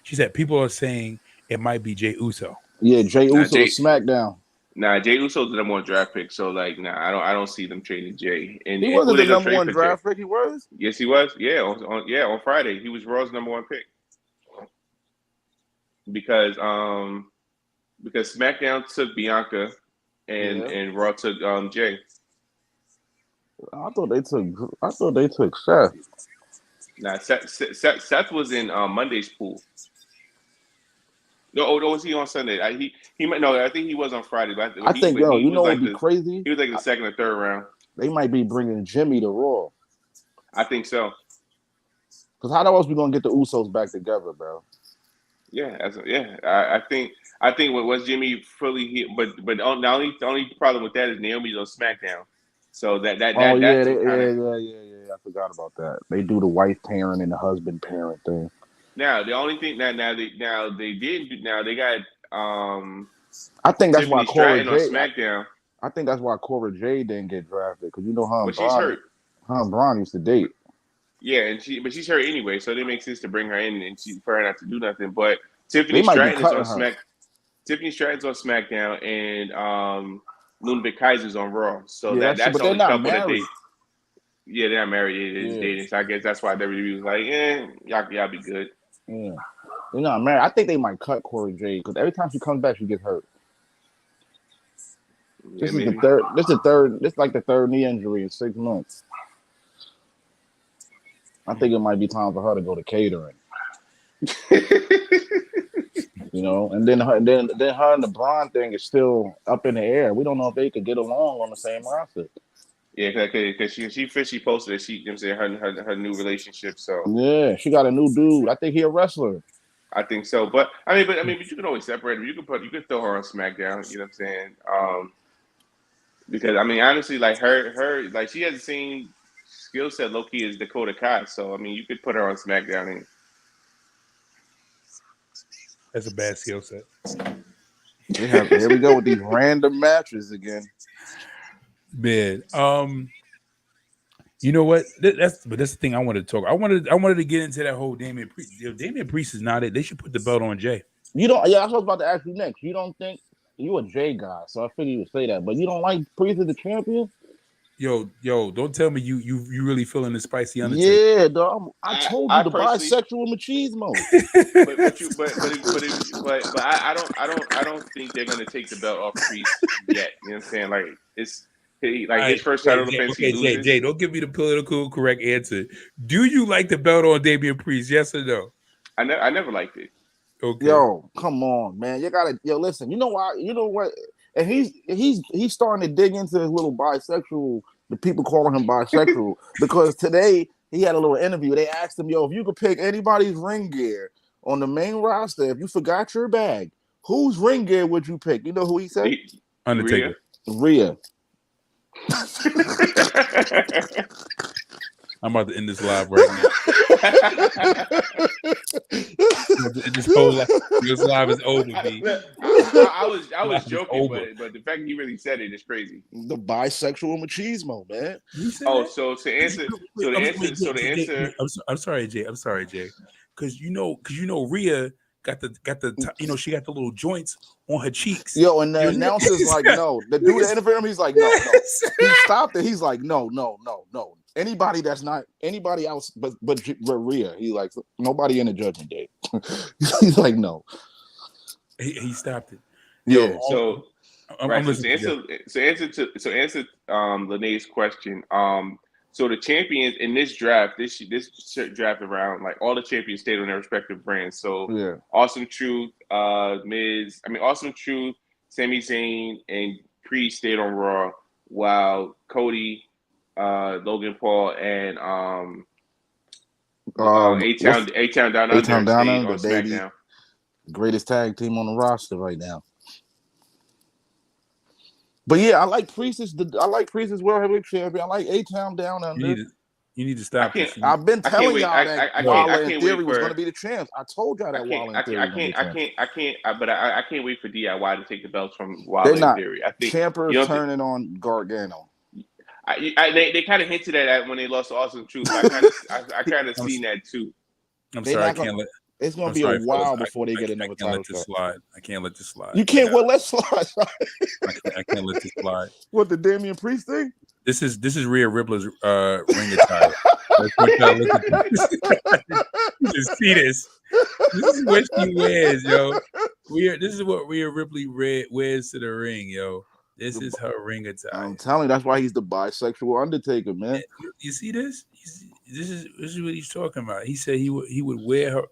she said people are saying it might be Jey Uso. Yeah, Jey Uso SmackDown. Nah, Jey Uso's the number one draft pick, so I don't see them trading Jey. And he wasn't the number one draft pick. He was. Yes, he was. Yeah, on Friday he was Raw's number one pick. Because SmackDown took Bianca and Raw took Jey. I thought they took Seth. Nah, Seth was in Monday's pool. No, was he on Sunday? I think he was on Friday. But I think would be crazy. He was like the second or third round. They might be bringing Jimmy to Raw. I think so. Because how else we gonna get the Usos back together, bro? Yeah, I think was Jimmy fully here, but the only problem with that is Naomi's on SmackDown, so that yeah. I forgot about that. They do the wife parent and the husband parent thing. Now the only thing they got I think that's why Tiffany Cora Stratton on J. SmackDown. I think that's why Cora J didn't get drafted because her Well, and she's Braun, hurt. her and Braun used to date. Yeah, but she's hurt anyway, so it makes sense to bring her in and for her not to do nothing. But They might be cutting her. Tiffany Stratton's on SmackDown, and Ludwig Kaiser's on Raw. So Yeah, that's but the they're only not couple married. they're not married. It is dating. So I guess that's why WWE was like, y'all be good. Yeah, they're not married. I think they might cut Cora J because every time she comes back, she gets hurt. Yeah, This is the third. This is like the third knee injury in 6 months. I think it might be time for her to go to catering. And then her and the Braun thing is still up in the air. We don't know if they could get along on the same roster. Yeah, because she officially posted that her new relationship. So yeah, she got a new dude. I think he a wrestler. I think so, but you can always separate them. You can throw her on SmackDown. You know what I'm saying? Because honestly, like her like she has the same skill set low key as Dakota Kai. So you could put her on SmackDown. And That's a bad skill set. Here we go with these random matches again. Man, you know what? That's the thing I wanted to talk. I wanted to get into that whole Damian Priest. Damian Priest is not it. They should put the belt on Jay. You don't. Yeah, I was about to ask you next. You don't think you a Jay guy? So I figured you would say that. But you don't like Priest as the champion? Yo, don't tell me you really feeling the spicy Undertaker. Yeah, dog. I told you the bisexual machismo. but I don't think they're gonna take the belt off Priest yet. You know what I'm saying? Like it's his first title defense. Okay, Jay, don't give me the political correct answer. Do you like the belt on Damian Priest? Yes or no? I never liked it. Okay. Yo, come on, man. You gotta listen. You know why? You know what? And he's starting to dig into his little bisexual. The people calling him bisexual because today he had a little interview. They asked him, "Yo, if you could pick anybody's ring gear on the main roster, if you forgot your bag, whose ring gear would you pick?" You know who he said? Undertaker. Rhea. I'm about to end this live right now. This live is over, B. I was joking, but the fact he really said it is crazy. The bisexual machismo, man. So the answer. I'm sorry, Jay. Because Rhea got the she got the little joints on her cheeks. Yo, and the announcer's like, no. The dude that interviewed him, he's like, no. He stopped it. He's like, no. Anybody that's not anybody else but Rhea. He like nobody in the judgment day. He's like, no. He stopped it. Yeah. So answer Lene's question. So the champions in this draft, this draft around, like all the champions stayed on their respective brands. So yeah. Awesome Truth, Awesome Truth, Sami Zayn, and Priest stayed on Raw, while Cody, Logan Paul, and A-Town Down Under stayed on SmackDown. Greatest tag team on the roster right now. But yeah, I like Priest as World Heavyweight Champion. I like A-Town Down Under. You need to stop this. I've been telling y'all that Waller in Theory was going to be the champ. I told y'all that Waller in Theory was going to be the champ. I can't wait for DIY to take the belts from Waller in Theory. I think Ciampa's turning on Gargano. They kind of hinted at that when they lost to Awesome Truth. I kind of seen that too. I'm sorry, I can't let. It's going to be a while before they get another title shot. I can't let this slide. You can't. Well, let's slide. I can't let this slide. What, the Damian Priest thing? This is Rhea Ripley's ring attire. You see this. This is what she wears, yo. This is what Rhea Ripley wears to the ring, yo. This is her ring attire. I'm telling you, that's why he's the bisexual Undertaker, man. You see this? This is what he's talking about. He said he would wear her.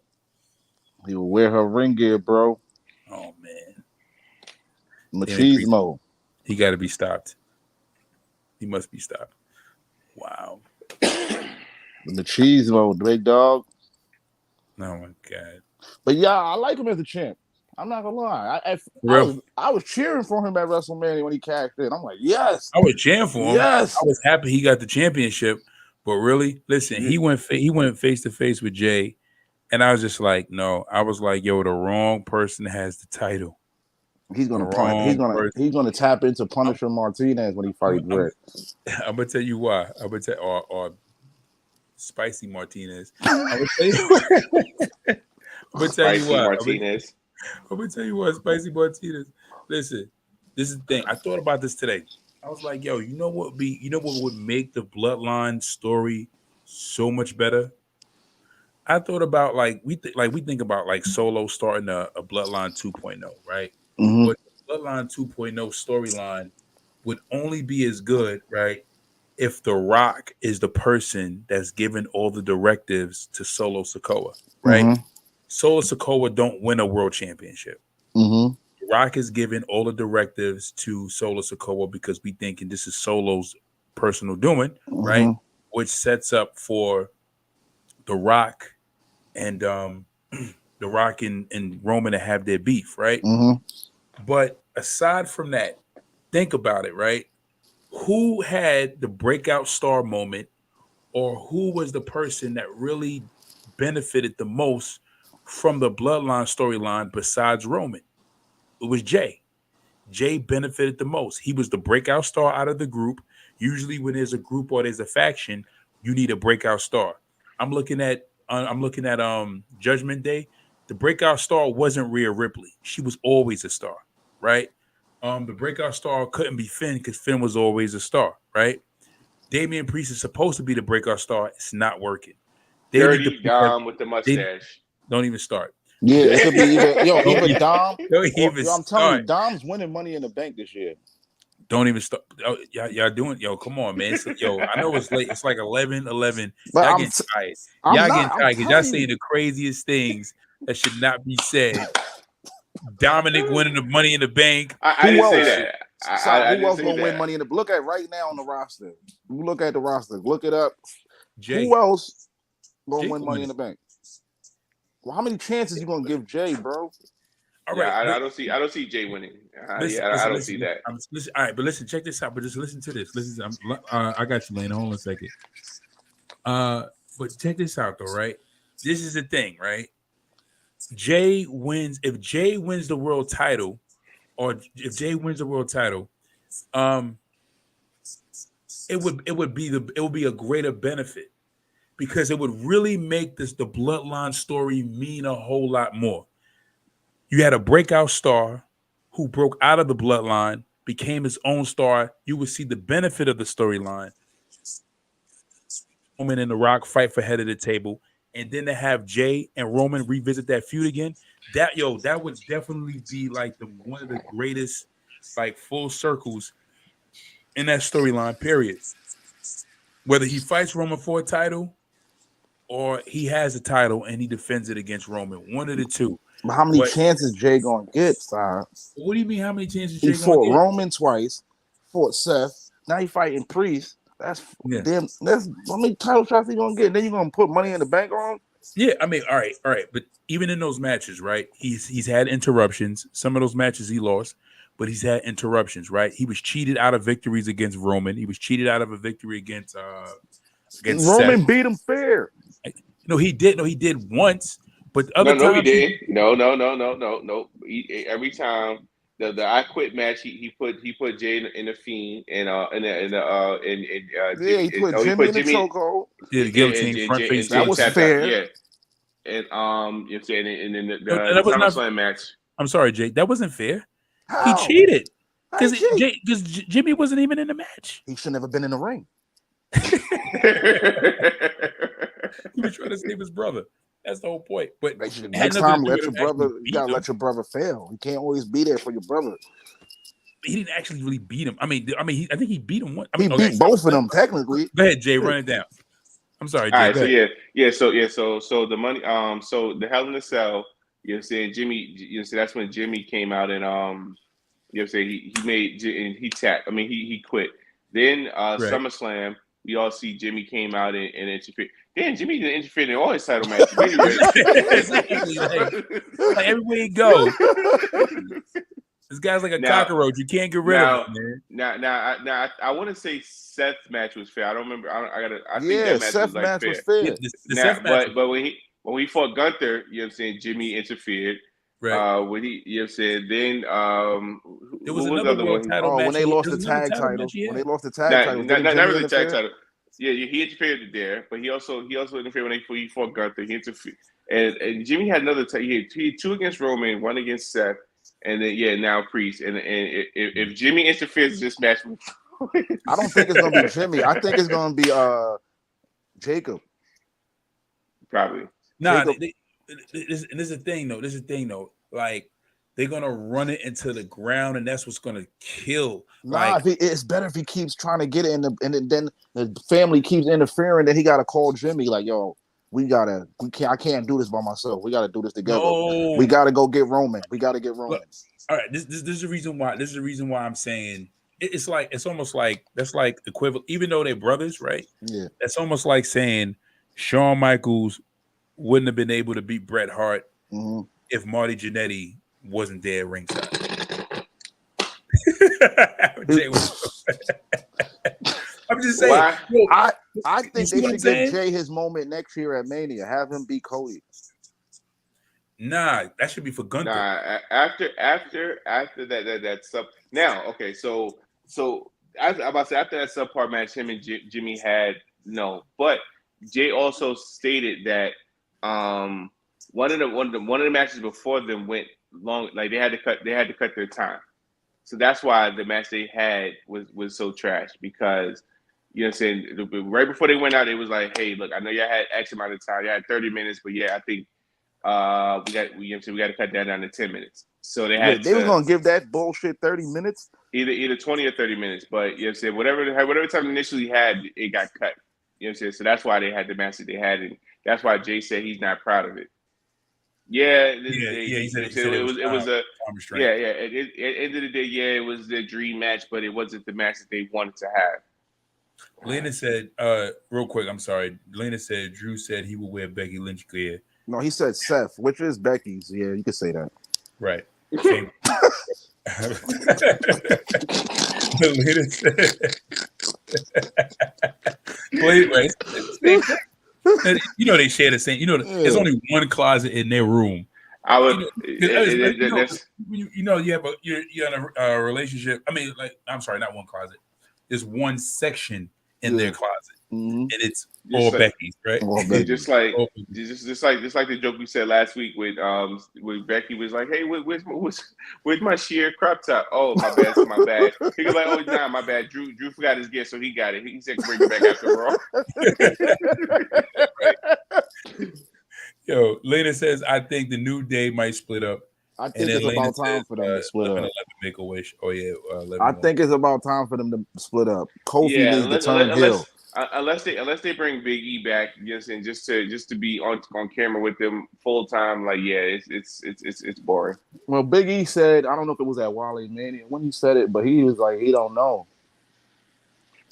He would wear her ring gear, bro. Oh man, machismo. He got to be stopped. He must be stopped. Wow. Machismo, big dog. Oh my god. But yeah, I like him as a champ. I'm not gonna lie. I was cheering for him at WrestleMania when he cashed in. I'm like, yes. I was cheering for him. Yes. I was happy he got the championship, But really, listen, he went face to face with Jay, and I was just like, no. I was like, yo, the wrong person has the title. He's The gonna wrong person. he's gonna tap into Punisher Martinez when he fights Red. I'm gonna tell you why. I'm gonna tell or Spicy Martinez. I'm gonna tell you. I'm gonna tell you why. Martinez. I'm gonna tell you what, Spicy Martinez. Listen, this is the thing. I thought about this today. I was like, yo, you know what would make the Bloodline story so much better? I thought about we think about like Solo starting a Bloodline 2.0, right? Mm-hmm. But the Bloodline 2.0 storyline would only be as good, right, if The Rock is the person that's giving all the directives to Solo Sikoa, right? Mm-hmm. Solo Sikoa don't win a world championship. Mm-hmm. The Rock is giving all the directives to Solo Sikoa because we thinking this is Solo's personal doing, right? Which sets up for The Rock and The Rock and Roman to have their beef, right? Mm-hmm. But aside from that, think about it, right? Who had the breakout star moment, or who was the person that really benefited the most from the Bloodline storyline besides Roman? It was Jay. Jay benefited the most. He was the breakout star out of the group. Usually when there's a group or there's a faction, you need a breakout star. I'm looking at Judgment Day. The breakout star wasn't Rhea Ripley. She was always a star, right? The breakout star couldn't be Finn because Finn was always a star, right? Damian Priest is supposed to be the breakout star. It's not working. Dirty Dom with the mustache. Don't even start. Yeah, it could be either Dom. I'm telling you, Dom's winning Money in the Bank this year. Don't even start. Oh, y'all doing? Yo, come on, man. I know it's late. It's like 11. But Y'all getting tired. Y'all getting tired because y'all saying the craziest things that should not be said. Dominic winning the Money in the Bank. I didn't say that. Who else gonna win Money in the Bank? Look at right now on the roster. You look at the roster. Look it up. Jay. Who else gonna win Money in the Bank? Well, how many chances you gonna give Jay, bro? All right, I don't see Jay winning. I don't see that. All right, but listen, check this out. But just listen to this. Listen, I got you, Lena. Hold on a second. But check this out, though. Right, this is the thing, right? Jay wins. If Jay wins the world title, it would be a greater benefit because it would really make the Bloodline story mean a whole lot more. You had a breakout star who broke out of the Bloodline, became his own star. You would see the benefit of the storyline. Roman and The Rock fight for head of the table, and then to have Jay and Roman revisit that feud again. That would definitely be like one of the greatest like full circles in that storyline. Period. Whether he fights Roman for a title or he has a title and he defends it against Roman, one of the two. But how many chances Jay gonna get, sir? What do you mean? How many chances Jay fought Roman twice, fought Seth. Now he fighting Priest. That's damn. That's how many title shots he gonna get? And then you gonna put Money in the Bank on? Yeah, I mean, all right. But even in those matches, right? He's had interruptions. Some of those matches he lost, but he's had interruptions, right? He was cheated out of victories against Roman. He was cheated out of a victory against Roman Seth. Beat him fair. No, he did. No, he did once. But other times, he did. No. Every time the I Quit match, he put Jay in the Fiend and he put Jimmy in the chokehold. Yeah, the guillotine front face. That was fair. Yeah, and you're saying and then the SummerSlam match. I'm sorry, Jay. That wasn't fair. How? He cheated because Jimmy wasn't even in the match. He should never been in the ring. He was trying to save his brother. That's the whole point. But next time, you gotta let your brother fail. You can't always be there for your brother. He didn't actually really beat him. I think he beat him once. He beat both of them technically. Go ahead, Jay. Run it down. I'm sorry, Jay. All right, so the money. So the Hell in a Cell. You know what I'm saying? Jimmy. You know, so that's when Jimmy came out and you know what I'm saying? He tapped. I mean, he quit. Then SummerSlam. We all see Jimmy came out and interfered. Damn, Jimmy didn't interfere in all his title matches. Anyway. Exactly, like everywhere he goes. This guy's like a Now- cockroach. You can't get rid of him, man. I want to say Seth's match was fair. I don't remember. I think Yeah, that match Seth was like match fair. was fair. The Now, Seth match, but when he fought Gunther, you know what I'm saying, Jimmy interfered. right? When he, you know what I'm saying, then There was who another the world other one? title match. When they There lost was the another tag title titles, match he when had. they lost the tag titles, didn't Not Jimmy really the tag interfere? title. Yeah, he interfered there, but he also interfered when he fought Gunther. He interfered, and Jimmy had another. He had 2 against Roman, 1 against Seth, and then now Priest. And if Jimmy interferes in this match, I don't think it's gonna be Jimmy. I think it's gonna be Jacob. probably. Nah, Jacob- this is the thing though. Like they're gonna run it into the ground, and that's what's gonna kill. Nah, Like, it's better if he keeps trying to get it and then the family keeps interfering. Then he gotta call Jimmy like, yo, I can't do this by myself. We gotta do this together. no, We gotta go get Roman. We gotta get Roman. Look, all right. This is the reason why. This is the reason why I'm saying it's almost like that's like equivalent. Even though they're brothers, right? Yeah. That's almost like saying Shawn Michaels wouldn't have been able to beat Bret Hart Mhm. if Marty Jannetty wasn't there ringside. I'm just saying. Why? Yo, I think You see they what should I'm saying? give Jay his moment next year at Mania. Have him beat Cody. nah, that should be for Gunther. Nah, after that sub. Now, okay, so I'm about to say after that subpar match, him and Jimmy had no, but Jay also stated that one of the matches before them went long, like they had to cut their time, so that's why the match they had was so trash because. You know what I'm saying? Right before they went out, it was like, hey, look, I know y'all had X amount of time. Y'all had 30 minutes, but yeah, I think we got to cut that down to 10 minutes. So they had They were gonna give that bullshit 30 minutes. either 20 or 30 minutes, but you know what I'm saying, whatever time initially had, it got cut. You know what I'm saying? So that's why they had the match that they had, and that's why Jay said he's not proud of it. Yeah, He said it was a time restraint. yeah. At the end of the day, yeah, it was the dream match, but it wasn't the match that they wanted to have. Lena said, real quick, I'm sorry. Lena said Drew said he would wear Becky Lynch gear. No, he said Seth, which is Becky's. Yeah, you could say that. Right. Same. Lena said, right. You know they share the same. You know, there's only one closet in their room. I would. You know, you're in a relationship. I mean, like, I'm sorry, not one closet. There's one section in their closet, and it's all Becky's, right? Just like the joke we said last week with Becky was like, "Hey, where's my sheer crop top? Oh, my bad, it's my bad." He was like, "Oh, nah, my bad. Drew forgot his gift, so he got it. He said bring it back after Raw." Yo, Lena says, "I think the New Day might split up." I think it's about time for them to split up. Make a wish. Oh yeah, I think it's about time for them to split up. Kofi needs to turn heel. Unless they bring Big E back, just to be on camera with them full time, like it's boring. Well, Big E said, I don't know if it was at Wally Mania when he said it, but he was like, he don't know.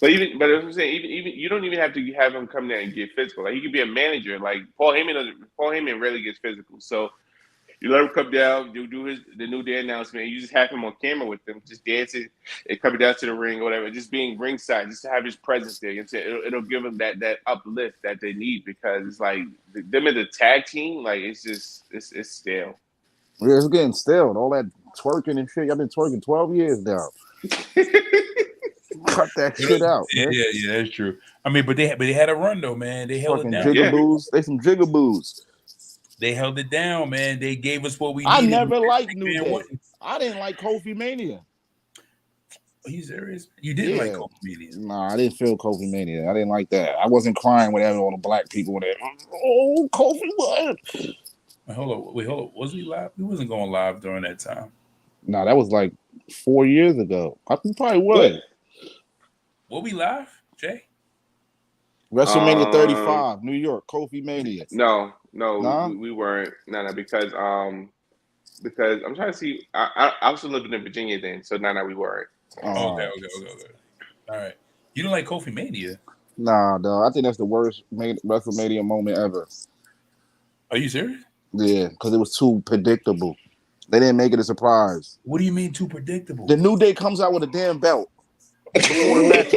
But as I'm saying, even you don't even have to have him come there and get physical. Like he could be a manager. Like Paul Heyman rarely gets physical, so. You let him come down, do the New Day announcement, and you just have him on camera with them, just dancing and coming down to the ring or whatever, just being ringside, just to have his presence there. It'll give them that uplift that they need because it's like them as a tag team, like it's stale. Yeah, it's getting stale. All that twerking and shit. I've been twerking 12 years now. Cut that shit out, man. Yeah, that's true. I mean, but they had a run though, man. They held it down. Jigaboos. They some jigaboos. They held it down, man. They gave us what we I needed. never liked New Day. I didn't like Kofi Mania. Are you serious? You didn't like Kofi Mania? Nah, I didn't feel Kofi Mania. I didn't like that. I wasn't crying with all the black people there. Oh, Kofi, what? Hold on. Was we live? We wasn't going live during that time. Nah, that was like 4 years ago. I think probably was. Were we live, Jay? WrestleMania 35, New York, Kofi Mania. No, we weren't. No, because I'm trying to see. I was living in Virginia then, so no, we weren't. Oh, okay. All right. You don't like Kofi Mania? Nah, dog. I think that's the worst WrestleMania moment ever. Are you serious? Yeah, because it was too predictable. They didn't make it a surprise. What do you mean too predictable? The New Day comes out with a damn belt before the match.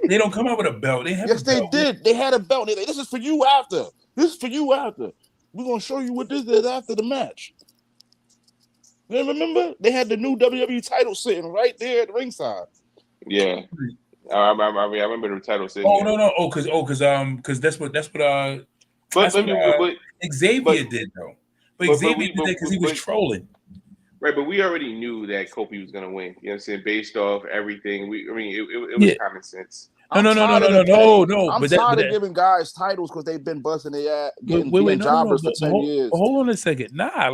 They don't come out with a belt. They have Yes, a they belt. did. They had a belt. They, this is for you after. This is for you after. We're gonna show you what this is after the match. You remember? They had the new WWE title sitting right there at ringside. Yeah. I remember the title sitting Oh there. no, because that's what But Xavier did though. But Xavier did that because he was trolling. Right, but we already knew that Kofi was gonna win. You know what I'm saying? Based off everything, it was common sense. No. I'm But tired of giving guys titles because they've been busting their ass, getting jobbers for 10 years. Hold on a second. Nah,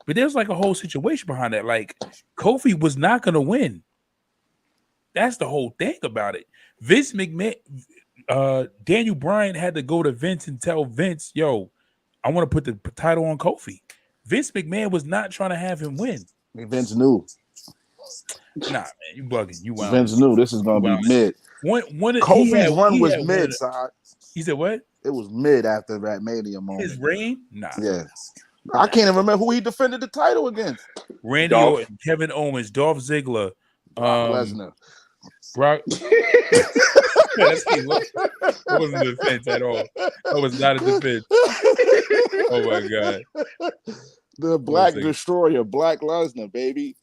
but there's like a whole situation behind that. Like Kofi was not gonna win. That's the whole thing about it. Vince McMahon, Daniel Bryan had to go to Vince and tell Vince, "Yo, I want to put the title on Kofi." Vince McMahon was not trying to have him win. Vince knew. Nah, man, you bugging. You wild. Vince knew this is gonna be mid. Kofi's run was mid, side. He said what? It was mid after that Mania moment. His reign? Nah. Yeah. I can't even remember who he defended the title against. Randy Orton, Kevin Owens, Dolph Ziggler, Lesnar. Brock. That wasn't a defense at all. That was not a defense. Oh my god. The Black Destroyer, Black Lesnar, baby.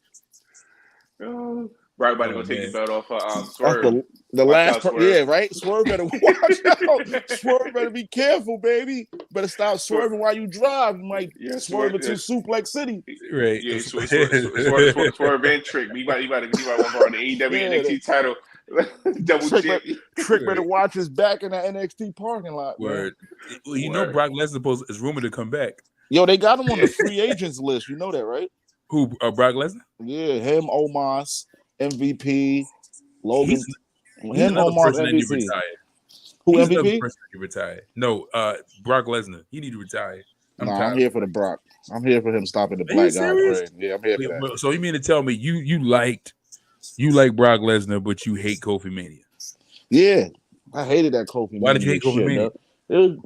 Right, about to go take the belt off for Swerve. The last part, yeah, right? Swerve better watch out. Swerve better be careful, baby. Better stop swerving while you drive. You might swerve into Suplex City. Right. Yeah, Swerve and Trick. You about to one on the AEW NXT title. Double Trick better watch his back in that NXT parking lot. Word. Well, you know Brock Lesnar is rumored to come back. Yo, they got him on the free agents list. You know that, right? Who? Brock Lesnar? Yeah, him, Omos, MVP, Logan. He's Omos, MVP. Who He's MVP? Person to retire. No, Brock Lesnar. He need to retire. I'm here for the Brock. I'm here for him stopping the black guy. Right? Yeah, I'm here for that. So you mean to tell me you like Brock Lesnar, but you hate Kofi Mania? Yeah, I hated that Kofi. Why did you hate Kofi Mania?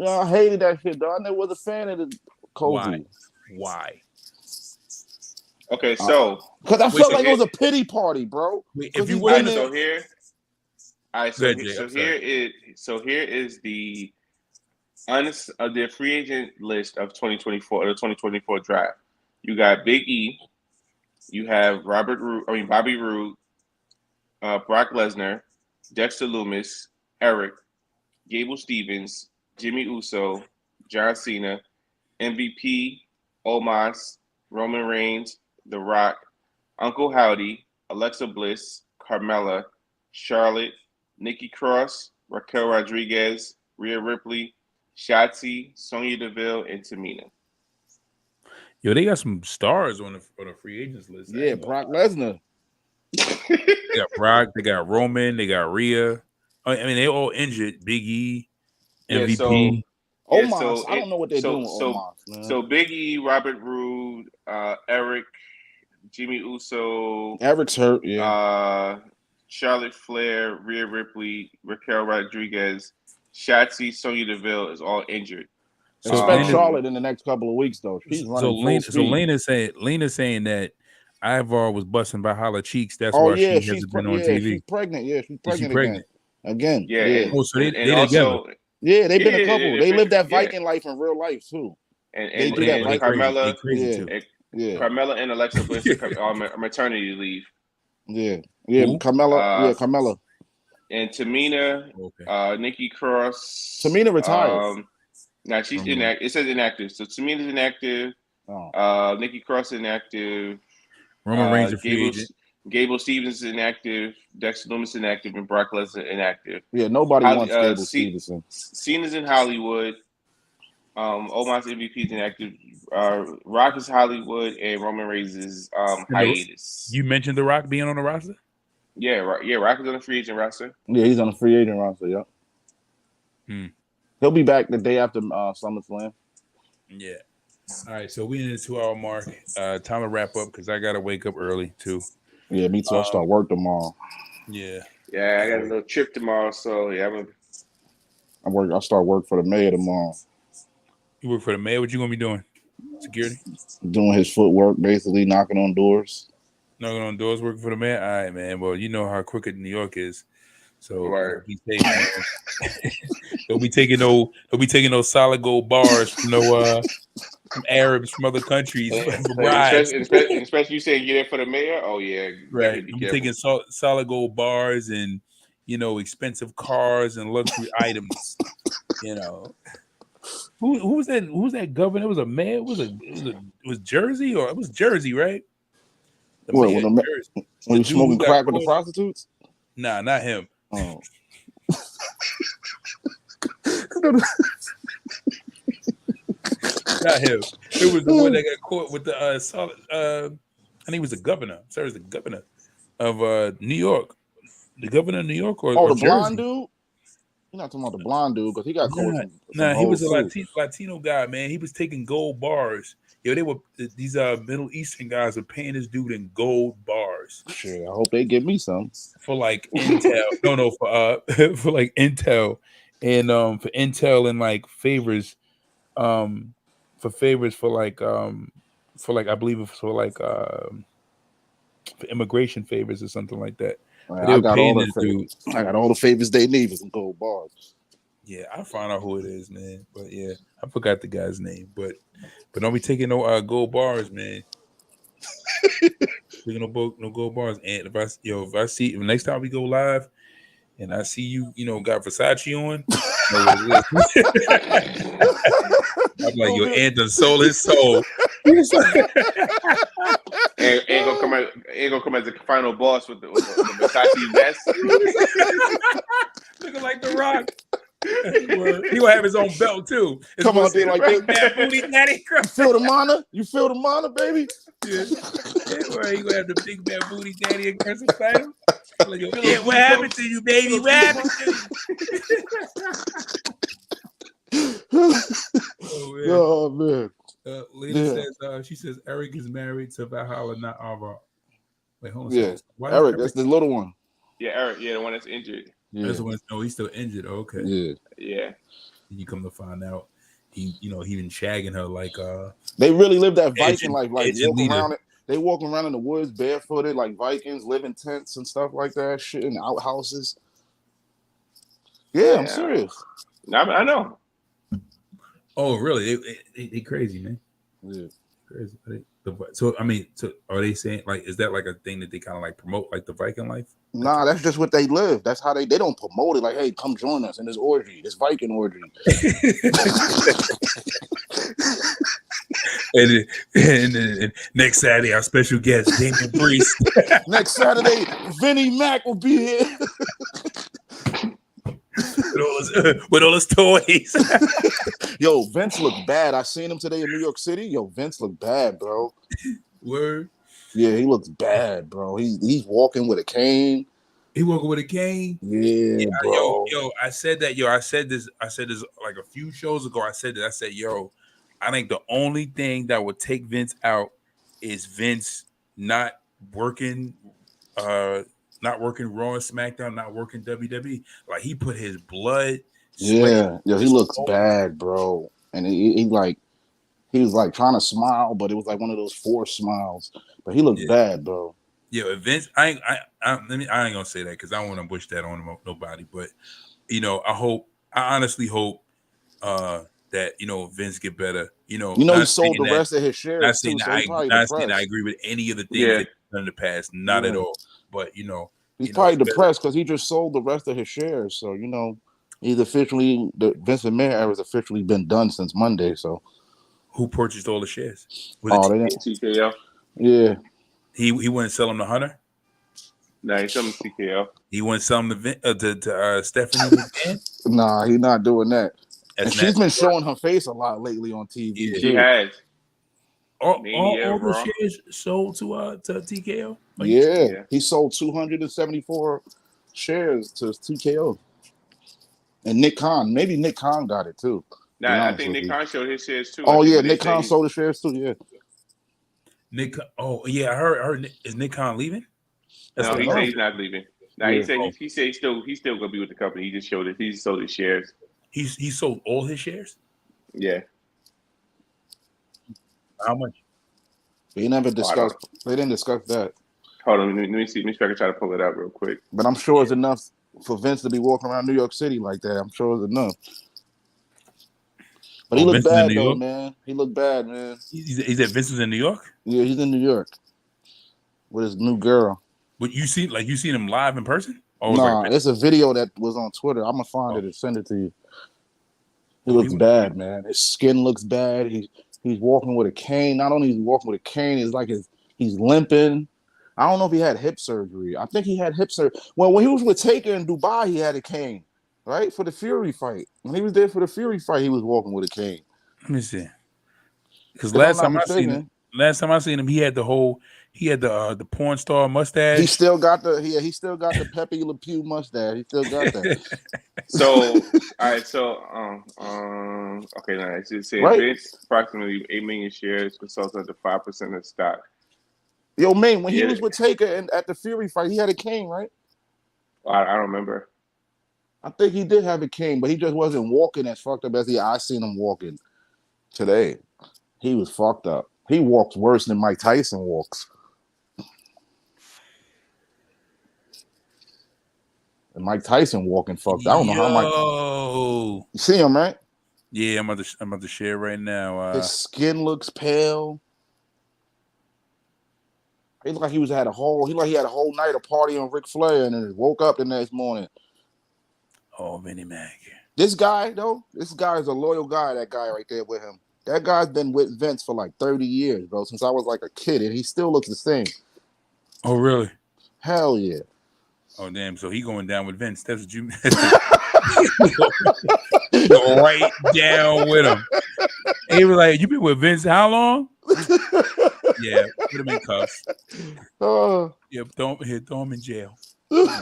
I hated that shit, dog. I never was a fan of the Kofi. Why? Okay, so because I felt like it was a pity party, bro. If you were so here, all right. So here is the the free agent list of 2024 or the 2024 draft. You got Big E, you have Bobby Roode, Brock Lesnar, Dexter Lumis, Eric, Gable Stevens, Jimmy Uso, John Cena, MVP, Omos, Roman Reigns, The Rock, Uncle Howdy, Alexa Bliss, Carmella, Charlotte, Nikki Cross, Raquel Rodriguez, Rhea Ripley, Shotzi, Sonya Deville, and Tamina. Yo, they got some stars on the free agents list. Yeah, Brock Lesnar. They got Brock, they got Roman, they got Rhea. I mean, they all injured. Big E, MVP. Omos, I don't know what they're doing with Omos, man. So Big E, Robert Roode, Eric, Jimmy Uso. Eric's hurt, yeah. Charlotte Flair, Rhea Ripley, Raquel Rodriguez, Shotzi, Sonya Deville is all injured. Expect Charlotte in the next couple of weeks, though. She's running so Lena's saying that Ivar was busting by Holla Cheeks. That's why she hasn't been on TV. She's pregnant. Yeah, she's pregnant again. Yeah. Oh, so they together. Yeah, they've been a couple. They live that Viking life in real life too. And Carmella, Carmella and Alexa Bliss are maternity leave. Yeah, Carmella, Carmella. And Tamina, Nikki Cross. Tamina retired. Now she's inactive. It says inactive. So Tamina's inactive. Nikki Cross is inactive. Roman Reigns is free agent. Gable Stevens is inactive. Dexter Lumis is inactive, and Brock Lesnar inactive. Yeah, nobody wants Gable Stevenson. Cena's in Hollywood. Omos MVP is inactive. Rock is Hollywood, and Roman Reigns is hiatus. You mentioned The Rock being on the roster? Yeah, Rock is on the free agent roster. Yeah, he's on the free agent roster. Yep. He'll be back the day after SummerSlam. Yeah. All right, so we in the 2-hour mark. Time to wrap up because I gotta wake up early too. Yeah, me too. I start work tomorrow. Yeah. Yeah, I got a little trip tomorrow, so yeah, I start work for the mayor tomorrow. You work for the mayor? What you gonna be doing? Security. Doing his footwork, basically knocking on doors. Knocking on doors, working for the man. All right, man. Well, you know how crooked New York is, so Right. be safe, man. Don't be taking no solid gold bars from Arabs from other countries for bribes. Especially you saying get in for the mayor. Oh yeah, Right. definitely be Don't be careful. taking solid gold bars and expensive cars and luxury items. You know. Who was that? Who was that governor? It was a mayor. It was Jersey, or it was Jersey, right? The What, mayor of Jersey. when The you dude smoking who got crack with the caught. prostitutes? Nah, not him. Oh. Not him. It was the one that got caught with the solid. I think he was the governor. Sorry, he was the governor of New York. The governor of New York or the Jersey? blonde dude? You're not talking about the blonde dude because he got caught with some He was a hoes, too. Latino guy, man. He was taking gold bars. Yo, these Middle Eastern guys were paying this dude in gold bars. Shit, I hope they give me some. For like intel. no, for like intel and for intel and like favors, for favors for like I believe it was for like for immigration favors or something like that. Man, They I were got paying all this dude. I got all the favors they need for some gold bars. Yeah, I'll find out who it is, man. But yeah, I forgot the guy's name. But don't be taking no gold bars, man. Taking no gold bars. And if I see next time we go live and I see you, got Versace on, I'm like, your aunt done sold his soul. Ain't gonna come as the final boss with the Versace vest. Looking like The Rock. He gonna have his own belt too. Come out there like this. Bad booty daddy. Feel the mana? You feel the mana, baby? Yeah. You gonna have the big bad booty daddy aggressive title? Like, yeah, what happened to you, baby? What happened to you? Oh man. Lady says she says Eric is married to Valhalla, not Ava. Wait, hold on. Yeah, Eric, that's the little one. Yeah, Eric. Yeah, the one that's injured. Yeah. That's the one. No, he's still injured. Okay. Yeah. And you come to find out, he been shagging her like They really live that Viking life, like walking around it. They walk around in the woods barefooted, like Vikings, live in tents and stuff like that. Shit in outhouses. Yeah, I'm serious. I know. Oh, really? They crazy, man. Yeah. Crazy. So I mean, are they saying like, is that like a thing that they kind of like promote, like the Viking life? Nah, that's just what they live. That's how they don't promote it. Like, hey, come join us in this orgy, this Viking orgy. and next Saturday, our special guest, Damien Priest. Next Saturday, Vinnie Mac will be here. with all his toys. Yo, Vince looked bad. I seen him today in New York City. Yo, Vince looked bad, bro. Word. Yeah, he looks bad, bro. He's walking with a cane. He walking with a cane. Yeah, bro. Yo, I said that. I said this like a few shows ago. I said, yo, I think the only thing that would take Vince out is Vince not working Raw and SmackDown, not working WWE. Like he put his blood. Yeah, he looks bad, bro. And he was like trying to smile, but it was like one of those forced smiles. But he looked bad, bro. Yeah, Vince. I ain't gonna say that because I don't want to push that on nobody. But I honestly hope that Vince get better. He sold the rest of his shares. Not saying I agree with any of the things that he's done in the past. Not at all. But he's probably depressed because he just sold the rest of his shares. So he's officially the Vince McMahon era has officially been done since Monday. So who purchased all the shares? TKO. Yeah. He wouldn't sell them to Hunter. No, he's selling TKO. He wouldn't sell them to Stephanie McMahon. Nah, he's not doing that. And she's been showing her face a lot lately on TV. Yeah, she has. All the shares sold to TKO. Yeah, he sold 274 shares to TKO. And Nick Khan, maybe Nick Khan got it too. Nah, I think Nick Khan showed his shares too. Oh yeah, Nick Khan sold the shares too. Yeah. I heard. Is Nick Khan leaving? No, he said he's not leaving. Nah, he said he's still gonna be with the company. He just sold his shares. He sold all his shares. Yeah. How much? They never Oh, I discussed. don't. They didn't discuss that. Hold on, let me see. Let me see if I can try to pull it up real quick. But I'm sure it's enough for Vince to be walking around New York City like that. I'm sure it's enough. But he looked Vince is in bad New though, York. man. He looked bad, man. He's at Vince is in New York. Yeah, he's in New York with his new girl. But you seen him live in person? Or was Nah, like it's a video that was on Twitter. I'm gonna find it and send it to you. He looks bad, man. His skin looks bad. He's walking with a cane. Not only is he walking with a cane, it's like he's limping. I don't know if he had hip surgery. I think he had hip surgery. Well, when he was with Taker in Dubai, he had a cane, right? For the Fury fight. When he was there for the Fury fight, he was walking with a cane. Let me see. Because If I'm last not time I mistaken, seen him, he had the porn star mustache. he still got the Pepe Le Pew mustache. He still got that. So, all right. So, okay. Nice. It said Right? Vince approximately 8 million shares, consults up to 5% of stock. Yo, man, when he Yeah. was with Taker and at the Fury fight, he had a cane, right? I don't remember. I think he did have a cane, but he just wasn't walking as fucked up as I seen him walking today. He was fucked up. He walks worse than Mike Tyson walks. And Mike Tyson walking fucked. I don't know how Mike. You see him, right? Yeah, I'm about to share right now. His skin looks pale. He looked like he had a whole night of party on Ric Flair and then woke up the next morning. Oh, Vinnie Mac. This guy is a loyal guy, that guy right there with him. That guy's been with Vince for like 30 years, bro, since I was like a kid, and he still looks the same. Oh, really? Hell yeah. Oh, damn. So he going down with Vince. That's what you go right down with him. And he was like, you been with Vince how long? Yeah, put him in cuffs. Yeah, throw him in jail. Yeah.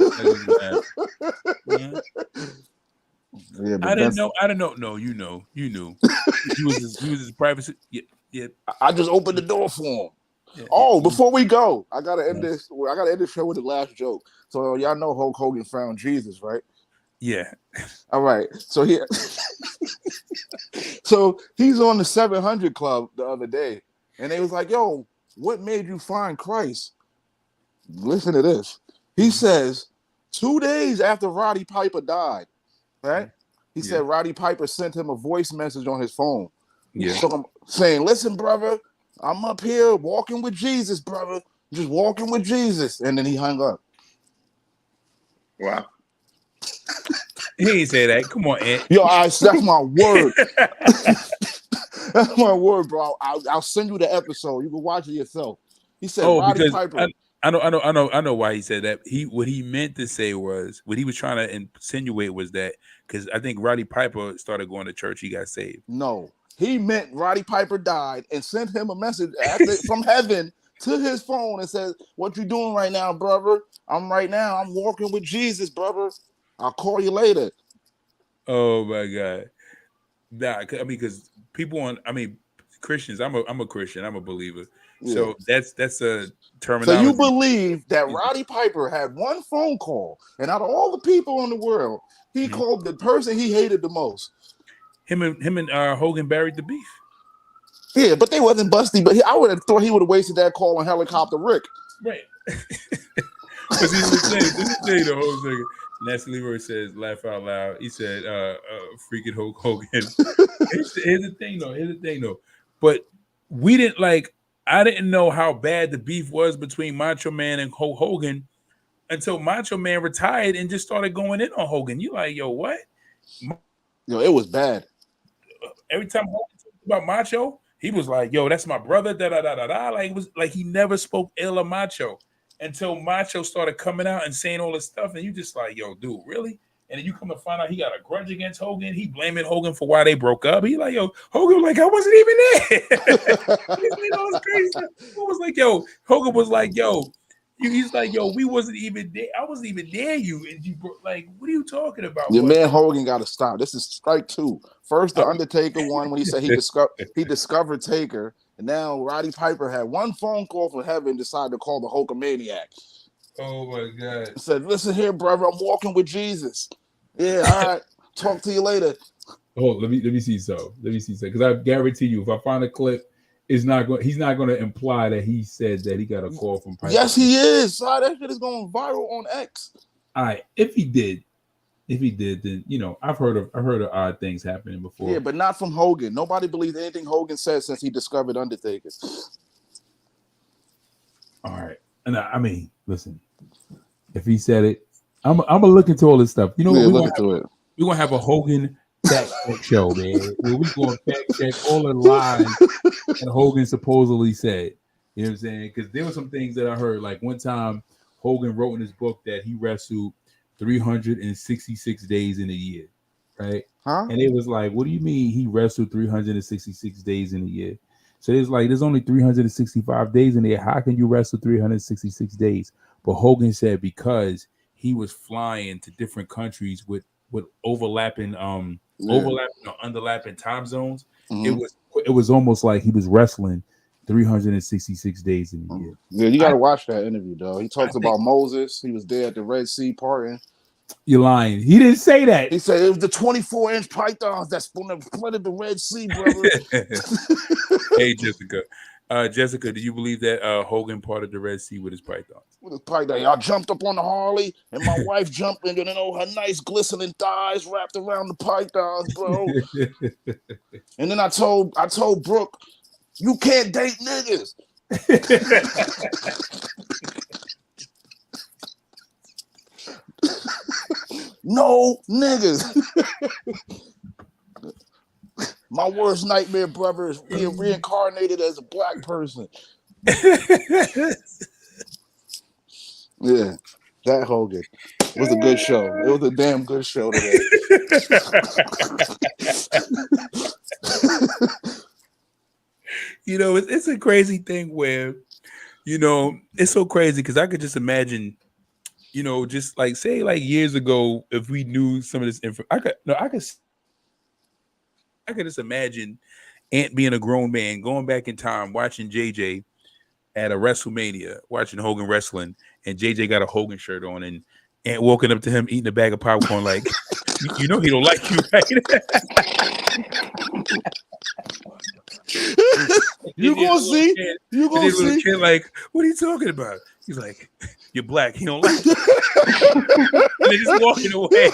Yeah, I didn't know. No, you knew. He was his privacy. Yeah. I just opened the door for him. Yeah, Before we go, I gotta end this. I gotta end this show with the last joke. So y'all know Hulk Hogan found Jesus, right? Yeah. All right. So so he's on the 700 Club the other day, and they was like, "Yo, what made you find Christ?" Listen to this. He says, 2 days after Roddy Piper died, right? He said Roddy Piper sent him a voice message on his phone. Yeah. So I'm saying, "Listen, brother, I'm up here walking with Jesus, brother. Just walking with Jesus." And then he hung up. Wow. He ain't say that. Come on, Ed. Yo, that's my word. That's my word, bro. I'll send you the episode. You can watch it yourself. He said, Roddy Piper. I know why he said that. What he meant to say was, what he was trying to insinuate was that, because I think Roddy Piper started going to church, he got saved. No, he meant Roddy Piper died and sent him a message from heaven to his phone and said, "What you doing right now, brother? I'm walking with Jesus, brother. I'll call you later." Oh my God. Nah, I mean, because Christians, I'm a Christian, I'm a believer. Yeah. So that's a terminology. So you believe that Roddy Piper had one phone call, and out of all the people in the world, he called the person he hated the most. Him and Hogan buried the beef. Yeah, but they wasn't busty. But I would have thought he would have wasted that call on Helicopter Rick. Right. Because he was saying the whole thing. Nancy Leroy says, laugh out loud. He said, freaking Hulk Hogan. Here's the thing though. But I didn't know how bad the beef was between Macho Man and Hulk Hogan until Macho Man retired and just started going in on Hogan. You like, yo, what? Yo, it was bad. Every time Hogan talked about Macho, he was like, yo, that's my brother, da-da-da-da-da. Like, it was like he never spoke ill of Macho until Macho started coming out and saying all this stuff. And you just like, yo, dude, really? And then you come to find out he got a grudge against Hogan. He blaming Hogan for why they broke up. He like, yo, Hogan was like, I wasn't even there. He's crazy. Was like, yo, Hogan was like, yo, he's like, yo, we wasn't even there. I wasn't even there. And you like, what are you talking about? Your man Hogan got to stop. This is strike two. First, the Undertaker one when he said he discovered Taker, and now Roddy Piper had one phone call from heaven and decided to call the Hulkamaniac. Oh my God! He said, "Listen here, brother, I'm walking with Jesus." Yeah, all right. Talk to you later. Oh, let me see so. Because I guarantee you, if I find a clip is not going. He's not going to imply that he said that he got a call from Piper. Yes, he is. Son, that shit is going viral on X. All right, if he did, then I've heard of odd things happening before. Yeah, but not from Hogan. Nobody believes anything Hogan said since he discovered Undertakers. All right, and I mean, listen, if he said it, I'm gonna look into all this stuff. You know, Yeah, we're look into it. gonna have a Hogan fact check show, man. Where we gonna fact check all the lies that Hogan supposedly said. You know what I'm saying? Because there were some things that I heard. Like one time, Hogan wrote in his book that he wrestled 366 days in a year, right? Huh? And it was like, what do you mean he wrestled 366 days in a year? So it's like there's only 365 days in there. How can you wrestle 366 days? But Hogan said because he was flying to different countries with overlapping or underlapping time zones. Mm-hmm. It was almost like he was wrestling 366 days in a year. Yeah, you got to watch that interview, though. He talks about Moses. He was there at the Red Sea parting. You're lying. He didn't say that. He said it was the 24-inch pythons that flooded the Red Sea, brother. Hey, Jessica. Jessica, do you believe that Hogan parted the Red Sea with his pythons? With his python, I jumped up on the Harley, and my wife jumped in, and her nice glistening thighs wrapped around the pythons, bro. And then I told Brooke, you can't date niggas. No niggas. My worst nightmare, brother, is being reincarnated as a black person. Yeah, that Hogan. It was a good show. It was a damn good show today. It's a crazy thing where, it's so crazy because I could just imagine, just like say like years ago, if we knew some of this info, I could just imagine Ant being a grown man, going back in time, watching JJ at a WrestleMania, watching Hogan wrestling, and JJ got a Hogan shirt on, and Ant walking up to him, eating a bag of popcorn, like, he don't like you, right? You gonna see? You gonna see? Kid like, what are you talking about? He's like, you're black. He don't like you. And they're just walking away.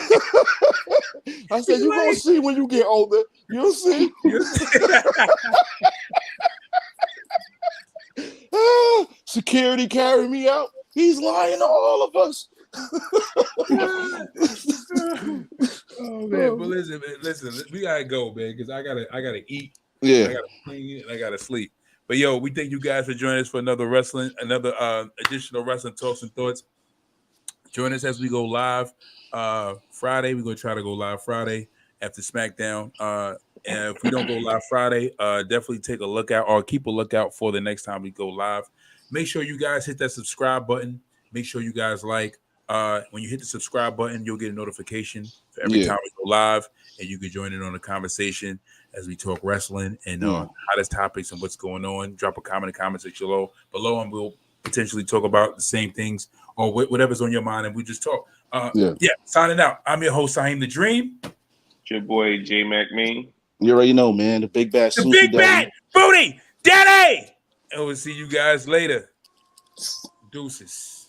I said, you gonna see when you get older. You'll see. Security carry me out. He's lying to all of us. Oh man, but listen, we gotta go, man, because I gotta eat. Yeah, I gotta clean, and I gotta sleep. But yo, we thank you guys for joining us for another additional wrestling talks and thoughts. Join us as we go live Friday. We're gonna try to go live Friday after SmackDown. And if we don't go live Friday, definitely take a look out or keep a lookout for the next time we go live. Make sure you guys hit that subscribe button. Make sure you guys like. When you hit the subscribe button, you'll get a notification for every time we go live, and you can join in on the conversation as we talk wrestling and hottest topics and what's going on. Drop a comment in the comment section below, and we'll potentially talk about the same things or whatever's on your mind, and we just talk. Signing out. I'm your host, Saheem the Dream. It's your boy, J Mac Main. You already know, man. The big bad The big bad booty daddy. And we'll see you guys later. Deuces.